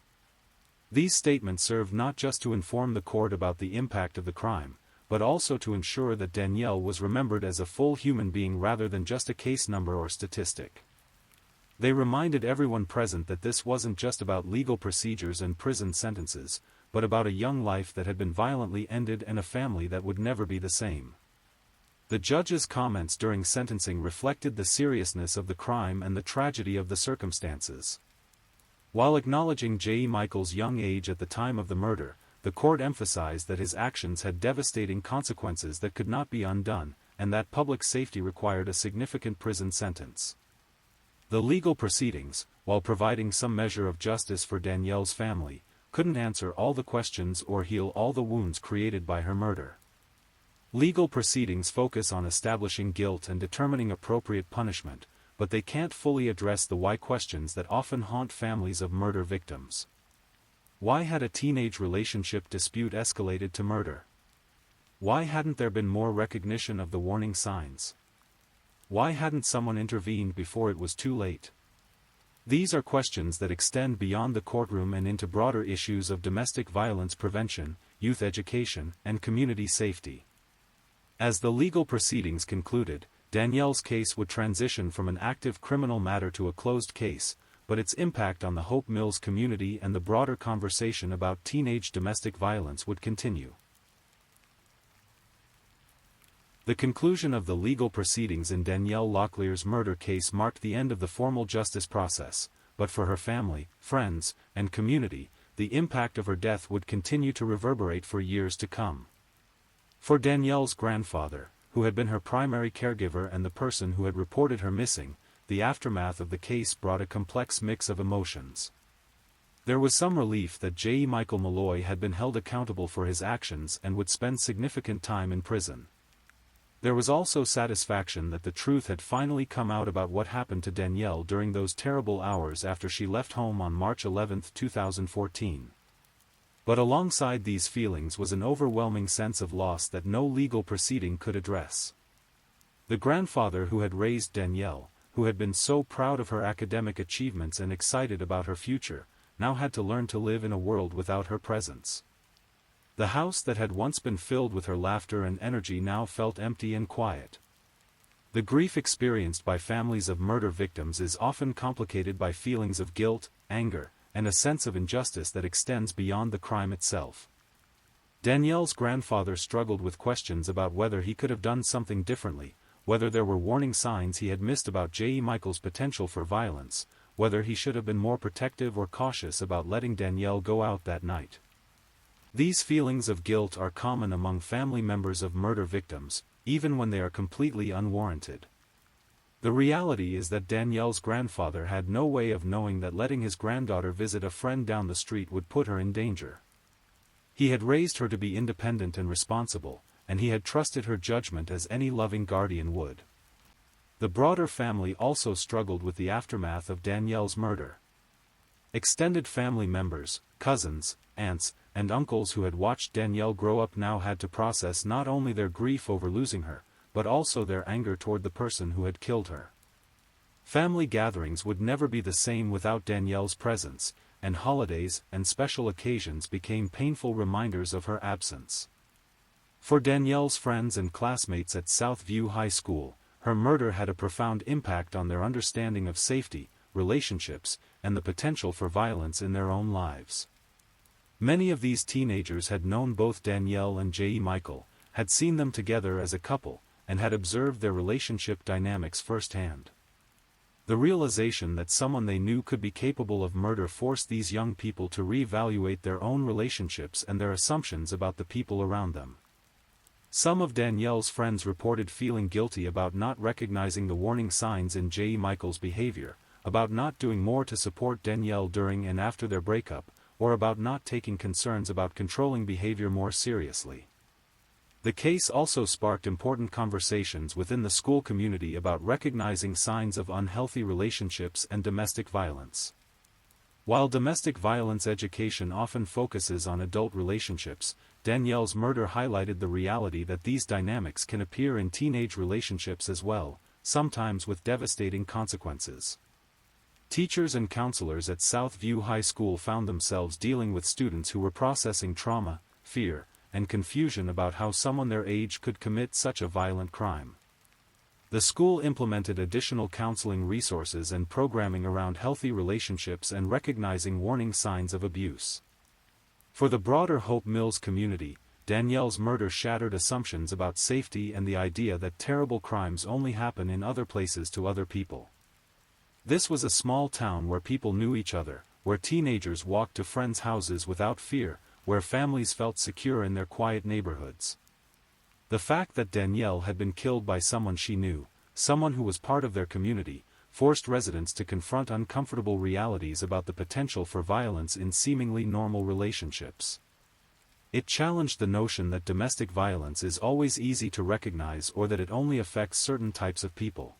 These statements served not just to inform the court about the impact of the crime, but also to ensure that Danielle was remembered as a full human being rather than just a case number or statistic. They reminded everyone present that this wasn't just about legal procedures and prison sentences, but about a young life that had been violently ended and a family that would never be the same. The judge's comments during sentencing reflected the seriousness of the crime and the tragedy of the circumstances. While acknowledging J.E. Michael's young age at the time of the murder, the court emphasized that his actions had devastating consequences that could not be undone, and that public safety required a significant prison sentence. The legal proceedings, while providing some measure of justice for Danielle's family, couldn't answer all the questions or heal all the wounds created by her murder. Legal proceedings focus on establishing guilt and determining appropriate punishment, but they can't fully address the why questions that often haunt families of murder victims. Why had a teenage relationship dispute escalated to murder? Why hadn't there been more recognition of the warning signs? Why hadn't someone intervened before it was too late? These are questions that extend beyond the courtroom and into broader issues of domestic violence prevention, youth education, and community safety. As the legal proceedings concluded, Danielle's case would transition from an active criminal matter to a closed case, but its impact on the Hope Mills community and the broader conversation about teenage domestic violence would continue. The conclusion of the legal proceedings in Danielle Locklear's murder case marked the end of the formal justice process, but for her family, friends, and community, the impact of her death would continue to reverberate for years to come. For Danielle's grandfather, who had been her primary caregiver and the person who had reported her missing, the aftermath of the case brought a complex mix of emotions. There was some relief that J.E. Michael Malloy had been held accountable for his actions and would spend significant time in prison. There was also satisfaction that the truth had finally come out about what happened to Danielle during those terrible hours after she left home on March 11, 2014. But alongside these feelings was an overwhelming sense of loss that no legal proceeding could address. The grandfather who had raised Danielle, who had been so proud of her academic achievements and excited about her future, now had to learn to live in a world without her presence. The house that had once been filled with her laughter and energy now felt empty and quiet. The grief experienced by families of murder victims is often complicated by feelings of guilt, anger, and a sense of injustice that extends beyond the crime itself. Danielle's grandfather struggled with questions about whether he could have done something differently, whether there were warning signs he had missed about J.E. Michael's potential for violence, whether he should have been more protective or cautious about letting Danielle go out that night. These feelings of guilt are common among family members of murder victims, even when they are completely unwarranted. The reality is that Danielle's grandfather had no way of knowing that letting his granddaughter visit a friend down the street would put her in danger. He had raised her to be independent and responsible, and he had trusted her judgment as any loving guardian would. The broader family also struggled with the aftermath of Danielle's murder. Extended family members, cousins, aunts, and uncles who had watched Danielle grow up now had to process not only their grief over losing her, but also their anger toward the person who had killed her. Family gatherings would never be the same without Danielle's presence, and holidays and special occasions became painful reminders of her absence. For Danielle's friends and classmates at Southview High School, her murder had a profound impact on their understanding of safety, relationships, and the potential for violence in their own lives. Many of these teenagers had known both Danielle and J.E. Michael, had seen them together as a couple, and had observed their relationship dynamics firsthand. The realization that someone they knew could be capable of murder forced these young people to reevaluate their own relationships and their assumptions about the people around them. Some of Danielle's friends reported feeling guilty about not recognizing the warning signs in J.E. Michael's behavior, about not doing more to support Danielle during and after their breakup, or about not taking concerns about controlling behavior more seriously. The case also sparked important conversations within the school community about recognizing signs of unhealthy relationships and domestic violence. While domestic violence education often focuses on adult relationships, Danielle's murder highlighted the reality that these dynamics can appear in teenage relationships as well, sometimes with devastating consequences. Teachers and counselors at Southview High School found themselves dealing with students who were processing trauma, fear, and confusion about how someone their age could commit such a violent crime. The school implemented additional counseling resources and programming around healthy relationships and recognizing warning signs of abuse. For the broader Hope Mills community, Danielle's murder shattered assumptions about safety and the idea that terrible crimes only happen in other places to other people. This was a small town where people knew each other, where teenagers walked to friends' houses without fear, where families felt secure in their quiet neighborhoods. The fact that Danielle had been killed by someone she knew, someone who was part of their community, forced residents to confront uncomfortable realities about the potential for violence in seemingly normal relationships. It challenged the notion that domestic violence is always easy to recognize or that it only affects certain types of people.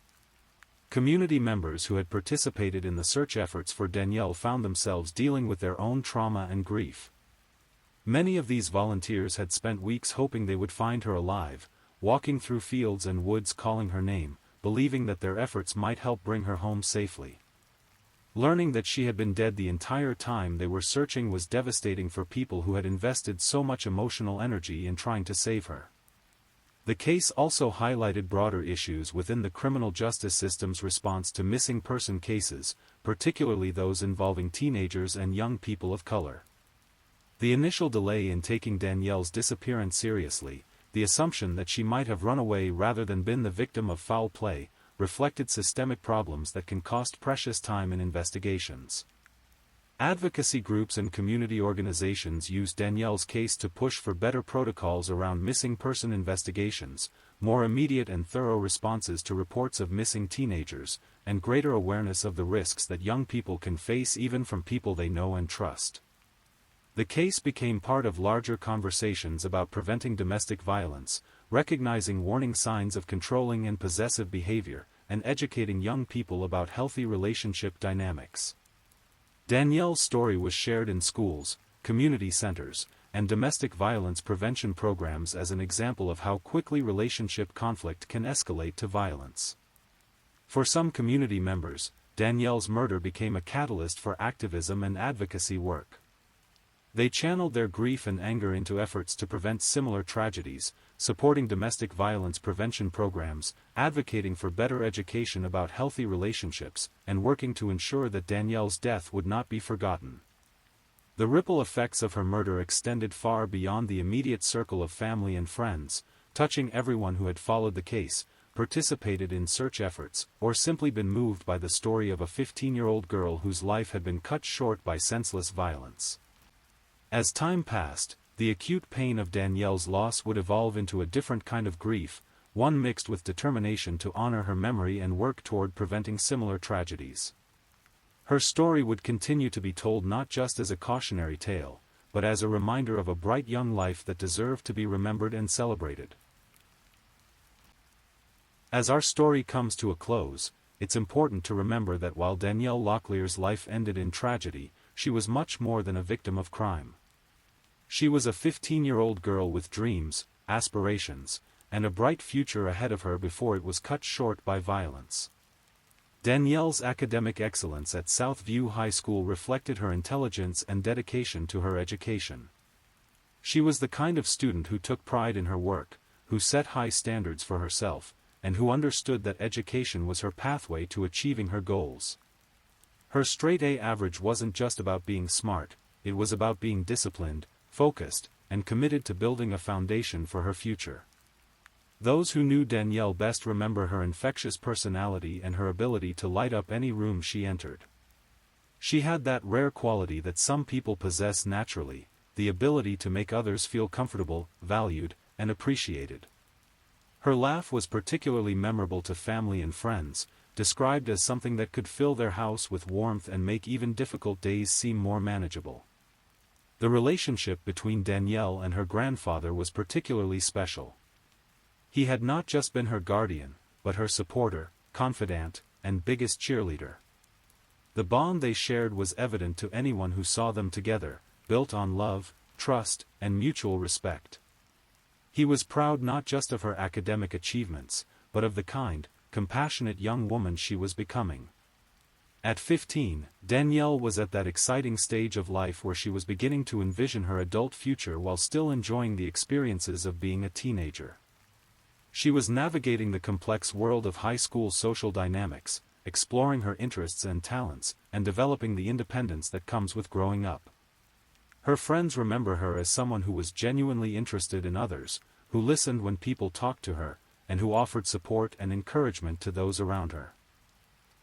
Community members who had participated in the search efforts for Danielle found themselves dealing with their own trauma and grief. Many of these volunteers had spent weeks hoping they would find her alive, walking through fields and woods calling her name, believing that their efforts might help bring her home safely. Learning that she had been dead the entire time they were searching was devastating for people who had invested so much emotional energy in trying to save her. The case also highlighted broader issues within the criminal justice system's response to missing person cases, particularly those involving teenagers and young people of color. The initial delay in taking Danielle's disappearance seriously, the assumption that she might have run away rather than been the victim of foul play, reflected systemic problems that can cost precious time in investigations. Advocacy groups and community organizations used Danielle's case to push for better protocols around missing person investigations, more immediate and thorough responses to reports of missing teenagers, and greater awareness of the risks that young people can face even from people they know and trust. The case became part of larger conversations about preventing domestic violence, recognizing warning signs of controlling and possessive behavior, and educating young people about healthy relationship dynamics. Danielle's story was shared in schools, community centers, and domestic violence prevention programs as an example of how quickly relationship conflict can escalate to violence. For some community members, Danielle's murder became a catalyst for activism and advocacy work. They channeled their grief and anger into efforts to prevent similar tragedies, supporting domestic violence prevention programs, advocating for better education about healthy relationships, and working to ensure that Danielle's death would not be forgotten. The ripple effects of her murder extended far beyond the immediate circle of family and friends, touching everyone who had followed the case, participated in search efforts, or simply been moved by the story of a 15-year-old girl whose life had been cut short by senseless violence. As time passed, the acute pain of Danielle's loss would evolve into a different kind of grief, one mixed with determination to honor her memory and work toward preventing similar tragedies. Her story would continue to be told not just as a cautionary tale, but as a reminder of a bright young life that deserved to be remembered and celebrated. As our story comes to a close, it's important to remember that while Danielle Locklear's life ended in tragedy, she was much more than a victim of crime. She was a 15-year-old girl with dreams, aspirations, and a bright future ahead of her before it was cut short by violence. Danielle's academic excellence at Southview High School reflected her intelligence and dedication to her education. She was the kind of student who took pride in her work, who set high standards for herself, and who understood that education was her pathway to achieving her goals. Her straight-A average wasn't just about being smart, it was about being disciplined, focused, and committed to building a foundation for her future. Those who knew Danielle best remember her infectious personality and her ability to light up any room she entered. She had that rare quality that some people possess naturally, the ability to make others feel comfortable, valued, and appreciated. Her laugh was particularly memorable to family and friends, described as something that could fill their house with warmth and make even difficult days seem more manageable. The relationship between Danielle and her grandfather was particularly special. He had not just been her guardian, but her supporter, confidant, and biggest cheerleader. The bond they shared was evident to anyone who saw them together, built on love, trust, and mutual respect. He was proud not just of her academic achievements, but of the kind, compassionate young woman she was becoming. At 15, Danielle was at that exciting stage of life where she was beginning to envision her adult future while still enjoying the experiences of being a teenager. She was navigating the complex world of high school social dynamics, exploring her interests and talents, and developing the independence that comes with growing up. Her friends remember her as someone who was genuinely interested in others, who listened when people talked to her, and who offered support and encouragement to those around her.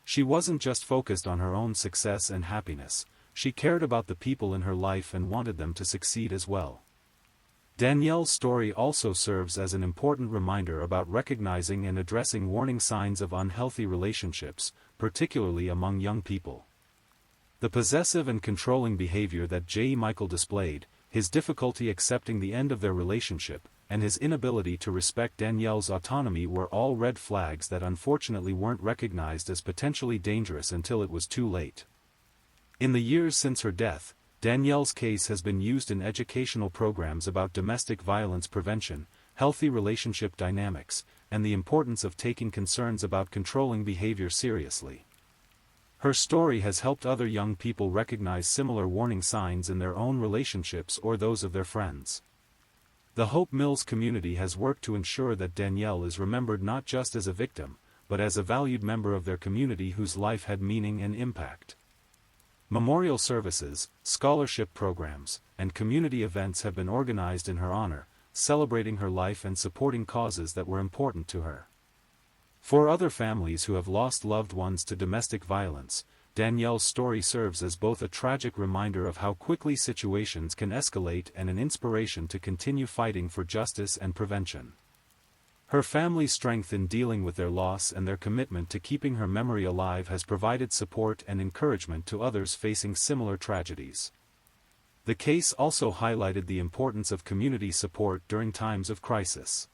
She wasn't just focused on her own success and happiness, she cared about the people in her life and wanted them to succeed as well. Danielle's story also serves as an important reminder about recognizing and addressing warning signs of unhealthy relationships, particularly among young people. The possessive and controlling behavior that J. Michael displayed, his difficulty accepting the end of their relationship, and his inability to respect Danielle's autonomy were all red flags that unfortunately weren't recognized as potentially dangerous until it was too late. In the years since her death, Danielle's case has been used in educational programs about domestic violence prevention, healthy relationship dynamics, and the importance of taking concerns about controlling behavior seriously. Her story has helped other young people recognize similar warning signs in their own relationships or those of their friends. The Hope Mills community has worked to ensure that Danielle is remembered not just as a victim, but as a valued member of their community whose life had meaning and impact. Memorial services, scholarship programs, and community events have been organized in her honor, celebrating her life and supporting causes that were important to her. For other families who have lost loved ones to domestic violence, Danielle's story serves as both a tragic reminder of how quickly situations can escalate and an inspiration to continue fighting for justice and prevention. Her family's strength in dealing with their loss and their commitment to keeping her memory alive has provided support and encouragement to others facing similar tragedies. The case also highlighted the importance of community support during times of crisis.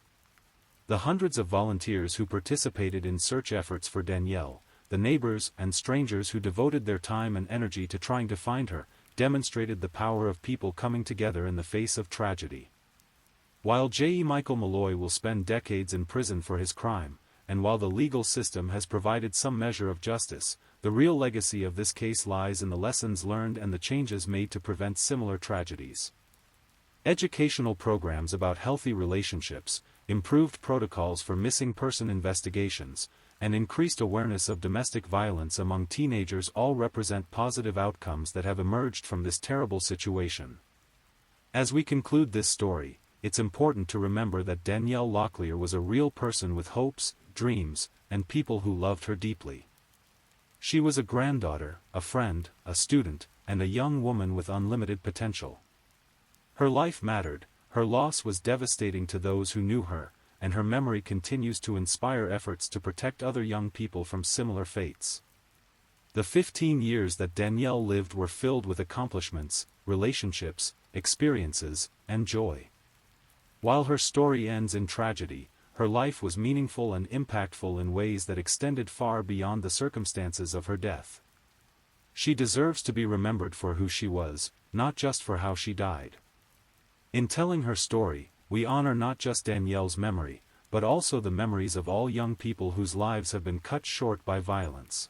The hundreds of volunteers who participated in search efforts for Danielle, the neighbors and strangers who devoted their time and energy to trying to find her, demonstrated the power of people coming together in the face of tragedy. While J. Michael Malloy will spend decades in prison for his crime, and while the legal system has provided some measure of justice, the real legacy of this case lies in the lessons learned and the changes made to prevent similar tragedies. Educational programs about healthy relationships, improved protocols for missing person investigations, and increased awareness of domestic violence among teenagers all represent positive outcomes that have emerged from this terrible situation. As we conclude this story, it's important to remember that Danielle Locklear was a real person with hopes, dreams, and people who loved her deeply. She was a granddaughter, a friend, a student, and a young woman with unlimited potential. Her life mattered, her loss was devastating to those who knew her, and her memory continues to inspire efforts to protect other young people from similar fates. The 15 years that Danielle lived were filled with accomplishments, relationships, experiences, and joy. While her story ends in tragedy, her life was meaningful and impactful in ways that extended far beyond the circumstances of her death. She deserves to be remembered for who she was, not just for how she died. In telling her story, we honor not just Danielle's memory, but also the memories of all young people whose lives have been cut short by violence.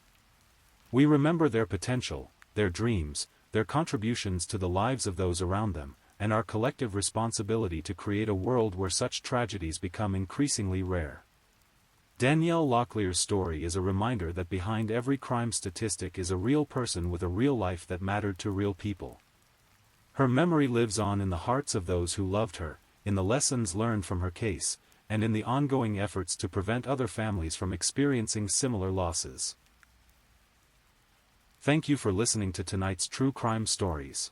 We remember their potential, their dreams, their contributions to the lives of those around them, and our collective responsibility to create a world where such tragedies become increasingly rare. Danielle Locklear's story is a reminder that behind every crime statistic is a real person with a real life that mattered to real people. Her memory lives on in the hearts of those who loved her, in the lessons learned from her case, and in the ongoing efforts to prevent other families from experiencing similar losses. Thank you for listening to tonight's True Crime Stories.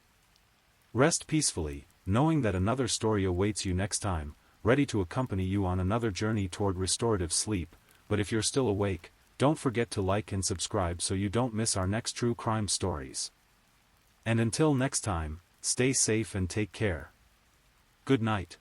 Rest peacefully, knowing that another story awaits you next time, ready to accompany you on another journey toward restorative sleep. But if you're still awake, don't forget to like and subscribe so you don't miss our next true crime stories. And until next time, stay safe and take care. Good night.